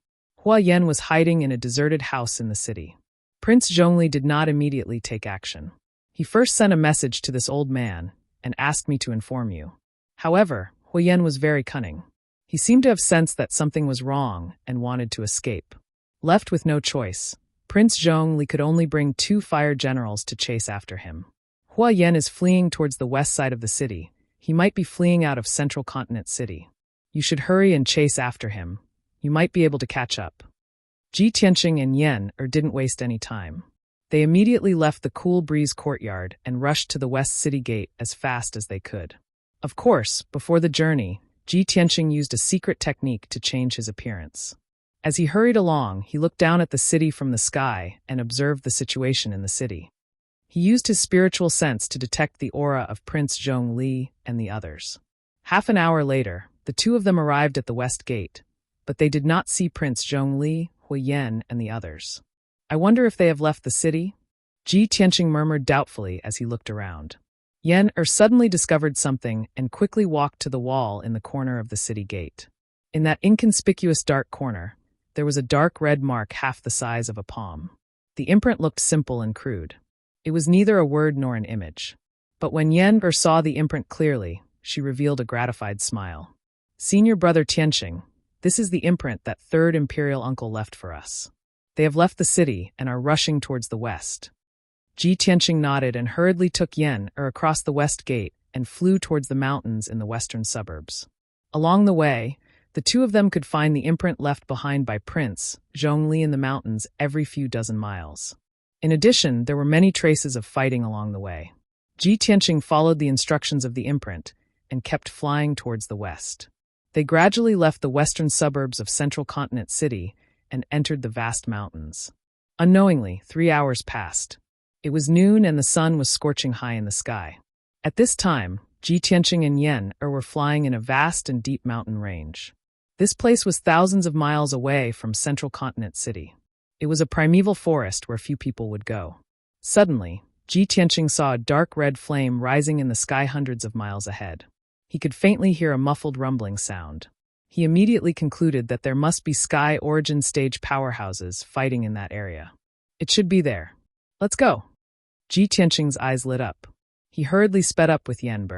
Huoyan was hiding in a deserted house in the city. Prince Zhongli did not immediately take action. He first sent a message to this old man and asked me to inform you. However, Huoyan was very cunning. He seemed to have sensed that something was wrong and wanted to escape. Left with no choice, Prince Zhongli could only bring 2 fire generals to chase after him. Huoyan is fleeing towards the west side of the city. He might be fleeing out of Central Continent City. You should hurry and chase after him. You might be able to catch up. Ji Tianqing and Yen didn't waste any time. They immediately left the Cool Breeze Courtyard and rushed to the West City Gate as fast as they could. Of course, before the journey, Ji Tianqing used a secret technique to change his appearance. As he hurried along, he looked down at the city from the sky and observed the situation in the city. He used his spiritual sense to detect the aura of Prince Zhongli and the others. Half an hour later, the 2 of them arrived at the West Gate, but they did not see Prince Zhongli, Huoyan, and the others. I wonder if they have left the city? Ji Tianqing murmured doubtfully as he looked around. Yen suddenly discovered something and quickly walked to the wall in the corner of the city gate. In that inconspicuous dark corner, there was a dark red mark half the size of a palm. The imprint looked simple and crude. It was neither a word nor an image. But when Yen saw the imprint clearly, she revealed a gratified smile. Senior brother Tianqing, this is the imprint that third imperial uncle left for us. They have left the city and are rushing towards the west. Ji Tianqing nodded and hurriedly took Yen across the west gate and flew towards the mountains in the western suburbs. Along the way, the two of them could find the imprint left behind by Prince Zhongli in the mountains every few dozen miles. In addition, there were many traces of fighting along the way. Ji Tianqing followed the instructions of the imprint and kept flying towards the west. They gradually left the western suburbs of Central Continent City and entered the vast mountains. Unknowingly, 3 hours passed. It was noon and the sun was scorching high in the sky. At this time, Ji Tianqing and Yen were flying in a vast and deep mountain range. This place was thousands of miles away from Central Continent City. It was a primeval forest where few people would go. Suddenly, Ji Tianqing saw a dark red flame rising in the sky hundreds of miles ahead. He could faintly hear a muffled rumbling sound. He immediately concluded that there must be Sky Origin stage powerhouses fighting in that area. It should be there. Let's go. Ji Tianqing's eyes lit up. He hurriedly sped up with Yen.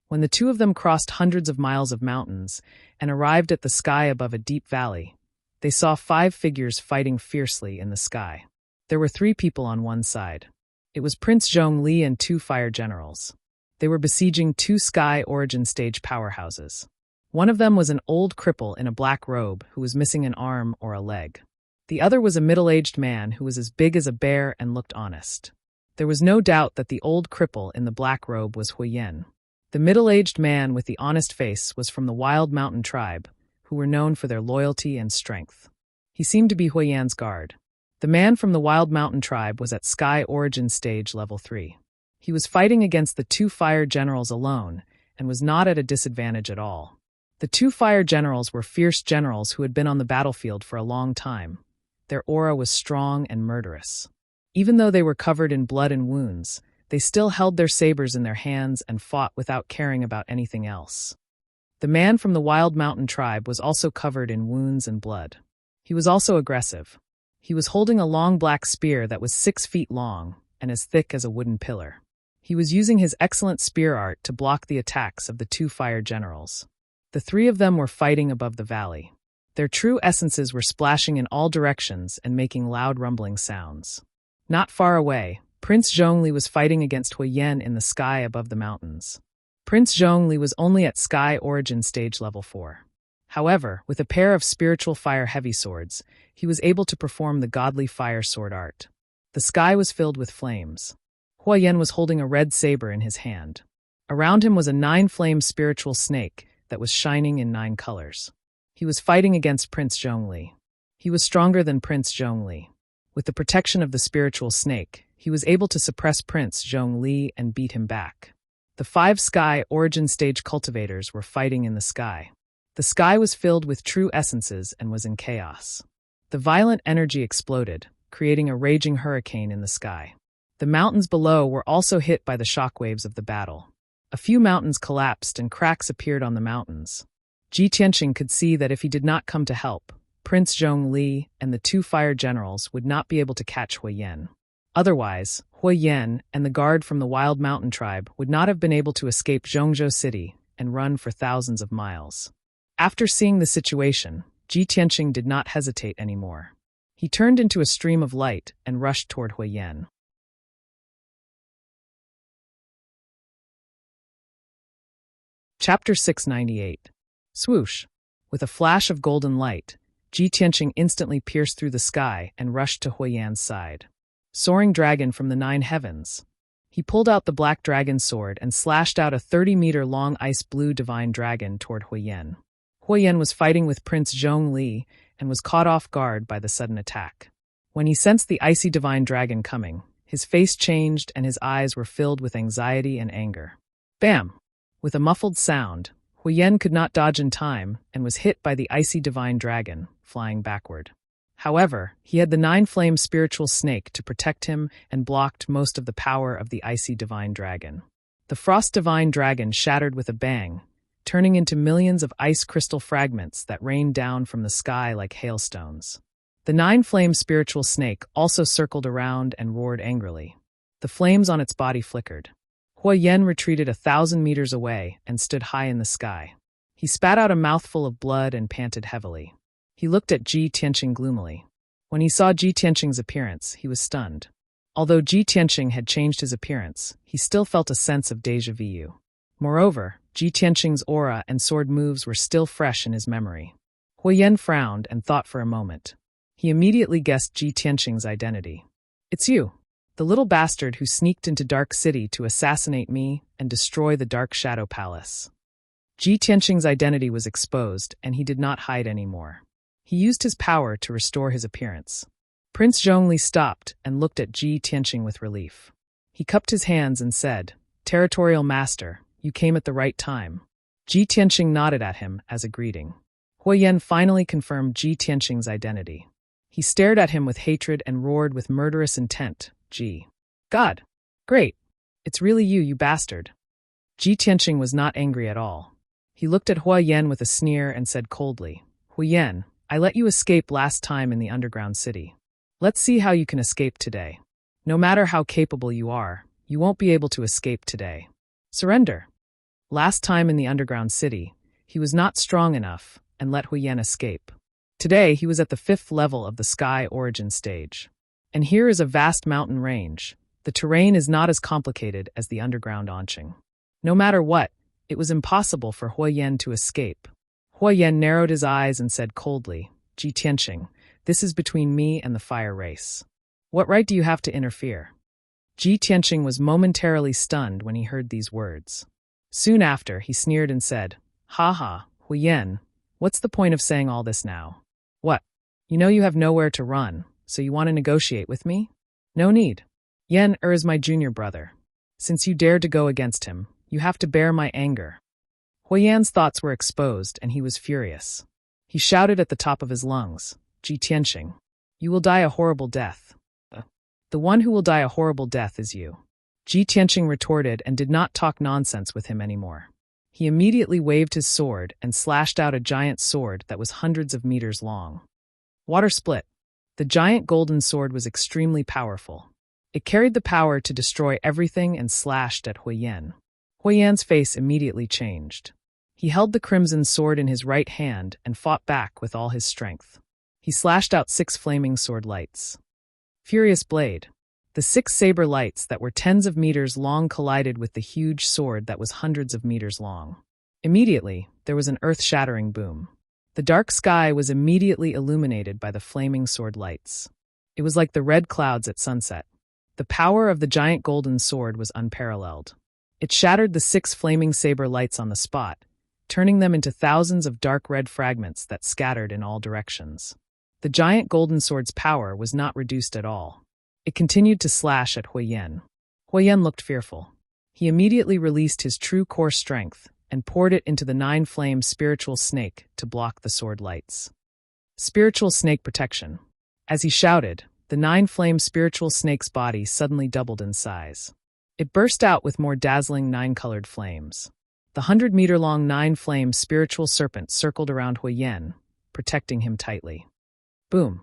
When the two of them crossed hundreds of miles of mountains and arrived at the sky above a deep valley, they saw 5 figures fighting fiercely in the sky. There were 3 people on one side. It was Prince Zhongli and 2 fire generals. They were besieging 2 Sky Origin stage powerhouses. One of them was an old cripple in a black robe who was missing an arm or a leg. The other was a middle-aged man who was as big as a bear and looked honest. There was no doubt that the old cripple in the black robe was Huyen. The middle-aged man with the honest face was from the Wild Mountain tribe, who were known for their loyalty and strength. He seemed to be Huyen's guard. The man from the Wild Mountain tribe was at Sky Origin stage level 3. He was fighting against the 2 fire generals alone and was not at a disadvantage at all. The 2 fire generals were fierce generals who had been on the battlefield for a long time. Their aura was strong and murderous. Even though they were covered in blood and wounds, they still held their sabers in their hands and fought without caring about anything else. The man from the Wild Mountain tribe was also covered in wounds and blood. He was also aggressive. He was holding a long black spear that was 6 feet long and as thick as a wooden pillar. He was using his excellent spear art to block the attacks of the 2 fire generals. The 3 of them were fighting above the valley. Their true essences were splashing in all directions and making loud rumbling sounds. Not far away, Prince Zhongli was fighting against Huyen in the sky above the mountains. Prince Zhongli was only at Sky Origin stage level 4. However, with a pair of spiritual fire heavy swords, he was able to perform the godly fire sword art. The sky was filled with flames. Huyen was holding a red saber in his hand. Around him was a 9-flame spiritual snake that was shining in 9 colors. He was fighting against Prince Zhongli. He was stronger than Prince Zhongli. With the protection of the spiritual snake, he was able to suppress Prince Zhongli and beat him back. The 5 Sky Origin stage cultivators were fighting in the sky. The sky was filled with true essences and was in chaos. The violent energy exploded, creating a raging hurricane in the sky. The mountains below were also hit by the shockwaves of the battle. A few mountains collapsed and cracks appeared on the mountains. Ji Tianqing could see that if he did not come to help, Prince Zhongli and the 2 fire generals would not be able to catch Huyen. Otherwise, Huyen and the guard from the Wild Mountain tribe would not have been able to escape Zhongzhou City and run for thousands of miles. After seeing the situation, Ji Tianqing did not hesitate anymore. He turned into a stream of light and rushed toward Huyen. Chapter 698. Swoosh. With a flash of golden light, Ji Tianqing instantly pierced through the sky and rushed to Huyen's side. Soaring dragon from the 9 heavens. He pulled out the black dragon sword and slashed out a 30-meter-long ice-blue divine dragon toward Huyen. Huyen was fighting with Prince Zhongli and was caught off guard by the sudden attack. When he sensed the icy divine dragon coming, his face changed and his eyes were filled with anxiety and anger. Bam! With a muffled sound, Huyen could not dodge in time and was hit by the icy divine dragon, flying backward. However, he had the 9-flame spiritual snake to protect him and blocked most of the power of the icy divine dragon. The frost divine dragon shattered with a bang, turning into millions of ice crystal fragments that rained down from the sky like hailstones. The 9-flame spiritual snake also circled around and roared angrily. The flames on its body flickered. Hua Yen retreated 1,000 meters away and stood high in the sky. He spat out a mouthful of blood and panted heavily. He looked at Ji Tianqing gloomily. When he saw Ji Tianqing's appearance, he was stunned. Although Ji Tianqing had changed his appearance, he still felt a sense of déjà vu. Moreover, Ji Tianqing's aura and sword moves were still fresh in his memory. Hua Yen frowned and thought for a moment. He immediately guessed Ji Tianqing's identity. "It's you, the little bastard who sneaked into Dark City to assassinate me and destroy the Dark Shadow Palace." Ji Tianqing's identity was exposed, and he did not hide anymore. He used his power to restore his appearance. Prince Zhongli stopped and looked at Ji Tianqing with relief. He cupped his hands and said, "Territorial Master, you came at the right time." Ji Tianqing nodded at him as a greeting. Hua Yen finally confirmed Ji Tianqing's identity. He stared at him with hatred and roared with murderous intent, "Ji. God! Great! It's really you, you bastard." Ji Tianqing was not angry at all. He looked at Hua Yen with a sneer and said coldly, "Hua Yen, I let you escape last time in the underground city. Let's see how you can escape today. No matter how capable you are, you won't be able to escape today. Surrender." Last time in the underground city, he was not strong enough and let Hua Yen escape. Today, he was at the 5th level of the Sky Origin stage. And here is a vast mountain range. The terrain is not as complicated as the underground Onqing. No matter what, it was impossible for Hua Yen to escape. Hua Yen narrowed his eyes and said coldly, "Ji Tianqing, this is between me and the fire race. What right do you have to interfere?" Ji Tianqing was momentarily stunned when he heard these words. Soon after, he sneered and said, "Ha ha, Hua Yen, what's the point of saying all this now? What? You know you have nowhere to run, so you want to negotiate with me? No need. Yen is my junior brother. Since you dared to go against him, you have to bear my anger." Hua Yan's thoughts were exposed, and he was furious. He shouted at the top of his lungs, "Ji Tianqing, you will die a horrible death. The one who will die a horrible death is you." Ji Tianqing retorted and did not talk nonsense with him anymore. He immediately waved his sword and slashed out a giant sword that was hundreds of meters long. Water split. The giant golden sword was extremely powerful. It carried the power to destroy everything and slashed at Hua Yen. Hua Yan's face immediately changed. He held the crimson sword in his right hand and fought back with all his strength. He slashed out 6 flaming sword lights. Furious blade. The 6 saber lights that were tens of meters long collided with the huge sword that was hundreds of meters long. Immediately, there was an earth-shattering boom. The dark sky was immediately illuminated by the flaming sword lights. It was like the red clouds at sunset. The power of the giant golden sword was unparalleled. It shattered the 6 flaming saber lights on the spot, turning them into thousands of dark red fragments that scattered in all directions. The giant golden sword's power was not reduced at all. It continued to slash at Hua Yen. Hua Yen looked fearful. He immediately released his true core strength and poured it into the 9-flame spiritual snake to block the sword lights. Spiritual snake protection. As he shouted, the 9-flame spiritual snake's body suddenly doubled in size. It burst out with more dazzling 9-colored flames. The 100-meter-long 9-flame spiritual serpent circled around Hua Yen, protecting him tightly. Boom!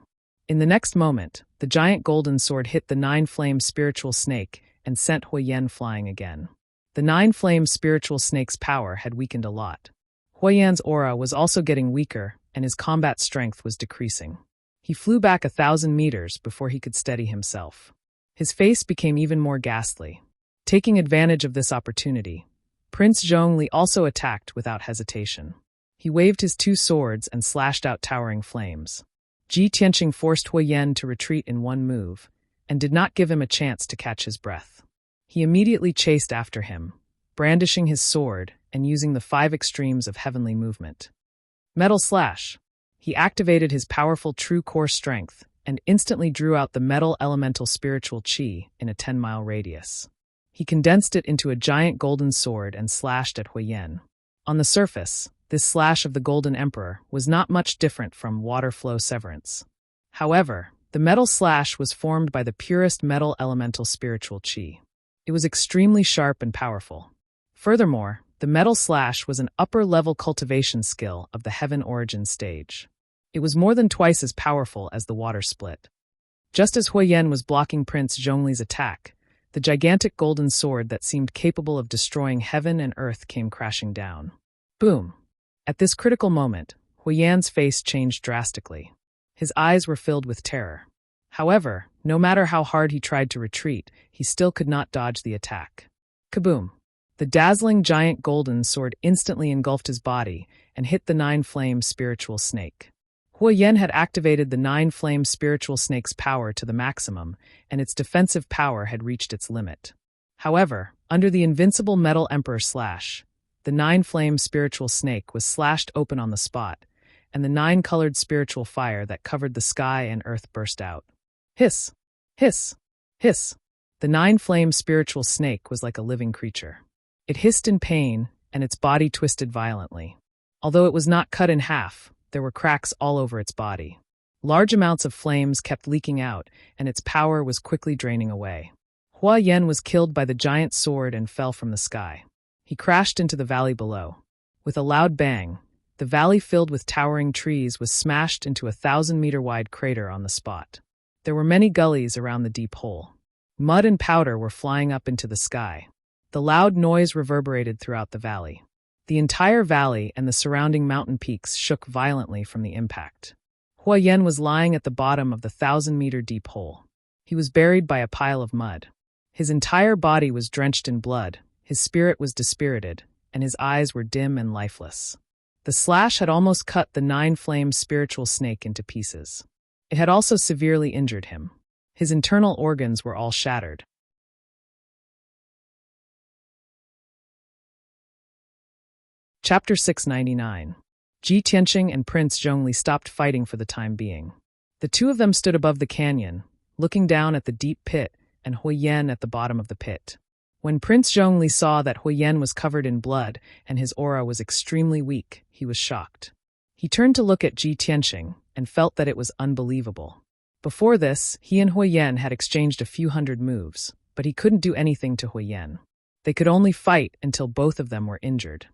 In the next moment, the giant golden sword hit the 9-flame spiritual snake and sent Hua Yen flying again. The 9-flame spiritual snake's power had weakened a lot. Hua Yan's aura was also getting weaker, and his combat strength was decreasing. He flew back 1,000 meters before he could steady himself. His face became even more ghastly. Taking advantage of this opportunity, Prince Zhongli also attacked without hesitation. He waved his 2 swords and slashed out towering flames. Ji Tianqing forced Hua Yen to retreat in one move, and did not give him a chance to catch his breath. He immediately chased after him, brandishing his sword and using the 5 extremes of heavenly movement. Metal Slash. He activated his powerful true core strength and instantly drew out the metal elemental spiritual chi in a 10-mile radius. He condensed it into a giant golden sword and slashed at Hua Yen. On the surface, this slash of the Golden Emperor was not much different from water flow severance. However, the metal slash was formed by the purest metal elemental spiritual chi. It was extremely sharp and powerful. Furthermore, the metal slash was an upper-level cultivation skill of the Heaven Origin stage. It was more than twice as powerful as the water split. Just as Hua Yen was blocking Prince Zhongli's attack, The gigantic golden sword that seemed capable of destroying heaven and earth came crashing down. Boom! At this critical moment, Huiyan's face changed drastically. His eyes were filled with terror. However, no matter how hard he tried to retreat, he still could not dodge the attack. Kaboom! The dazzling giant golden sword instantly engulfed his body and hit the nine-flame spiritual snake. Huiyan had activated the nine-flame spiritual snake's power to the maximum, and its defensive power had reached its limit. However, under the invincible metal emperor slash, the nine-flame spiritual snake was slashed open on the spot, and the nine-colored spiritual fire that covered the sky and earth burst out. Hiss! Hiss! Hiss! The nine-flame spiritual snake was like a living creature. It hissed in pain, and its body twisted violently. Although it was not cut in half, there were cracks all over its body. Large amounts of flames kept leaking out, and its power was quickly draining away. Huiyan was killed by the giant sword and fell from the sky. He crashed into the valley below. With a loud bang, the valley filled with towering trees was smashed into a 1,000-meter-wide crater on the spot. There were many gullies around the deep hole. Mud and powder were flying up into the sky. The loud noise reverberated throughout the valley. The entire valley and the surrounding mountain peaks shook violently from the impact. Huiyan was lying at the bottom of the 1,000-meter deep hole. He was buried by a pile of mud. His entire body was drenched in blood, his spirit was dispirited, and his eyes were dim and lifeless. The slash had almost cut the nine-flame spiritual snake into pieces. It had also severely injured him. His internal organs were all shattered. Chapter 699. Ji Tianqing and Prince Zhongli stopped fighting for the time being. The two of them stood above the canyon, looking down at the deep pit and Huiyan at the bottom of the pit. When Prince Zhongli saw that Huiyan was covered in blood and his aura was extremely weak, he was shocked. He turned to look at Ji Tianqing and felt that it was unbelievable. Before this, he and Huiyan had exchanged a few hundred moves, but he couldn't do anything to Huiyan. They could only fight until both of them were injured.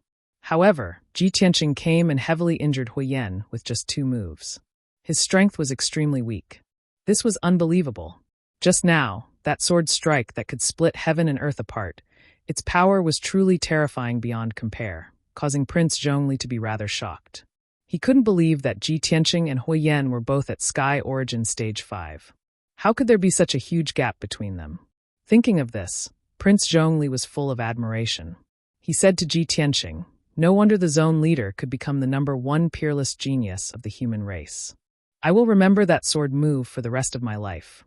However, Ji Tianqing came and heavily injured Huiyan with just 2 moves. His strength was extremely weak. This was unbelievable. Just now, that sword strike that could split heaven and earth apart, its power was truly terrifying beyond compare, causing Prince Zhongli to be rather shocked. He couldn't believe that Ji Tianqing and Huiyan were both at Sky Origin Stage 5. How could there be such a huge gap between them? Thinking of this, Prince Zhongli was full of admiration. He said to Ji Tianqing, "No wonder the zone leader could become the #1 peerless genius of the human race. I will remember that sword move for the rest of my life."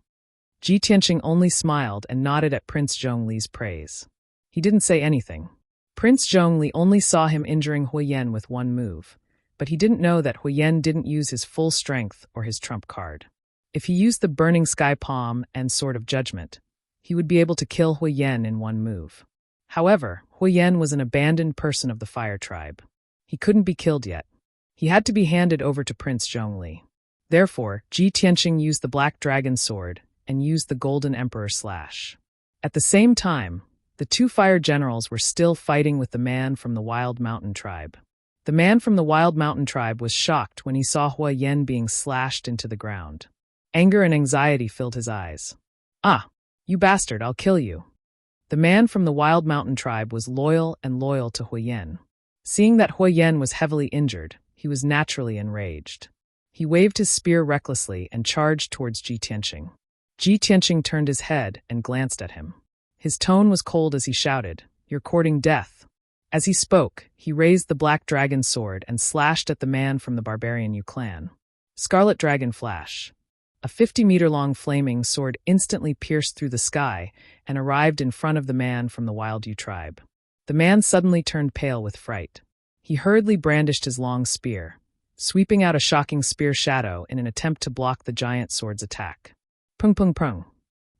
Ji Tianqing only smiled and nodded at Prince Zhongli's praise. He didn't say anything. Prince Zhongli only saw him injuring Huiyan with 1 move, but he didn't know that Huiyan didn't use his full strength or his trump card. If he used the Burning Sky Palm and Sword of Judgment, he would be able to kill Huiyan in 1 move. However, Huiyan was an abandoned person of the Fire Tribe. He couldn't be killed yet. He had to be handed over to Prince Zhongli. Therefore, Ji Tianqing used the Black Dragon Sword and used the Golden Emperor Slash. At the same time, the 2 fire generals were still fighting with the man from the Wild Mountain Tribe. The man from the Wild Mountain Tribe was shocked when he saw Huiyan being slashed into the ground. Anger and anxiety filled his eyes. "Ah, you bastard, I'll kill you." The man from the Wild Mountain Tribe was loyal to Huiyan. Seeing that Huiyan was heavily injured, he was naturally enraged. He waved his spear recklessly and charged towards Ji Tianqing. Ji Tianqing turned his head and glanced at him. His tone was cold as he shouted, "You're courting death." As he spoke, he raised the Black Dragon Sword and slashed at the man from the Barbarian Yu clan. Scarlet Dragon Flash. A 50-meter-long flaming sword instantly pierced through the sky and arrived in front of the man from the Wild Yu tribe. The man suddenly turned pale with fright. He hurriedly brandished his long spear, sweeping out a shocking spear shadow in an attempt to block the giant sword's attack. Pung pung pung.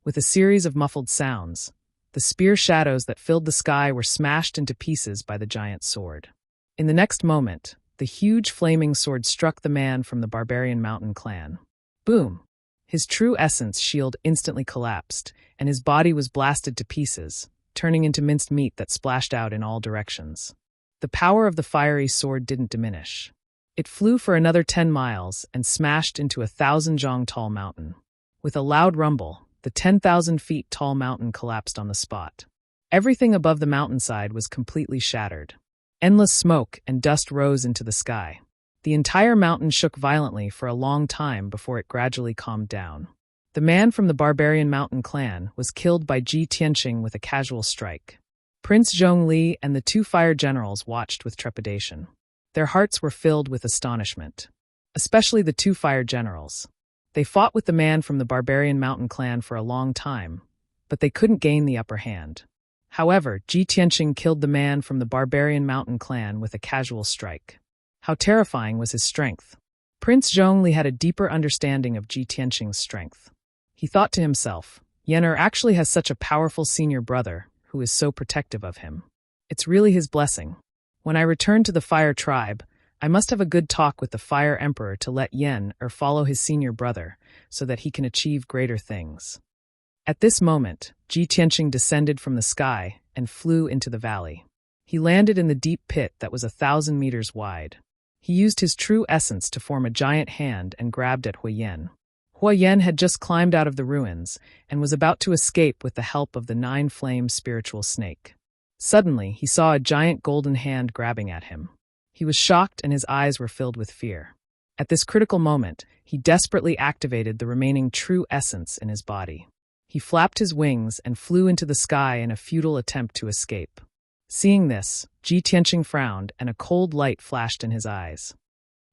With a series of muffled sounds, the spear shadows that filled the sky were smashed into pieces by the giant sword. In the next moment, the huge flaming sword struck the man from the Barbarian Mountain clan. Boom! His true essence shield instantly collapsed, and his body was blasted to pieces, turning into minced meat that splashed out in all directions. The power of the fiery sword didn't diminish. It flew for another 10 miles and smashed into a 1,000-jong tall mountain. With a loud rumble, the 10,000 feet tall mountain collapsed on the spot. Everything above the mountainside was completely shattered. Endless smoke and dust rose into the sky. The entire mountain shook violently for a long time before it gradually calmed down. The man from the barbarian mountain clan was killed by Ji Tianqing with a casual strike. Prince Zhongli and the two fire generals watched with trepidation. Their hearts were filled with astonishment. Especially the two fire generals. They fought with the man from the barbarian mountain clan for a long time, but they couldn't gain the upper hand. However, Ji Tianqing killed the man from the barbarian mountain clan with a casual strike. How terrifying was his strength! Prince Zhongli had a deeper understanding of Ji Tianqing's strength. He thought to himself, Yen'er actually has such a powerful senior brother who is so protective of him. It's really his blessing. When I return to the Fire Tribe, I must have a good talk with the Fire Emperor to let Yen'er follow his senior brother so that he can achieve greater things. At this moment, Ji Tianqing descended from the sky and flew into the valley. He landed in the deep pit that was 1,000 meters wide. He used his true essence to form a giant hand and grabbed at Huiyan. Huiyan had just climbed out of the ruins and was about to escape with the help of the 9-flame spiritual snake. Suddenly, he saw a giant golden hand grabbing at him. He was shocked and his eyes were filled with fear. At this critical moment, he desperately activated the remaining true essence in his body. He flapped his wings and flew into the sky in a futile attempt to escape. Seeing this, Ji Tianqing frowned and a cold light flashed in his eyes.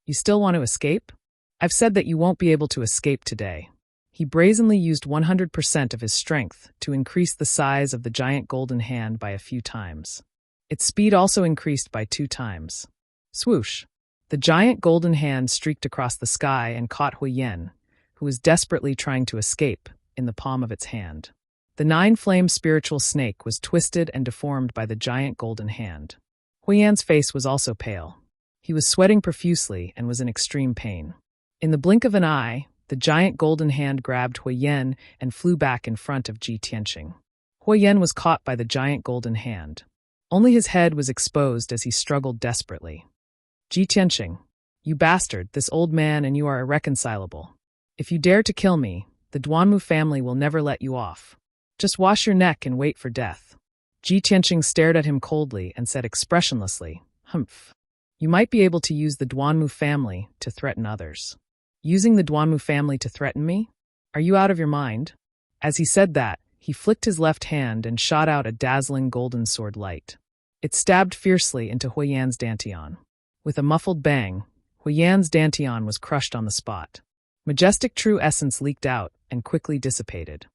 You still want to escape? I've said that you won't be able to escape today. He brazenly used 100% of his strength to increase the size of the giant golden hand by a few times. Its speed also increased by 2 times. Swoosh! The giant golden hand streaked across the sky and caught Huiyan, who was desperately trying to escape, in the palm of its hand. The 9-flame spiritual snake was twisted and deformed by the giant golden hand. Huiyan's face was also pale. He was sweating profusely and was in extreme pain. In the blink of an eye, the giant golden hand grabbed Huiyan and flew back in front of Ji Tianqing. Huiyan was caught by the giant golden hand. Only his head was exposed as he struggled desperately. Ji Tianqing, you bastard, this old man and you are irreconcilable. If you dare to kill me, the Duanmu family will never let you off. Just wash your neck and wait for death. Ji Tianqing stared at him coldly and said expressionlessly, Humph. You might be able to use the Duanmu family to threaten others. Using the Duanmu family to threaten me? Are you out of your mind? As he said that, he flicked his left hand and shot out a dazzling golden sword light. It stabbed fiercely into Huiyan's dantian. With a muffled bang, Huiyan's dantian was crushed on the spot. Majestic true essence leaked out and quickly dissipated.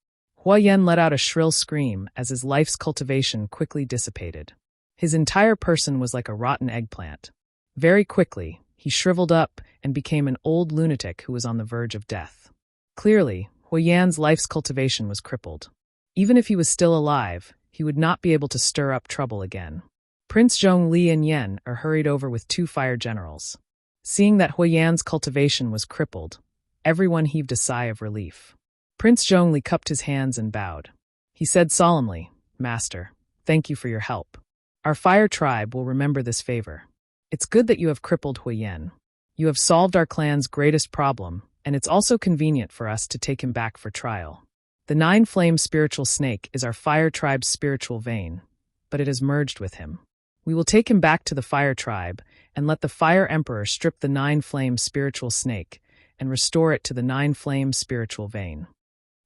Huiyan let out a shrill scream as his life's cultivation quickly dissipated. His entire person was like a rotten eggplant. Very quickly, he shriveled up and became an old lunatic who was on the verge of death. Clearly, Huiyan's life's cultivation was crippled. Even if he was still alive, he would not be able to stir up trouble again. Prince Zhongli and Yen'er hurried over with 2 fire generals. Seeing that Huiyan's cultivation was crippled, everyone heaved a sigh of relief. Prince Zhongli cupped his hands and bowed. He said solemnly, Master, thank you for your help. Our fire tribe will remember this favor. It's good that you have crippled Huiyan. You have solved our clan's greatest problem, and it's also convenient for us to take him back for trial. The 9-flame spiritual snake is our fire tribe's spiritual vein, but it has merged with him. We will take him back to the fire tribe and let the fire emperor strip the 9-flame spiritual snake and restore it to the 9-flame spiritual vein.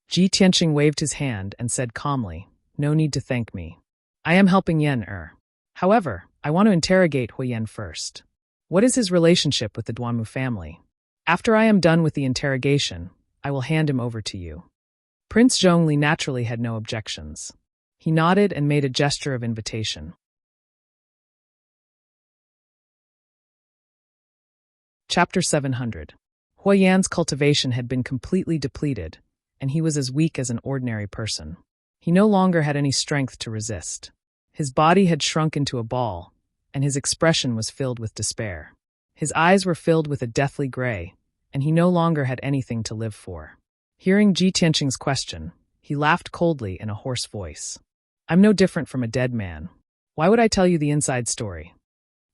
Ji Tianqing waved his hand and said calmly, No need to thank me. I am helping Yen'er. However, I want to interrogate Huiyan first. What is his relationship with the Duanmu family? After I am done with the interrogation, I will hand him over to you. Prince Zhongli naturally had no objections. He nodded and made a gesture of invitation. Chapter 700. Huiyan's cultivation had been completely depleted, and he was as weak as an ordinary person. He no longer had any strength to resist. His body had shrunk into a ball, and his expression was filled with despair. His eyes were filled with a deathly gray, and he no longer had anything to live for. Hearing Ji Tianqing's question, he laughed coldly in a hoarse voice. I'm no different from a dead man. Why would I tell you the inside story?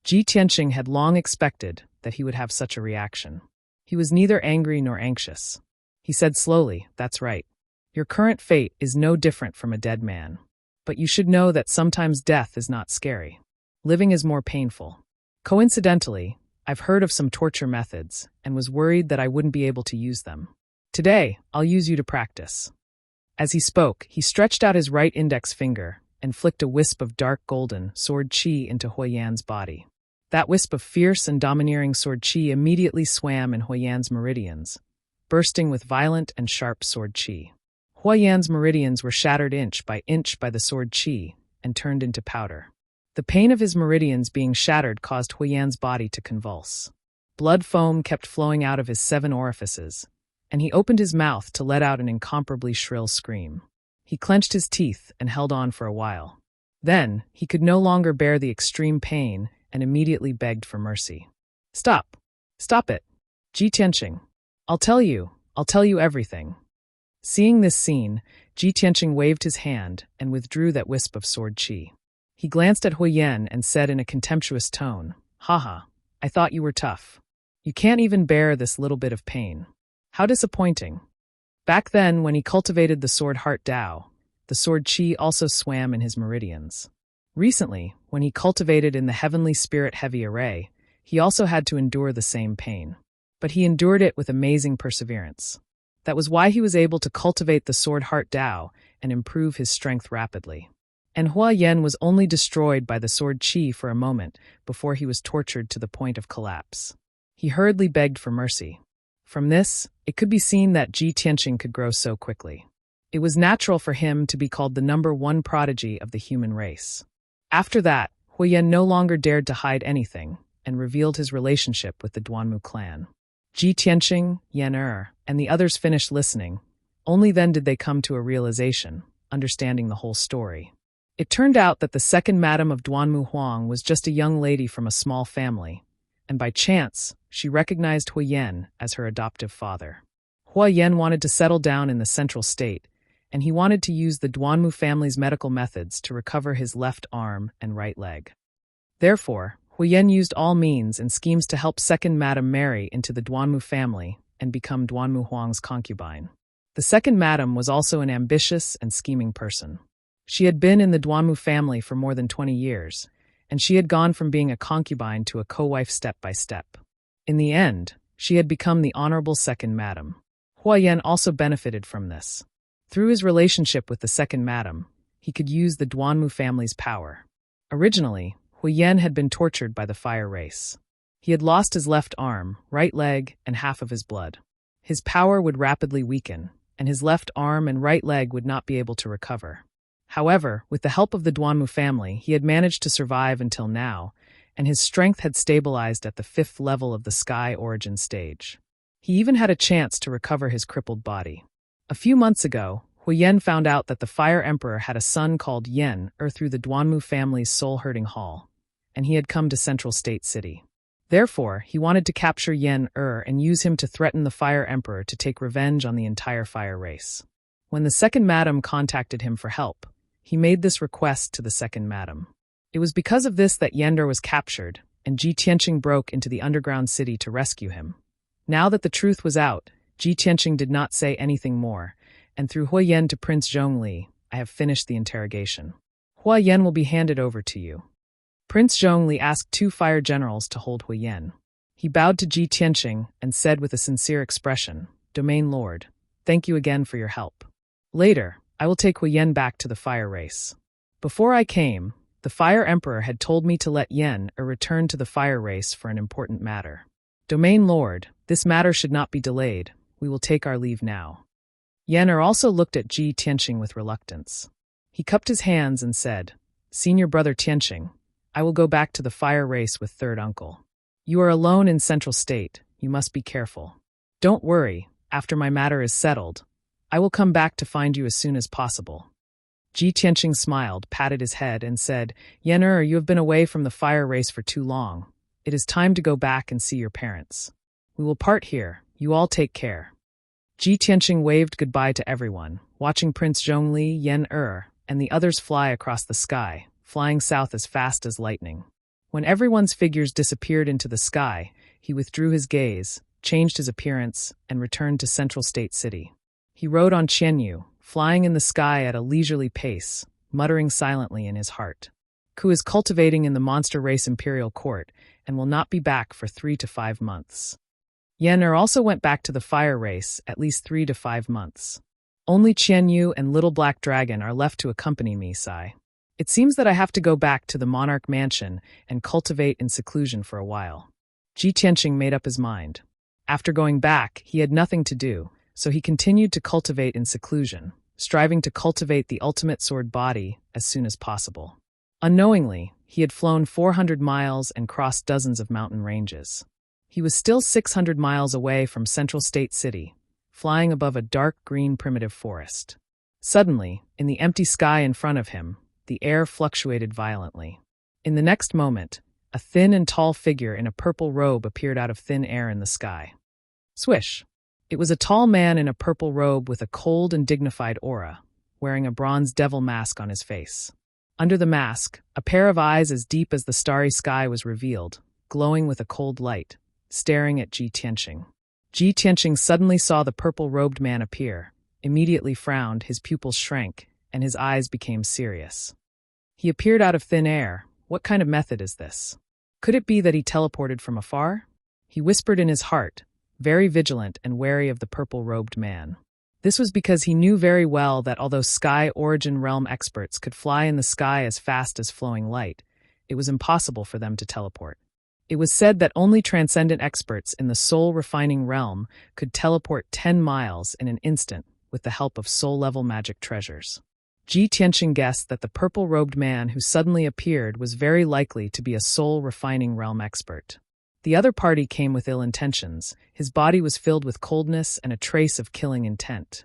Ji Tianqing had long expected that he would have such a reaction. He was neither angry nor anxious. He said slowly, That's right. Your current fate is no different from a dead man. But you should know that sometimes death is not scary. Living is more painful. Coincidentally, I've heard of some torture methods and was worried that I wouldn't be able to use them. Today, I'll use you to practice." As he spoke, he stretched out his right index finger and flicked a wisp of dark golden sword chi into Huiyan's body. That wisp of fierce and domineering sword chi immediately swam in Huiyan's meridians, bursting with violent and sharp sword chi. Huiyan's meridians were shattered inch by the sword chi and turned into powder. The pain of his meridians being shattered caused Huiyan's body to convulse. Blood foam kept flowing out of his 7 orifices, and he opened his mouth to let out an incomparably shrill scream. He clenched his teeth and held on for a while. Then, he could no longer bear the extreme pain and immediately begged for mercy. "Stop! Stop it! Ji Tianqing. I'll tell you everything." Seeing this scene, Ji Tianqing waved his hand and withdrew that wisp of sword chi. He glanced at Huiyan and said in a contemptuous tone, "Haha, I thought you were tough. You can't even bear this little bit of pain. How disappointing." Back then, when he cultivated the sword Heart Dao, the sword chi also swam in his meridians. Recently, when he cultivated in the Heavenly Spirit Heavy Array, he also had to endure the same pain. But he endured it with amazing perseverance. That was why he was able to cultivate the sword Heart Dao and improve his strength rapidly. And Huiyan was only destroyed by the sword chi for a moment before he was tortured to the point of collapse. He hurriedly begged for mercy. From this, it could be seen that Ji Tianqing could grow so quickly. It was natural for him to be called the #1 prodigy of the human race. After that, Huiyan no longer dared to hide anything and revealed his relationship with the Duanmu clan. Ji Tianqing, Yan and the others finished listening. Only then did they come to a realization, understanding the whole story. It turned out that the second madam of Duanmu Huang was just a young lady from a small family, and by chance, she recognized Huiyan as her adoptive father. Huiyan wanted to settle down in the central state, and he wanted to use the Duanmu family's medical methods to recover his left arm and right leg. Therefore, Huiyan used all means and schemes to help second madam marry into the Duanmu family and become Duanmu Huang's concubine. The second madam was also an ambitious and scheming person. She had been in the Duanmu family for more than 20 years, and she had gone from being a concubine to a co-wife step by step. In the end, she had become the honorable second madam. Huiyan also benefited from this. Through his relationship with the second madam, he could use the Duanmu family's power. Originally, Huiyan had been tortured by the fire race. He had lost his left arm, right leg, and half of his blood. His power would rapidly weaken, and his left arm and right leg would not be able to recover. However, with the help of the Duanmu family, he had managed to survive until now, and his strength had stabilized at the 5th level of the Sky Origin stage. He even had a chance to recover his crippled body. A few months ago, Huiyan found out that the Fire Emperor had a son called Yen through the Duanmu family's soul-hurting hall, and he had come to Central State City. Therefore, he wanted to capture Yen and use him to threaten the Fire Emperor to take revenge on the entire fire race. When the second madam contacted him for help, he made this request to the second madam. It was because of this that Yender was captured, and Ji Tianqing broke into the underground city to rescue him. Now that the truth was out, Ji Tianqing did not say anything more, and through Huiyan to Prince Zhongli, I have finished the interrogation. Huiyan will be handed over to you. Prince Zhongli asked 2 fire generals to hold Huiyan. He bowed to Ji Tianqing and said with a sincere expression, "Domain Lord, thank you again for your help. Later, I will take Huiyan back to the fire race. Before I came, the Fire Emperor had told me to let Yen return to the fire race for an important matter. Domain Lord, this matter should not be delayed. We will take our leave now." Yen also looked at Ji Tianqing with reluctance. He cupped his hands and said, "Senior brother Tianqing, I will go back to the fire race with third uncle. You are alone in Central State. You must be careful. Don't worry, after my matter is settled, I will come back to find you as soon as possible." Ji Tianqing smiled, patted his head, and said, "Yen you have been away from the fire race for too long. It is time to go back and see your parents. We will part here. You all take care." Ji Tianqing waved goodbye to everyone, watching Prince Zhongli, Yen and the others fly across the sky, flying south as fast as lightning. When everyone's figures disappeared into the sky, he withdrew his gaze, changed his appearance, and returned to Central State City. He rode on Qianyu, flying in the sky at a leisurely pace, muttering silently in his heart. Ku is cultivating in the monster race imperial court and will not be back for 3 to 5 months. Yen also went back to the fire race at least 3 to 5 months. Only Qian Yu and Little Black Dragon are left to accompany me, Sai. It seems that I have to go back to the monarch mansion and cultivate in seclusion for a while. Ji Tianqing made up his mind. After going back, he had nothing to do, so he continued to cultivate in seclusion, striving to cultivate the ultimate sword body as soon as possible. Unknowingly, he had flown 400 miles and crossed dozens of mountain ranges. He was still 600 miles away from Central State City, flying above a dark green primitive forest. Suddenly, in the empty sky in front of him, the air fluctuated violently. In the next moment, a thin and tall figure in a purple robe appeared out of thin air in the sky. Swish! It was a tall man in a purple robe with a cold and dignified aura, wearing a bronze devil mask on his face. Under the mask, a pair of eyes as deep as the starry sky was revealed, glowing with a cold light, staring at Ji Tianqing. Ji Tianqing suddenly saw the purple-robed man appear, immediately frowned, his pupils shrank, and his eyes became serious. He appeared out of thin air. What kind of method is this? Could it be that he teleported from afar? He whispered in his heart, very vigilant and wary of the purple-robed man. This was because he knew very well that although Sky Origin Realm experts could fly in the sky as fast as flowing light, it was impossible for them to teleport. It was said that only transcendent experts in the soul-refining realm could teleport 10 miles in an instant with the help of soul-level magic treasures. Ji Tianqing guessed that the purple-robed man who suddenly appeared was very likely to be a soul-refining realm expert. The other party came with ill intentions. His body was filled with coldness and a trace of killing intent.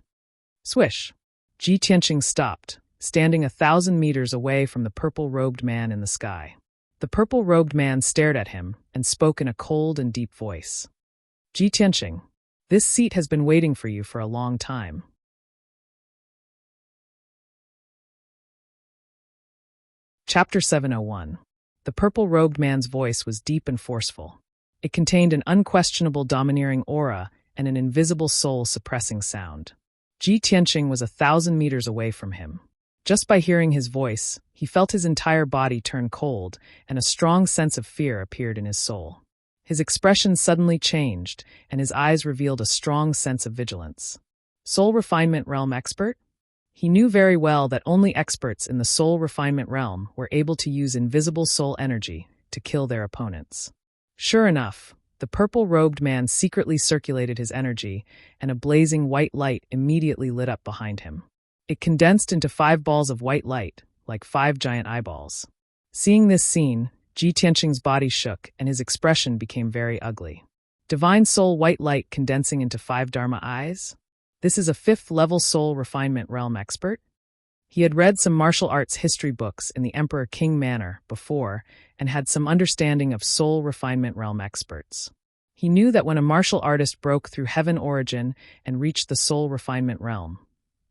Swish! Ji Tianqing stopped, standing 1,000 meters away from the purple-robed man in the sky. The purple-robed man stared at him and spoke in a cold and deep voice. Ji Tianqing, this seat has been waiting for you for a long time. Chapter 701. The purple-robed man's voice was deep and forceful. It contained an unquestionable domineering aura and an invisible soul-suppressing sound. Ji Tianqing was 1,000 meters away from him. Just by hearing his voice, he felt his entire body turn cold, and a strong sense of fear appeared in his soul. His expression suddenly changed, and his eyes revealed a strong sense of vigilance. Soul Refinement Realm expert? He knew very well that only experts in the soul refinement realm were able to use invisible soul energy to kill their opponents. Sure enough, the purple-robed man secretly circulated his energy, and a blazing white light immediately lit up behind him. It condensed into 5 balls of white light, like 5 giant eyeballs. Seeing this scene, Ji Tianqing's body shook and his expression became very ugly. Divine soul white light condensing into 5 Dharma eyes? This is a 5th-level soul refinement realm expert? He had read some martial arts history books in the Emperor King Manor before and had some understanding of soul refinement realm experts. He knew that when a martial artist broke through heaven origin and reached the soul refinement realm,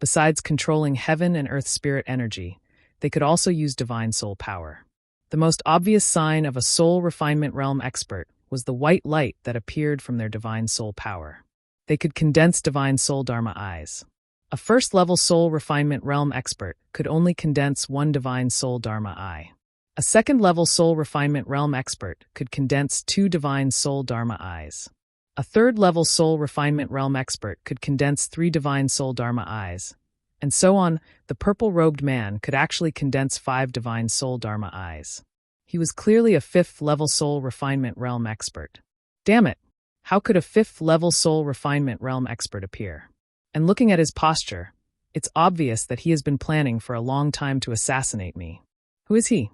besides controlling heaven and earth spirit energy, they could also use divine soul power. The most obvious sign of a soul refinement realm expert was the white light that appeared from their divine soul power. They could condense divine soul Dharma eyes. A first-level soul refinement realm expert could only condense 1 divine soul Dharma eye. A second-level soul refinement realm expert could condense 2 divine soul Dharma eyes. A third-level soul refinement realm expert could condense 3 divine soul Dharma eyes. And so on, the purple-robed man could actually condense 5 divine soul Dharma eyes. He was clearly a 5th-level soul refinement realm expert. Damn it! How could a 5th-level soul refinement realm expert appear? And looking at his posture, it's obvious that he has been planning for a long time to assassinate me. Who is he?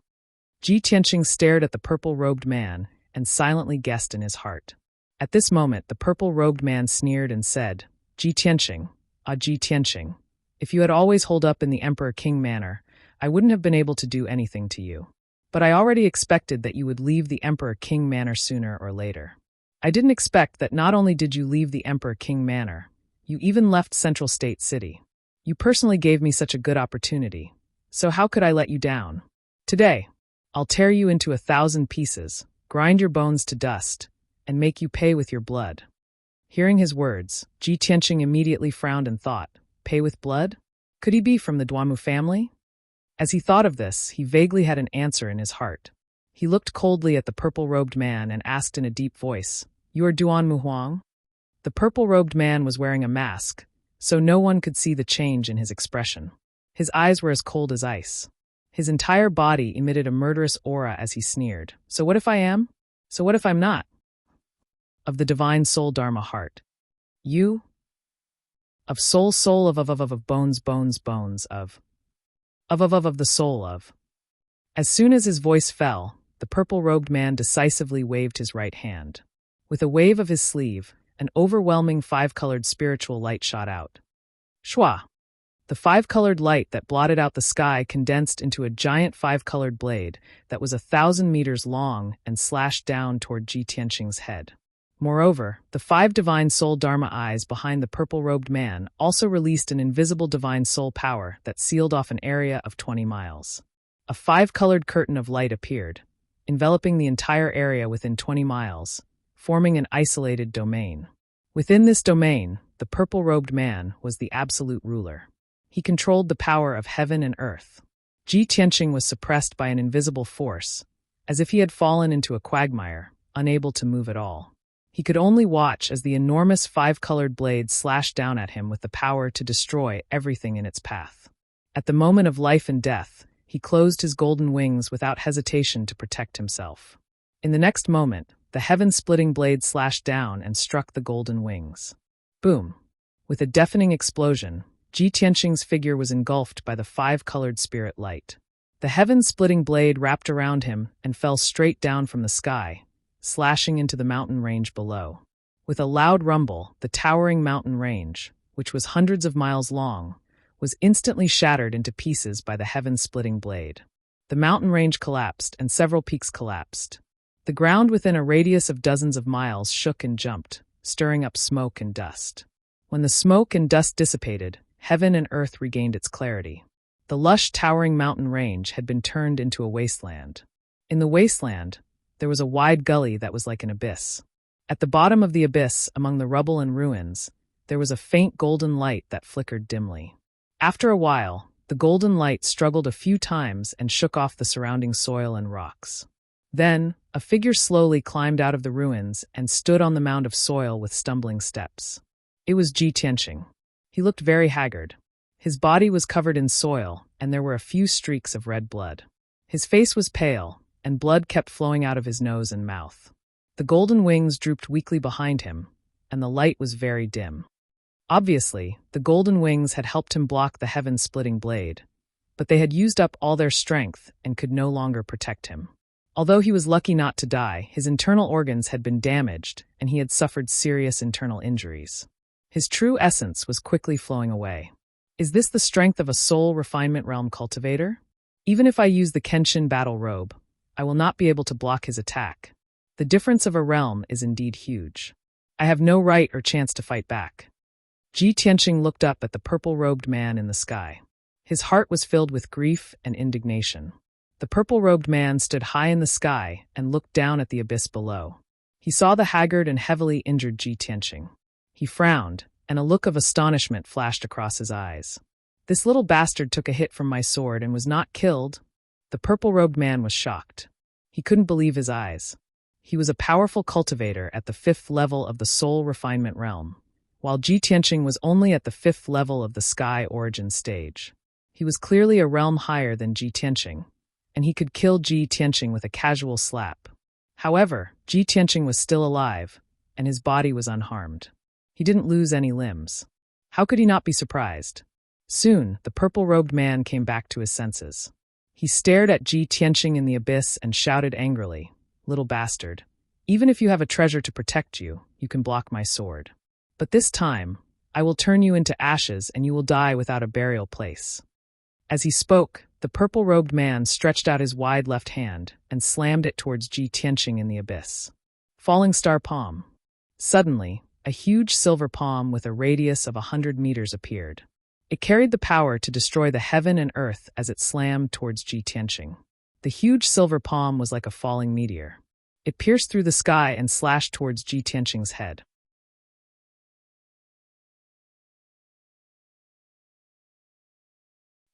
Ji Tianqing stared at the purple-robed man and silently guessed in his heart. At this moment, the purple-robed man sneered and said, Ji Tianqing, Ji Tianqing, if you had always holed up in the Emperor King Manor, I wouldn't have been able to do anything to you. But I already expected that you would leave the Emperor King Manor sooner or later. I didn't expect that not only did you leave the Emperor King Manor, you even left Central State City. You personally gave me such a good opportunity, so how could I let you down? Today, I'll tear you into 1,000 pieces, grind your bones to dust, and make you pay with your blood. Hearing his words, Ji Tianqing immediately frowned and thought, pay with blood? Could he be from the Duamu family? As he thought of this, he vaguely had an answer in his heart. He looked coldly at the purple-robed man and asked in a deep voice, "You are Duan Muhuang?" The purple-robed man was wearing a mask, so no one could see the change in his expression. His eyes were as cold as ice. His entire body emitted a murderous aura as he sneered. "So what if I am? So what if I'm not? Of the divine soul Dharma heart. You? Of soul of bones bones of the soul of." As soon as his voice fell, the purple-robed man decisively waved his right hand. With a wave of his sleeve, an overwhelming five-colored spiritual light shot out. Shwa! The five-colored light that blotted out the sky condensed into a giant five-colored blade that was 1,000 meters long and slashed down toward Ji Tianqing's head. Moreover, the five divine soul Dharma eyes behind the purple-robed man also released an invisible divine soul power that sealed off an area of 20 miles. A five-colored curtain of light appeared, enveloping the entire area within 20 miles, forming an isolated domain. Within this domain, the purple-robed man was the absolute ruler. He controlled the power of heaven and earth. Ji Tianqing was suppressed by an invisible force, as if he had fallen into a quagmire, unable to move at all. He could only watch as the enormous five-colored blade slashed down at him with the power to destroy everything in its path. At the moment of life and death, he closed his golden wings without hesitation to protect himself. In the next moment, the heaven-splitting blade slashed down and struck the golden wings. Boom! With a deafening explosion, Ji Tianqing's figure was engulfed by the five-colored spirit light. The heaven-splitting blade wrapped around him and fell straight down from the sky, slashing into the mountain range below. With a loud rumble, the towering mountain range, which was hundreds of miles long, was instantly shattered into pieces by the heaven-splitting blade. The mountain range collapsed and several peaks collapsed. The ground within a radius of dozens of miles shook and jumped, stirring up smoke and dust. When the smoke and dust dissipated, heaven and earth regained its clarity. The lush, towering mountain range had been turned into a wasteland. In the wasteland, there was a wide gully that was like an abyss. At the bottom of the abyss, among the rubble and ruins, there was a faint golden light that flickered dimly. After a while, the golden light struggled a few times and shook off the surrounding soil and rocks. Then, a figure slowly climbed out of the ruins and stood on the mound of soil with stumbling steps. It was Ji Tianqing. He looked very haggard. His body was covered in soil, and there were a few streaks of red blood. His face was pale, and blood kept flowing out of his nose and mouth. The golden wings drooped weakly behind him, and the light was very dim. Obviously, the golden wings had helped him block the heaven-splitting blade, but they had used up all their strength and could no longer protect him. Although he was lucky not to die, his internal organs had been damaged, and he had suffered serious internal injuries. His true essence was quickly flowing away. Is this the strength of a soul refinement realm cultivator? Even if I use the Kenshin battle robe, I will not be able to block his attack. The difference of a realm is indeed huge. I have no right or chance to fight back. Ji Tianqing looked up at the purple-robed man in the sky. His heart was filled with grief and indignation. The purple-robed man stood high in the sky and looked down at the abyss below. He saw the haggard and heavily injured Ji Tianqing. He frowned, and a look of astonishment flashed across his eyes. This little bastard took a hit from my sword and was not killed. The purple-robed man was shocked. He couldn't believe his eyes. He was a powerful cultivator at the 5th level of the soul refinement realm, while Ji Tianqing was only at the 5th level of the sky origin stage. He was clearly a realm higher than Ji Tianqing, and he could kill Ji Tianqing with a casual slap. However, Ji Tianqing was still alive, and his body was unharmed. He didn't lose any limbs. How could he not be surprised? Soon, the purple-robed man came back to his senses. He stared at Ji Tianqing in the abyss and shouted angrily, "Little bastard, even if you have a treasure to protect you, you can block my sword. But this time, I will turn you into ashes and you will die without a burial place." As he spoke, the purple-robed man stretched out his wide left hand and slammed it towards Ji Tianqing in the abyss. Falling star palm. Suddenly, a huge silver palm with a radius of 100 meters appeared. It carried the power to destroy the heaven and earth as it slammed towards Ji Tianqing. The huge silver palm was like a falling meteor. It pierced through the sky and slashed towards Ji Tianqing's head.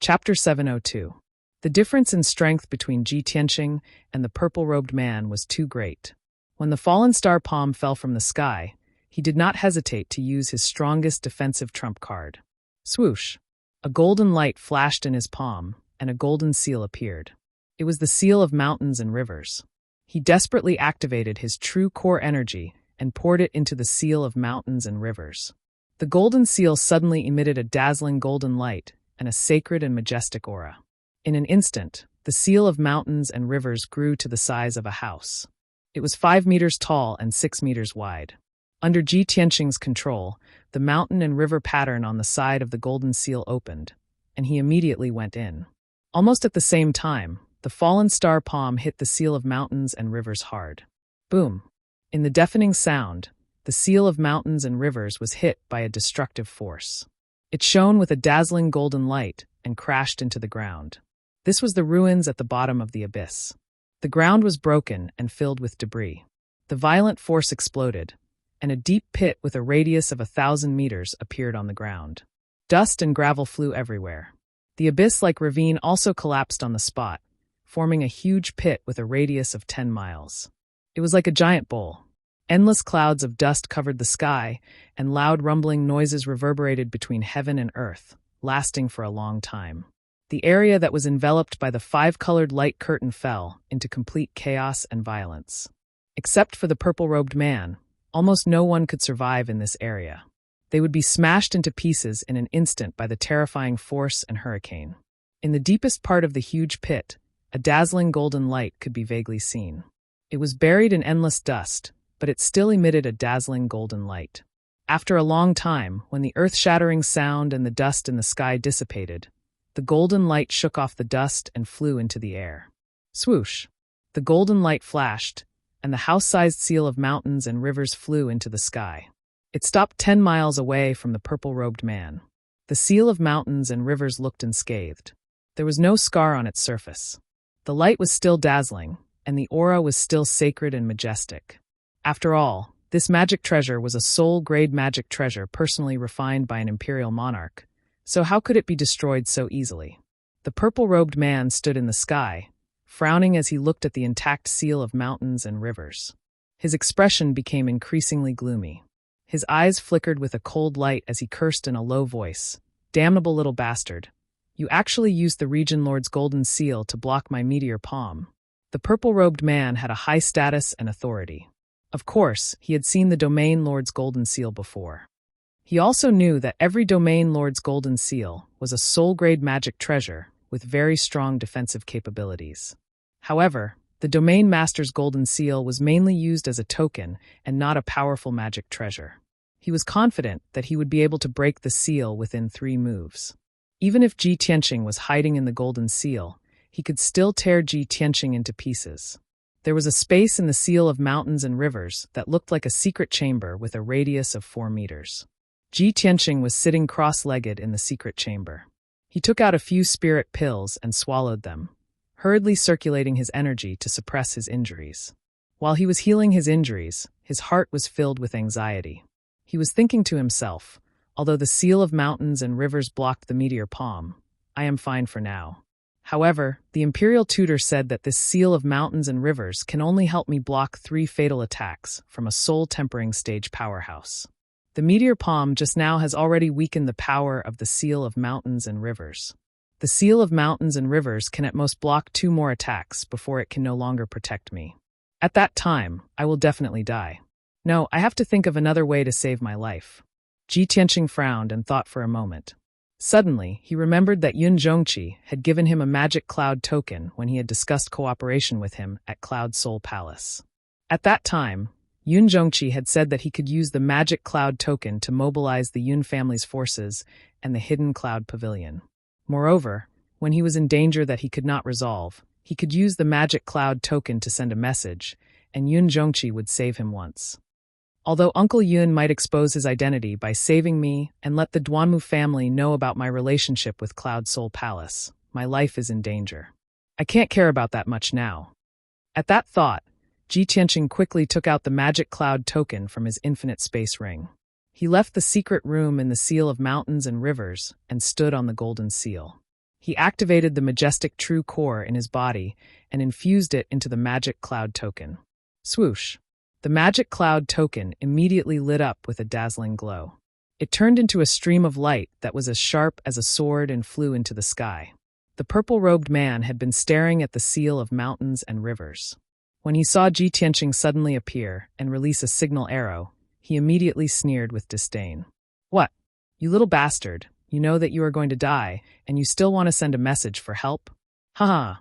Chapter 702. The difference in strength between Ji Tianqing and the purple-robed man was too great. When the fallen star palm fell from the sky, he did not hesitate to use his strongest defensive trump card. Swoosh! A golden light flashed in his palm, and a golden seal appeared. It was the seal of mountains and rivers. He desperately activated his true core energy and poured it into the seal of mountains and rivers. The golden seal suddenly emitted a dazzling golden light and a sacred and majestic aura. In an instant, the seal of mountains and rivers grew to the size of a house. It was 5 meters tall and 6 meters wide. Under Ji Tianqing's control, the mountain and river pattern on the side of the golden seal opened, and he immediately went in. Almost at the same time, the fallen star palm hit the seal of mountains and rivers hard. Boom! In the deafening sound, the seal of mountains and rivers was hit by a destructive force. It shone with a dazzling golden light and crashed into the ground. This was the ruins at the bottom of the abyss. The ground was broken and filled with debris. The violent force exploded, and a deep pit with a radius of 1,000 meters appeared on the ground. Dust and gravel flew everywhere. The abyss-like ravine also collapsed on the spot, forming a huge pit with a radius of 10 miles. It was like a giant bowl. Endless clouds of dust covered the sky, and loud rumbling noises reverberated between heaven and earth, lasting for a long time. The area that was enveloped by the 5-colored light curtain fell into complete chaos and violence. Except for the purple-robed man, almost no one could survive in this area. They would be smashed into pieces in an instant by the terrifying force and hurricane. In the deepest part of the huge pit, a dazzling golden light could be vaguely seen. It was buried in endless dust, but it still emitted a dazzling golden light. After a long time, when the earth-shattering sound and the dust in the sky dissipated, the golden light shook off the dust and flew into the air. Swoosh! The golden light flashed, and the house-sized seal of mountains and rivers flew into the sky. It stopped 10 miles away from the purple-robed man. The seal of mountains and rivers looked unscathed. There was no scar on its surface. The light was still dazzling, and the aura was still sacred and majestic. After all, this magic treasure was a soul-grade magic treasure personally refined by an imperial monarch, so how could it be destroyed so easily? The purple-robed man stood in the sky, frowning as he looked at the intact seal of mountains and rivers. His expression became increasingly gloomy. His eyes flickered with a cold light as he cursed in a low voice. "Damnable little bastard. You actually used the Region Lord's golden seal to block my meteor palm." The purple-robed man had a high status and authority. Of course, he had seen the Domain Lord's golden seal before. He also knew that every Domain Lord's golden seal was a soul-grade magic treasure with very strong defensive capabilities. However, the Domain Master's golden seal was mainly used as a token and not a powerful magic treasure. He was confident that he would be able to break the seal within 3 moves. Even if Ji Tianqing was hiding in the golden seal, he could still tear Ji Tianqing into pieces. There was a space in the seal of mountains and rivers that looked like a secret chamber with a radius of 4 meters. Ji Tianqing was sitting cross-legged in the secret chamber. He took out a few spirit pills and swallowed them, hurriedly circulating his energy to suppress his injuries. While he was healing his injuries, his heart was filled with anxiety. He was thinking to himself, although the seal of mountains and rivers blocked the meteor palm, I am fine for now. However, the imperial tutor said that this seal of mountains and rivers can only help me block 3 fatal attacks from a soul-tempering stage powerhouse. The meteor palm just now has already weakened the power of the seal of mountains and rivers. The seal of mountains and rivers can at most block 2 more attacks before it can no longer protect me. At that time, I will definitely die. No, I have to think of another way to save my life. Ji Tianqing frowned and thought for a moment. Suddenly, he remembered that Yun Zhongqi had given him a magic cloud token when he had discussed cooperation with him at Cloud Soul Palace. At that time, Yun Zhongqi had said that he could use the magic cloud token to mobilize the Yun family's forces and the hidden cloud pavilion. Moreover, when he was in danger that he could not resolve, he could use the magic cloud token to send a message, and Yun Zhongqi would save him once. Although Uncle Yun might expose his identity by saving me and let the Duanmu family know about my relationship with Cloud Soul Palace, my life is in danger. I can't care about that much now. At that thought, Ji Tianqing quickly took out the magic cloud token from his infinite space ring. He left the secret room in the seal of mountains and rivers and stood on the golden seal. He activated the majestic true core in his body and infused it into the magic cloud token. Swoosh! The magic cloud token immediately lit up with a dazzling glow. It turned into a stream of light that was as sharp as a sword and flew into the sky. The purple-robed man had been staring at the seal of mountains and rivers. When he saw Ji Tianqing suddenly appear and release a signal arrow, he immediately sneered with disdain. What? You little bastard, you know that you are going to die, and you still want to send a message for help? Haha.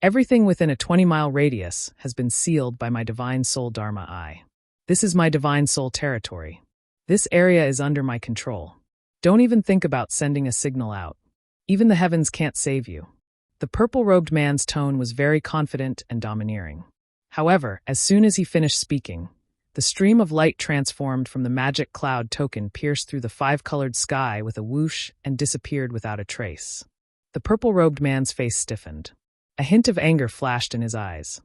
Everything within a 20-mile radius has been sealed by my divine soul Dharma Eye. This is my divine soul territory. This area is under my control. Don't even think about sending a signal out. Even the heavens can't save you. The purple-robed man's tone was very confident and domineering. However, as soon as he finished speaking, the stream of light transformed from the magic cloud token pierced through the five-colored sky with a whoosh and disappeared without a trace. The purple-robed man's face stiffened. A hint of anger flashed in his eyes.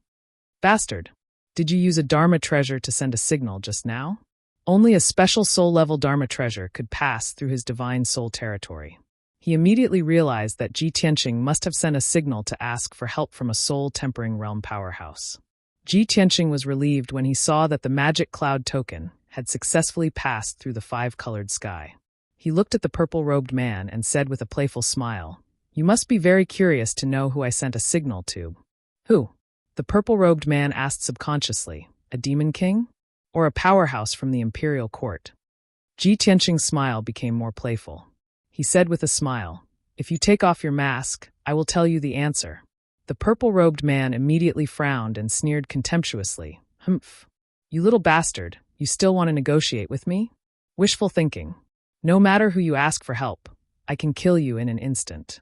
Bastard! Did you use a Dharma treasure to send a signal just now? Only a special soul-level Dharma treasure could pass through his divine soul territory. He immediately realized that Ji Tianqing must have sent a signal to ask for help from a soul-tempering realm powerhouse. Ji Tianqing was relieved when he saw that the magic cloud token had successfully passed through the five-colored sky. He looked at the purple-robed man and said with a playful smile, "You must be very curious to know who I sent a signal to." Who? The purple-robed man asked subconsciously. A demon king? Or a powerhouse from the imperial court? Ji Tianqing's smile became more playful. He said with a smile, "If you take off your mask, I will tell you the answer." The purple-robed man immediately frowned and sneered contemptuously. Humph. You little bastard, you still want to negotiate with me? Wishful thinking. No matter who you ask for help, I can kill you in an instant.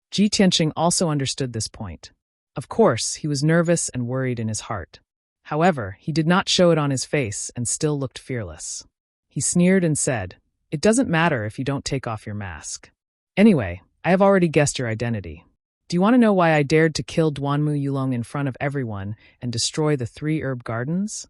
Ji Tianqing also understood this point. Of course, he was nervous and worried in his heart. However, he did not show it on his face and still looked fearless. He sneered and said, "It doesn't matter if you don't take off your mask. Anyway, I have already guessed your identity. Do you want to know why I dared to kill Duanmu Yulong in front of everyone and destroy the 3 herb gardens?"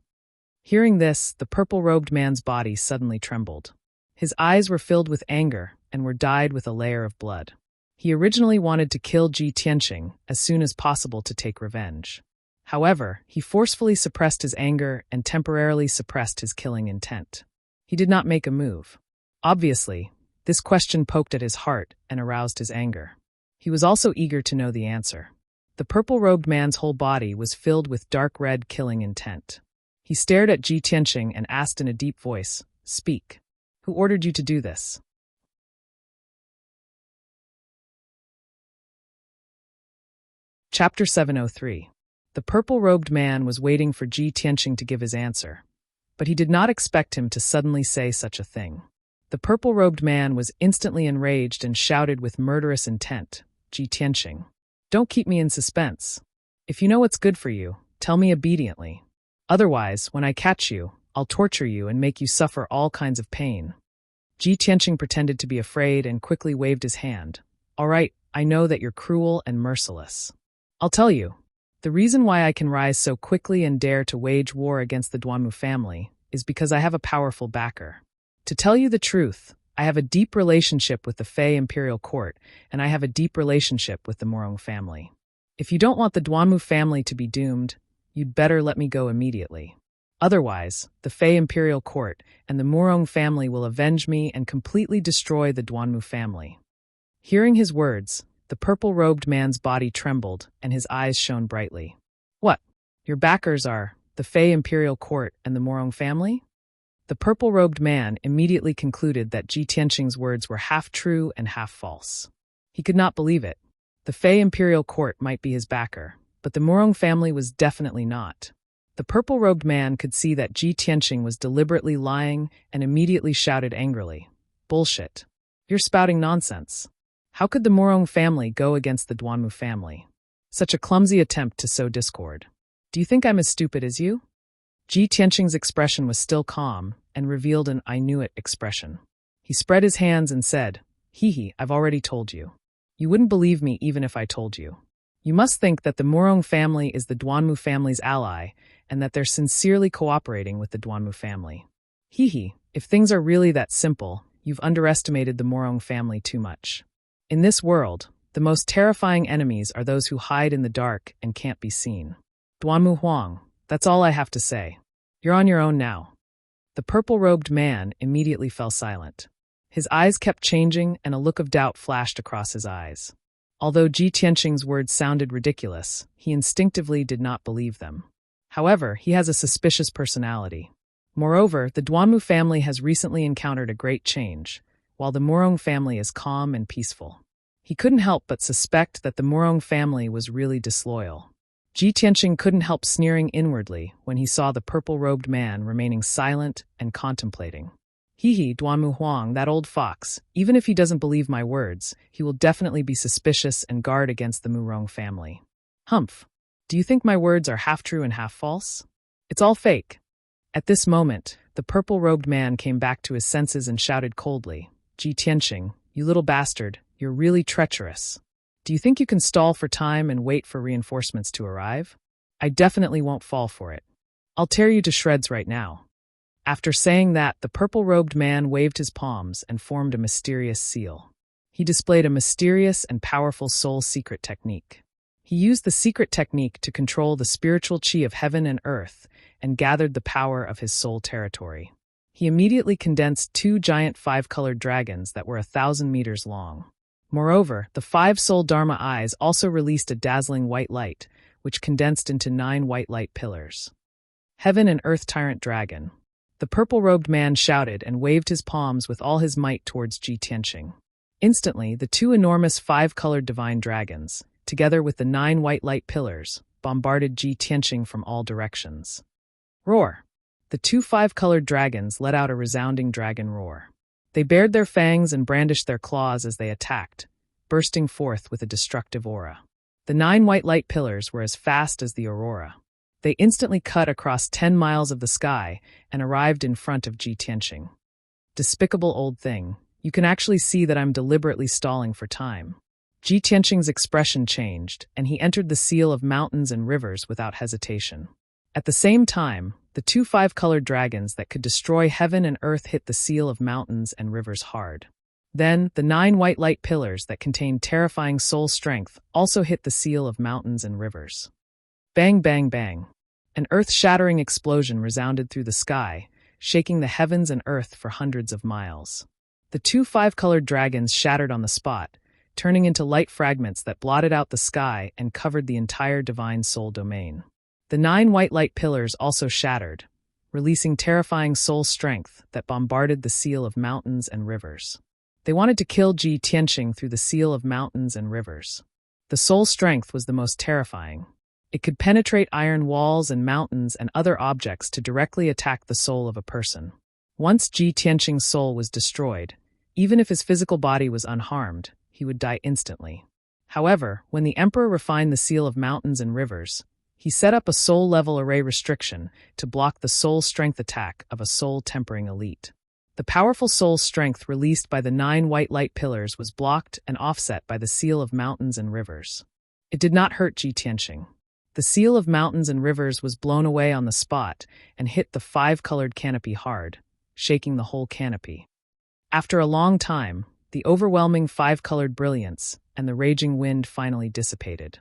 Hearing this, the purple-robed man's body suddenly trembled. His eyes were filled with anger and were dyed with a layer of blood. He originally wanted to kill Ji Tianqing as soon as possible to take revenge. However, he forcefully suppressed his anger and temporarily suppressed his killing intent. He did not make a move. Obviously, this question poked at his heart and aroused his anger. He was also eager to know the answer. The purple-robed man's whole body was filled with dark red killing intent. He stared at Ji Tianqing and asked in a deep voice, "Speak. Who ordered you to do this?" Chapter 703. The purple-robed man was waiting for Ji Tianqing to give his answer, but he did not expect him to suddenly say such a thing. The purple-robed man was instantly enraged and shouted with murderous intent, "Ji Tianqing, don't keep me in suspense. If you know what's good for you, tell me obediently. Otherwise, when I catch you, I'll torture you and make you suffer all kinds of pain." Ji Tianqing pretended to be afraid and quickly waved his hand. "All right, I know that you're cruel and merciless. I'll tell you. The reason why I can rise so quickly and dare to wage war against the Duanmu family is because I have a powerful backer. To tell you the truth, I have a deep relationship with the Fey Imperial Court, and I have a deep relationship with the Morong family. If you don't want the Duanmu family to be doomed, you'd better let me go immediately. Otherwise, the Fey Imperial Court and the Morong family will avenge me and completely destroy the Duanmu family." Hearing his words, the purple-robed man's body trembled and his eyes shone brightly. "What? Your backers are the Fey Imperial Court and the Morong family?" The purple-robed man immediately concluded that Ji Tianqing's words were half true and half false. He could not believe it. The Fey Imperial Court might be his backer, but the Morong family was definitely not. The purple-robed man could see that Ji Tianqing was deliberately lying and immediately shouted angrily, "Bullshit. You're spouting nonsense. How could the Morong family go against the Duanmu family? Such a clumsy attempt to sow discord. Do you think I'm as stupid as you?" Ji Tianqing's expression was still calm and revealed an "I knew it" expression. He spread his hands and said, "Hee, I've already told you. You wouldn't believe me even if I told you. You must think that the Morong family is the Duanmu family's ally and that they're sincerely cooperating with the Duanmu family. Hee, if things are really that simple, you've underestimated the Morong family too much. In this world, The most terrifying enemies are those who hide in the dark and can't be seen. Duanmu Huang, that's all I have to say. You're on your own now. The purple-robed man immediately fell silent. His eyes kept changing and a look of doubt flashed across his eyes. Although Ji Tianqing's words sounded ridiculous, he instinctively did not believe them. However, he has a suspicious personality. Moreover, the Duanmu family has recently encountered a great change, while the Murong family is calm and peaceful. He couldn't help but suspect that the Murong family was really disloyal. Ji Tianqing couldn't help sneering inwardly when he saw the purple-robed man remaining silent and contemplating. Hee Duanmu Huang, that old fox, even if he doesn't believe my words, he will definitely be suspicious and guard against the Murong family. Humph. Do you think my words are half true and half false? It's all fake. At this moment, the purple-robed man came back to his senses and shouted coldly, Ji Tianqing, you little bastard, you're really treacherous. Do you think you can stall for time and wait for reinforcements to arrive? I definitely won't fall for it. I'll tear you to shreds right now. After saying that, the purple-robed man waved his palms and formed a mysterious seal. He displayed a mysterious and powerful soul secret technique. He used the secret technique to control the spiritual qi of heaven and earth and gathered the power of his soul territory. He immediately condensed 2 giant 5-colored dragons that were 1,000 meters long. Moreover, the 5 soul Dharma eyes also released a dazzling white light, which condensed into 9 white light pillars. Heaven and Earth Tyrant Dragon. The purple-robed man shouted and waved his palms with all his might towards Ji Tianqing. Instantly, the 2 enormous 5-colored divine dragons, together with the 9 white light pillars, bombarded Ji Tianqing from all directions. Roar! The 2 5-colored dragons let out a resounding dragon roar. They bared their fangs and brandished their claws as they attacked, bursting forth with a destructive aura. The 9 white light pillars were as fast as the aurora. They instantly cut across 10 miles of the sky and arrived in front of Ji Tianqing. Despicable old thing, you can actually see that I'm deliberately stalling for time. Ji Tianqing's expression changed, and he entered the seal of mountains and rivers without hesitation. At the same time, the 2 5-colored dragons that could destroy heaven and earth hit the seal of mountains and rivers hard. Then, the 9 white light pillars that contained terrifying soul strength also hit the seal of mountains and rivers. Bang, bang, bang. An earth-shattering explosion resounded through the sky, shaking the heavens and earth for hundreds of miles. The 2 5-colored dragons shattered on the spot, turning into light fragments that blotted out the sky and covered the entire divine soul domain. The 9 white light pillars also shattered, releasing terrifying soul strength that bombarded the seal of mountains and rivers. They wanted to kill Ji Tianqing through the seal of mountains and rivers. The soul strength was the most terrifying. It could penetrate iron walls and mountains and other objects to directly attack the soul of a person. Once Ji Tianqing's soul was destroyed, even if his physical body was unharmed, he would die instantly. However, when the emperor refined the seal of mountains and rivers, he set up a soul-level array restriction to block the soul strength attack of a soul-tempering elite. The powerful soul strength released by the 9 white light pillars was blocked and offset by the seal of mountains and rivers. It did not hurt Ji Tianqing. The seal of mountains and rivers was blown away on the spot and hit the 5-colored canopy hard, shaking the whole canopy. After a long time, the overwhelming 5-colored brilliance and the raging wind finally dissipated.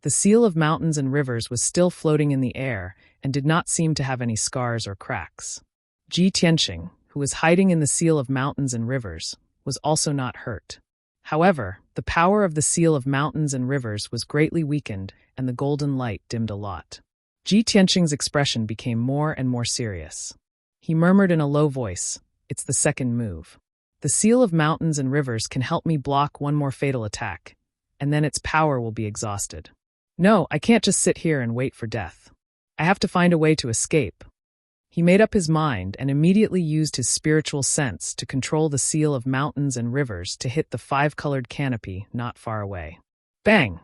The seal of mountains and rivers was still floating in the air and did not seem to have any scars or cracks. Ji Tianqing, who was hiding in the seal of mountains and rivers, was also not hurt. However, the power of the seal of mountains and rivers was greatly weakened and the golden light dimmed a lot. Ji Tianqing's expression became more and more serious. He murmured in a low voice, "It's the second move. The seal of mountains and rivers can help me block one more fatal attack, and then its power will be exhausted. No, I can't just sit here and wait for death. I have to find a way to escape." He made up his mind and immediately used his spiritual sense to control the seal of mountains and rivers to hit the 5-colored canopy not far away. Bang!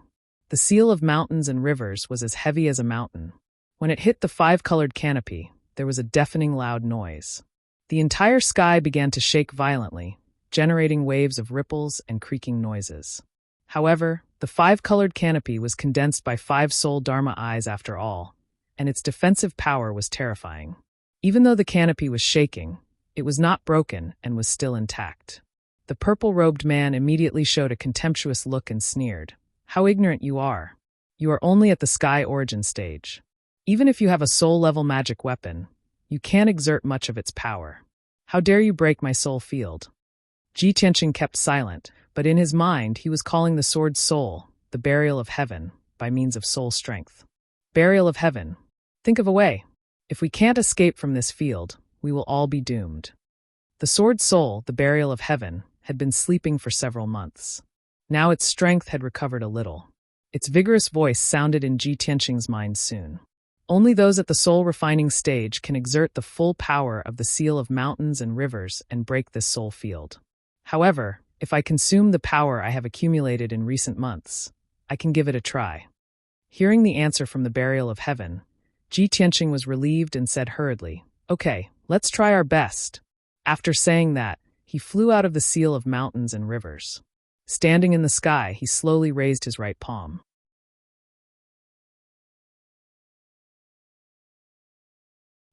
The seal of mountains and rivers was as heavy as a mountain. When it hit the 5-colored canopy, there was a deafening loud noise. The entire sky began to shake violently, generating waves of ripples and creaking noises. However, the 5-colored canopy was condensed by 5 soul Dharma eyes after all, and its defensive power was terrifying. Even though the canopy was shaking, it was not broken and was still intact. The purple-robed man immediately showed a contemptuous look and sneered. How ignorant you are. You are only at the sky origin stage. Even if you have a soul-level magic weapon, you can't exert much of its power. How dare you break my soul field? Ji Tianqing kept silent, but in his mind he was calling the sword's soul, the burial of heaven, by means of soul strength. Burial of heaven. Think of a way. If we can't escape from this field, we will all be doomed. The sword's soul, the burial of heaven, had been sleeping for several months. Now its strength had recovered a little. Its vigorous voice sounded in Ji Tianqing's mind soon. Only those at the soul-refining stage can exert the full power of the seal of mountains and rivers and break this soul field. However, if I consume the power I have accumulated in recent months, I can give it a try. Hearing the answer from the burial of heaven, Ji Tianqing was relieved and said hurriedly, "Okay, let's try our best." After saying that, he flew out of the seal of mountains and rivers. Standing in the sky, he slowly raised his right palm.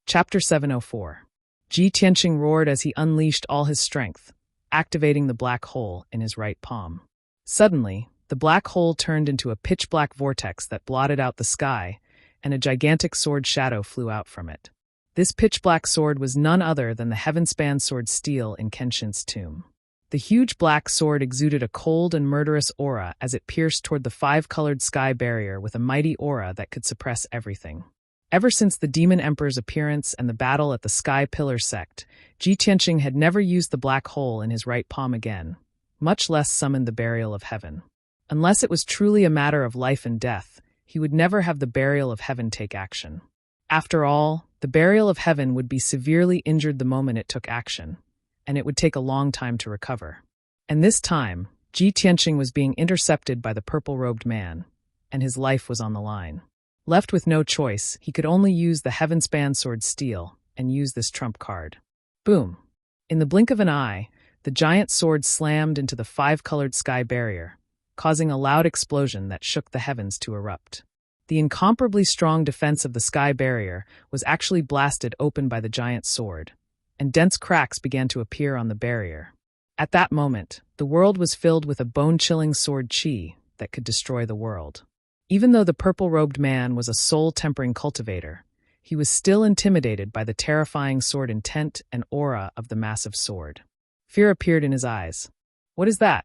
Chapter 704. Ji Tianqing roared as he unleashed all his strength, activating the black hole in his right palm. Suddenly, the black hole turned into a pitch-black vortex that blotted out the sky, and a gigantic sword shadow flew out from it. This pitch-black sword was none other than the heaven-span sword steel in Kenshin's tomb. The huge black sword exuded a cold and murderous aura as it pierced toward the five-colored sky barrier with a mighty aura that could suppress everything. Ever since the Demon Emperor's appearance and the battle at the Sky Pillar Sect, Ji Tianqing had never used the black hole in his right palm again, much less summoned the burial of heaven. Unless it was truly a matter of life and death, he would never have the burial of heaven take action. After all, the burial of heaven would be severely injured the moment it took action, and it would take a long time to recover. And this time, Ji Tianqing was being intercepted by the purple-robed man, and his life was on the line. Left with no choice, he could only use the heaven-span sword steel and use this trump card. Boom! In the blink of an eye, the giant sword slammed into the five-colored sky barrier, causing a loud explosion that shook the heavens to erupt. The incomparably strong defense of the sky barrier was actually blasted open by the giant sword, and dense cracks began to appear on the barrier. At that moment, the world was filled with a bone-chilling sword chi that could destroy the world. Even though the purple-robed man was a soul-tempering cultivator, he was still intimidated by the terrifying sword intent and aura of the massive sword. Fear appeared in his eyes. What is that?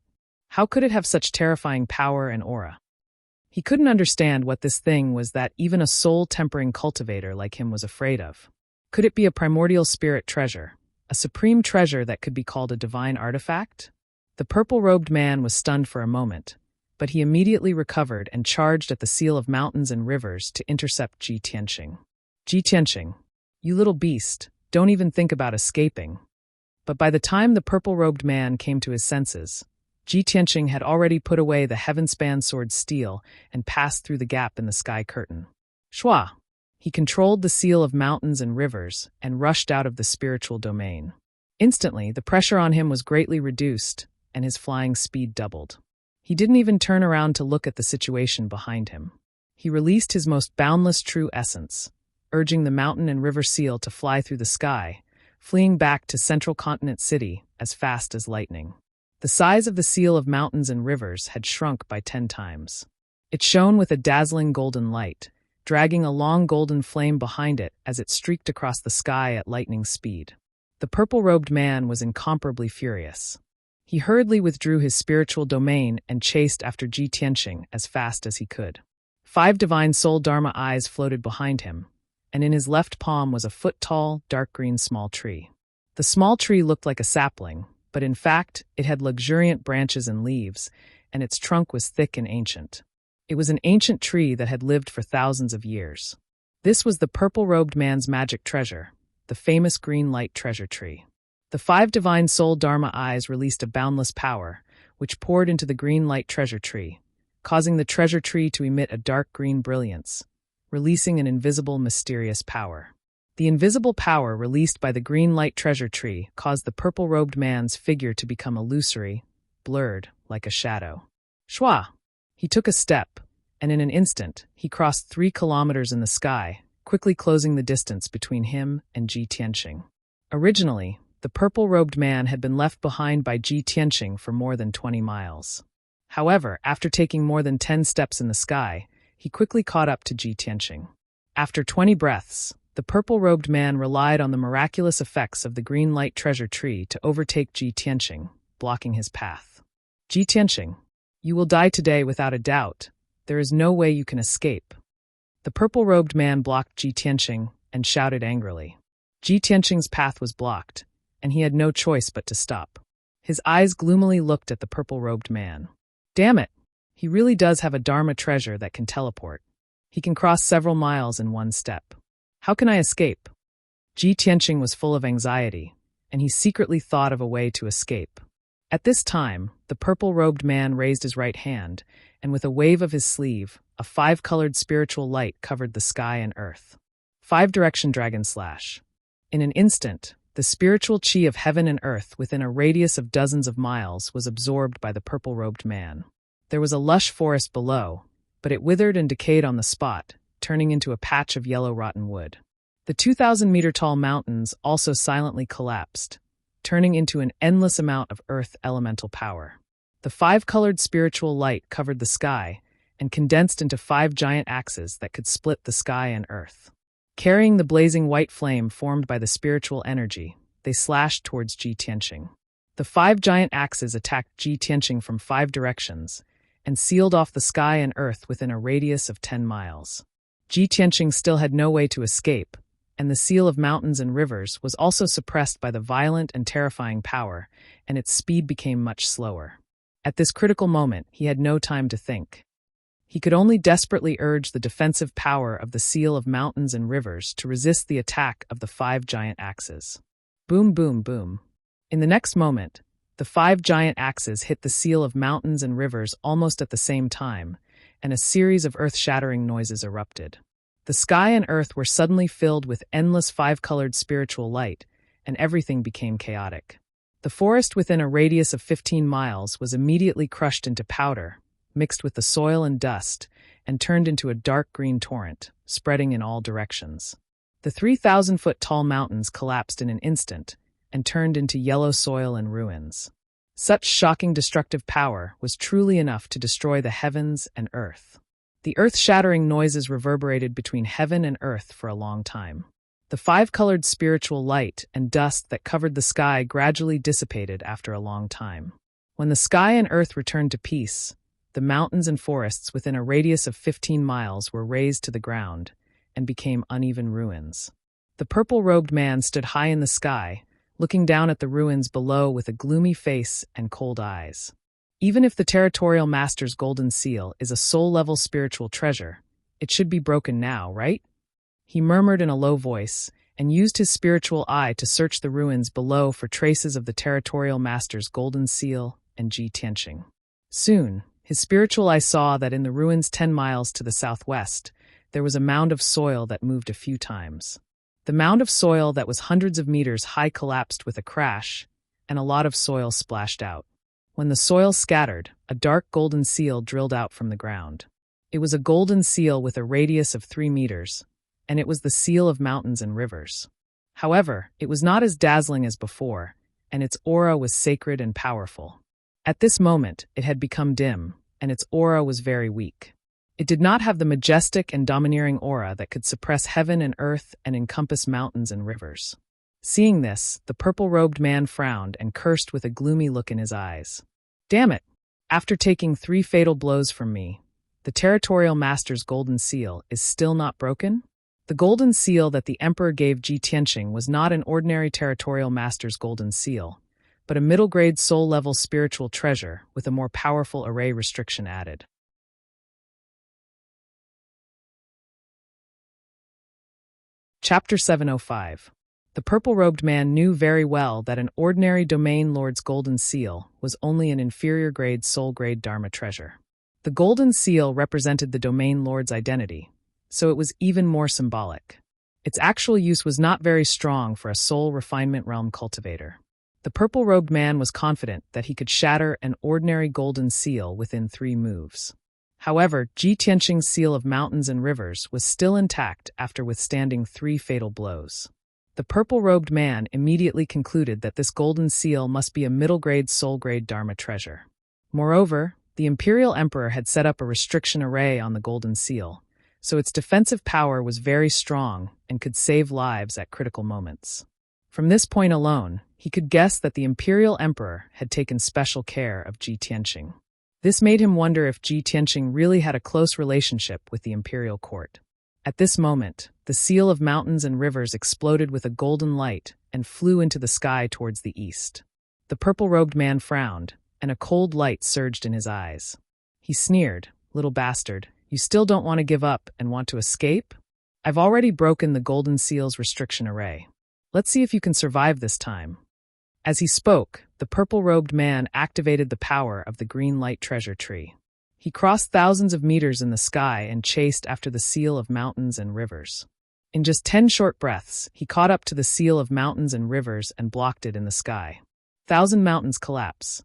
How could it have such terrifying power and aura? He couldn't understand what this thing was that even a soul-tempering cultivator like him was afraid of. Could it be a primordial spirit treasure, a supreme treasure that could be called a divine artifact? The purple-robed man was stunned for a moment, but he immediately recovered and charged at the seal of mountains and rivers to intercept Ji Tianqing. Ji Tianqing, you little beast, don't even think about escaping. But by the time the purple-robed man came to his senses, Ji Tianqing had already put away the heaven-span sword steel and passed through the gap in the sky curtain. Shua! He controlled the seal of mountains and rivers and rushed out of the spiritual domain. Instantly, the pressure on him was greatly reduced, and his flying speed doubled. He didn't even turn around to look at the situation behind him. He released his most boundless true essence, urging the mountain and river seal to fly through the sky, fleeing back to Central Continent City as fast as lightning. The size of the seal of mountains and rivers had shrunk by 10 times. It shone with a dazzling golden light, dragging a long golden flame behind it as it streaked across the sky at lightning speed. The purple-robed man was incomparably furious. He hurriedly withdrew his spiritual domain and chased after Ji Tianqing as fast as he could. 5 divine soul dharma eyes floated behind him, and in his left palm was a foot-tall, dark green small tree. The small tree looked like a sapling, but in fact, it had luxuriant branches and leaves, and its trunk was thick and ancient. It was an ancient tree that had lived for thousands of years. This was the purple-robed man's magic treasure, the famous green light treasure tree. The 5 divine soul dharma eyes released a boundless power, which poured into the green light treasure tree, causing the treasure tree to emit a dark green brilliance, releasing an invisible, mysterious power. The invisible power released by the green light treasure tree caused the purple-robed man's figure to become illusory, blurred, like a shadow. Shua! He took a step, and in an instant, he crossed 3 kilometers in the sky, quickly closing the distance between him and Ji Tianqing. Originally, the purple-robed man had been left behind by Ji Tianqing for more than 20 miles. However, after taking more than 10 steps in the sky, he quickly caught up to Ji Tianqing. After 20 breaths, the purple-robed man relied on the miraculous effects of the green light treasure tree to overtake Ji Tianqing, blocking his path. Ji Tianqing, you will die today without a doubt. There is no way you can escape. The purple-robed man blocked Ji Tianqing and shouted angrily. Ji Tianqing's path was blocked, and he had no choice but to stop. His eyes gloomily looked at the purple-robed man. Damn it! He really does have a Dharma treasure that can teleport. He can cross several miles in one step. How can I escape? Ji Tianqing was full of anxiety, and he secretly thought of a way to escape. At this time, the purple-robed man raised his right hand, and with a wave of his sleeve, a 5-colored spiritual light covered the sky and earth. 5-direction dragon slash. In an instant, the spiritual chi of heaven and earth within a radius of dozens of miles was absorbed by the purple-robed man. There was a lush forest below, but it withered and decayed on the spot, turning into a patch of yellow rotten wood. The 2,000-meter-tall mountains also silently collapsed, turning into an endless amount of earth elemental power. The 5-colored spiritual light covered the sky and condensed into 5 giant axes that could split the sky and earth. Carrying the blazing white flame formed by the spiritual energy, they slashed towards Ji Tianqing. The 5 giant axes attacked Ji Tianqing from 5 directions and sealed off the sky and earth within a radius of 10 miles. Ji Tianqing still had no way to escape, and the seal of mountains and rivers was also suppressed by the violent and terrifying power, and its speed became much slower. At this critical moment, he had no time to think. He could only desperately urge the defensive power of the seal of mountains and rivers to resist the attack of the 5 giant axes. Boom, boom, boom. In the next moment, the 5 giant axes hit the seal of mountains and rivers almost at the same time, and a series of earth-shattering noises erupted. The sky and earth were suddenly filled with endless 5-colored spiritual light, and everything became chaotic. The forest within a radius of 15 miles was immediately crushed into powder, mixed with the soil and dust, and turned into a dark green torrent, spreading in all directions. The 3,000-foot-tall mountains collapsed in an instant and turned into yellow soil and ruins. Such shocking destructive power was truly enough to destroy the heavens and earth. The earth-shattering noises reverberated between heaven and earth for a long time. The 5-colored spiritual light and dust that covered the sky gradually dissipated after a long time. When the sky and earth returned to peace, the mountains and forests within a radius of 15 miles were razed to the ground and became uneven ruins. The purple-robed man stood high in the sky, looking down at the ruins below with a gloomy face and cold eyes. Even if the territorial master's golden seal is a soul-level spiritual treasure, it should be broken now, right? He murmured in a low voice and used his spiritual eye to search the ruins below for traces of the territorial master's golden seal and Ji Tianqing. Soon, his spiritual eye saw that in the ruins 10 miles to the southwest, there was a mound of soil that moved a few times. The mound of soil that was hundreds of meters high collapsed with a crash, and a lot of soil splashed out. When the soil scattered, a dark golden seal drilled out from the ground. It was a golden seal with a radius of 3 meters, and it was the seal of mountains and rivers. However, it was not as dazzling as before, and its aura was sacred and powerful. At this moment, it had become dim, and its aura was very weak. It did not have the majestic and domineering aura that could suppress heaven and earth and encompass mountains and rivers. Seeing this, the purple-robed man frowned and cursed with a gloomy look in his eyes. Damn it! After taking 3 fatal blows from me, the territorial master's golden seal is still not broken? The golden seal that the emperor gave Ji Tianqing was not an ordinary territorial master's golden seal, but a middle-grade soul-level spiritual treasure with a more powerful array restriction added. Chapter 705. The purple-robed man knew very well that an ordinary domain lord's golden seal was only an inferior-grade soul-grade Dharma treasure. The golden seal represented the domain lord's identity, so it was even more symbolic. Its actual use was not very strong for a soul refinement realm cultivator. The purple-robed man was confident that he could shatter an ordinary golden seal within 3 moves. However, Ji Tianqing's seal of mountains and rivers was still intact after withstanding 3 fatal blows. The purple-robed man immediately concluded that this golden seal must be a middle-grade soul-grade Dharma treasure. Moreover, the imperial emperor had set up a restriction array on the golden seal, so its defensive power was very strong and could save lives at critical moments. From this point alone, he could guess that the imperial emperor had taken special care of Ji Tianqing. This made him wonder if Ji Tianqing really had a close relationship with the imperial court. At this moment, the seal of mountains and rivers exploded with a golden light and flew into the sky towards the east. The purple-robed man frowned, and a cold light surged in his eyes. He sneered, "Little bastard, you still don't want to give up and want to escape? I've already broken the golden seal's restriction array. Let's see if you can survive this time." As he spoke, the purple-robed man activated the power of the green light treasure tree. He crossed thousands of meters in the sky and chased after the seal of mountains and rivers. In just 10 short breaths, he caught up to the seal of mountains and rivers and blocked it in the sky. 1,000 mountains collapse.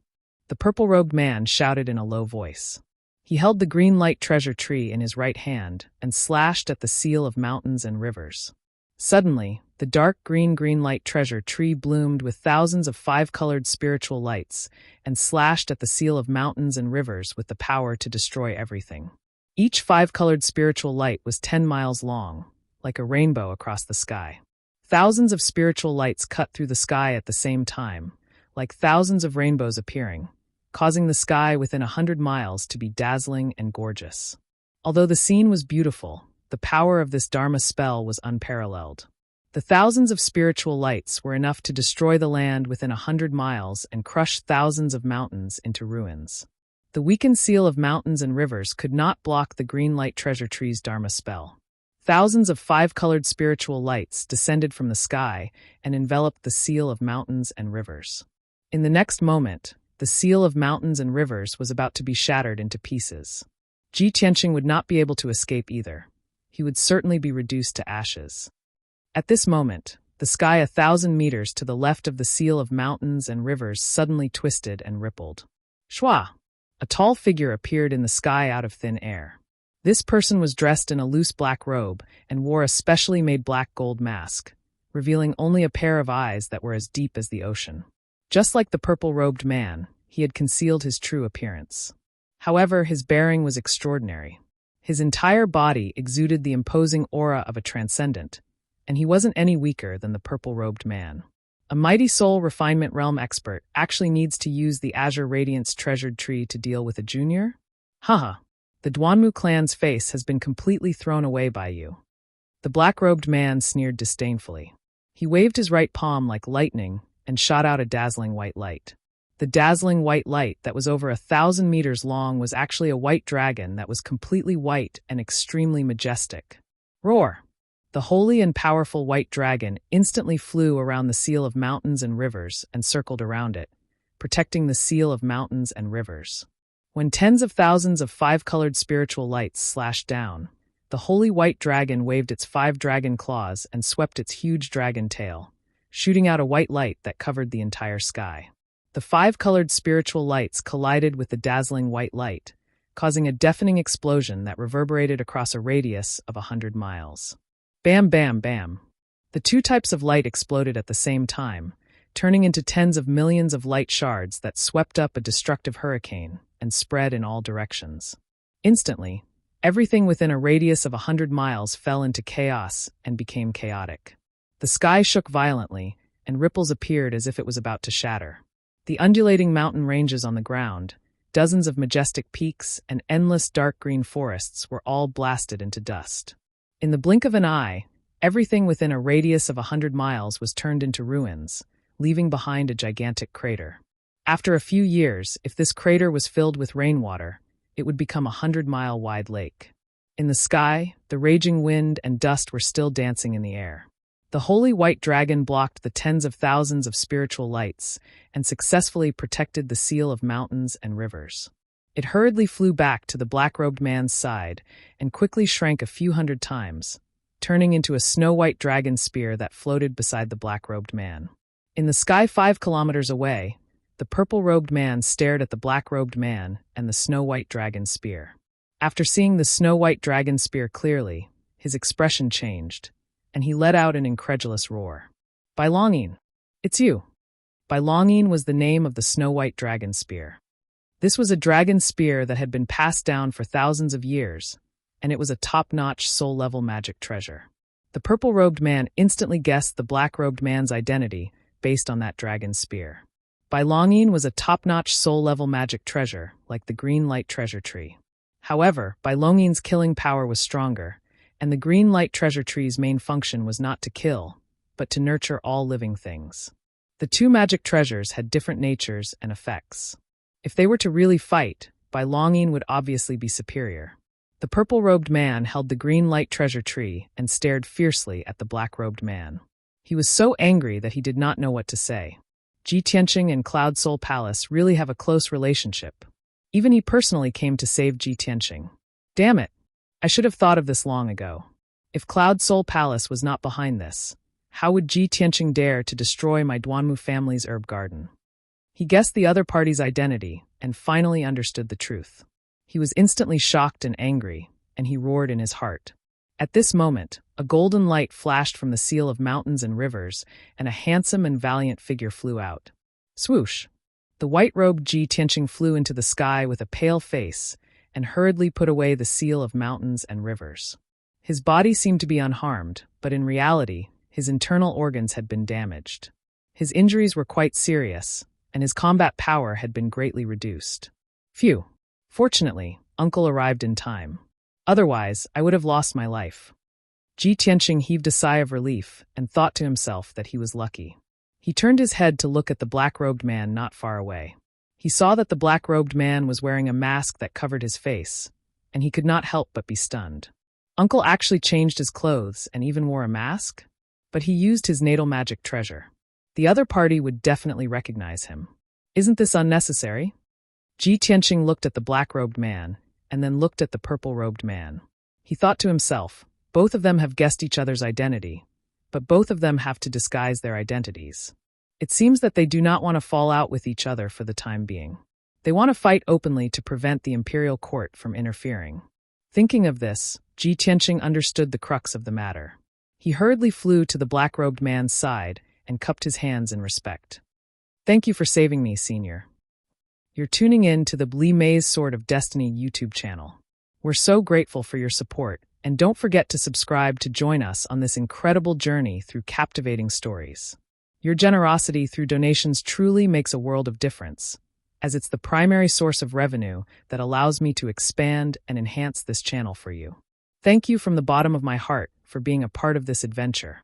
The purple-robed man shouted in a low voice. He held the green light treasure tree in his right hand and slashed at the seal of mountains and rivers. Suddenly, the dark green light treasure tree bloomed with thousands of 5-colored spiritual lights and slashed at the seal of mountains and rivers with the power to destroy everything. Each 5-colored spiritual light was 10 miles long, like a rainbow across the sky. Thousands of spiritual lights cut through the sky at the same time, like thousands of rainbows appearing, causing the sky within 100 miles to be dazzling and gorgeous. Although the scene was beautiful, the power of this Dharma spell was unparalleled. The thousands of spiritual lights were enough to destroy the land within 100 miles and crush thousands of mountains into ruins. The weakened seal of mountains and rivers could not block the green light treasure tree's Dharma spell. Thousands of 5-colored spiritual lights descended from the sky and enveloped the seal of mountains and rivers. In the next moment, the seal of mountains and rivers was about to be shattered into pieces. Ji Tianqing would not be able to escape either. He would certainly be reduced to ashes. At this moment, the sky 1,000 meters to the left of the seal of mountains and rivers suddenly twisted and rippled. Shwa! A tall figure appeared in the sky out of thin air. This person was dressed in a loose black robe and wore a specially made black gold mask, revealing only a pair of eyes that were as deep as the ocean. Just like the purple-robed man, he had concealed his true appearance. However, his bearing was extraordinary. His entire body exuded the imposing aura of a transcendent, and he wasn't any weaker than the purple-robed man. A mighty soul refinement realm expert actually needs to use the Azure Radiance treasured tree to deal with a junior? Haha, the Duanmu clan's face has been completely thrown away by you. The black-robed man sneered disdainfully. He waved his right palm like lightning and shot out a dazzling white light. The dazzling white light that was over 1,000 meters long was actually a white dragon that was completely white and extremely majestic. Roar! The holy and powerful white dragon instantly flew around the seal of mountains and rivers and circled around it, protecting the seal of mountains and rivers. When tens of thousands of 5-colored spiritual lights slashed down, the holy white dragon waved its 5 dragon claws and swept its huge dragon tail, shooting out a white light that covered the entire sky. The 5-colored spiritual lights collided with the dazzling white light, causing a deafening explosion that reverberated across a radius of 100 miles. Bam, bam, bam. The 2 types of light exploded at the same time, turning into tens of millions of light shards that swept up a destructive hurricane and spread in all directions. Instantly, everything within a radius of 100 miles fell into chaos and became chaotic. The sky shook violently, and ripples appeared as if it was about to shatter. The undulating mountain ranges on the ground, dozens of majestic peaks, and endless dark green forests were all blasted into dust. In the blink of an eye, everything within a radius of 100 miles was turned into ruins, leaving behind a gigantic crater. After a few years, if this crater was filled with rainwater, it would become a 100-mile-wide lake. In the sky, the raging wind and dust were still dancing in the air. The holy white dragon blocked the tens of thousands of spiritual lights and successfully protected the seal of mountains and rivers. It hurriedly flew back to the black-robed man's side and quickly shrank a few hundred times, turning into a snow-white dragon spear that floated beside the black-robed man. In the sky 5 kilometers away, the purple-robed man stared at the black-robed man and the snow-white dragon spear. After seeing the snow-white dragon spear clearly, his expression changed, and he let out an incredulous roar. By longing. It's you. By longing was the name of the snow-white dragon spear. This was a dragon spear that had been passed down for thousands of years, and it was a top-notch soul-level magic treasure. The purple-robed man instantly guessed the black-robed man's identity based on that dragon spear. By longing was a top-notch soul-level magic treasure, like the green light treasure tree. However, by longing's killing power was stronger, and the green light treasure tree's main function was not to kill, but to nurture all living things. The two magic treasures had different natures and effects. If they were to really fight, by longing would obviously be superior. The purple-robed man held the green light treasure tree and stared fiercely at the black-robed man. He was so angry that he did not know what to say. Ji Tianqing and Cloud Soul Palace really have a close relationship. Even he personally came to save Ji Tianqing. Damn it! I should have thought of this long ago. If Cloud Soul Palace was not behind this, how would Ji Tianqing dare to destroy my Duanmu family's herb garden? He guessed the other party's identity and finally understood the truth. He was instantly shocked and angry, and he roared in his heart. At this moment, a golden light flashed from the seal of mountains and rivers, and a handsome and valiant figure flew out. Swoosh! The white-robed Ji Tianqing flew into the sky with a pale face and hurriedly put away the seal of mountains and rivers. His body seemed to be unharmed, but in reality, his internal organs had been damaged. His injuries were quite serious, and his combat power had been greatly reduced. Phew! Fortunately, Uncle arrived in time. Otherwise, I would have lost my life. Ji Tianqing heaved a sigh of relief and thought to himself that he was lucky. He turned his head to look at the black-robed man not far away. He saw that the black-robed man was wearing a mask that covered his face, and he could not help but be stunned. Uncle actually changed his clothes and even wore a mask? But he used his natal magic treasure. The other party would definitely recognize him. Isn't this unnecessary? Ji Tianqing looked at the black-robed man, and then looked at the purple-robed man. He thought to himself, both of them have guessed each other's identity, but both of them have to disguise their identities. It seems that they do not want to fall out with each other for the time being. They want to fight openly to prevent the imperial court from interfering. Thinking of this, Ji Tianqing understood the crux of the matter. He hurriedly flew to the black-robed man's side and cupped his hands in respect. Thank you for saving me, Senior. You're tuning in to the Li Mei's Sword of Destiny YouTube channel. We're so grateful for your support, and don't forget to subscribe to join us on this incredible journey through captivating stories. Your generosity through donations truly makes a world of difference, as it's the primary source of revenue that allows me to expand and enhance this channel for you. Thank you from the bottom of my heart for being a part of this adventure.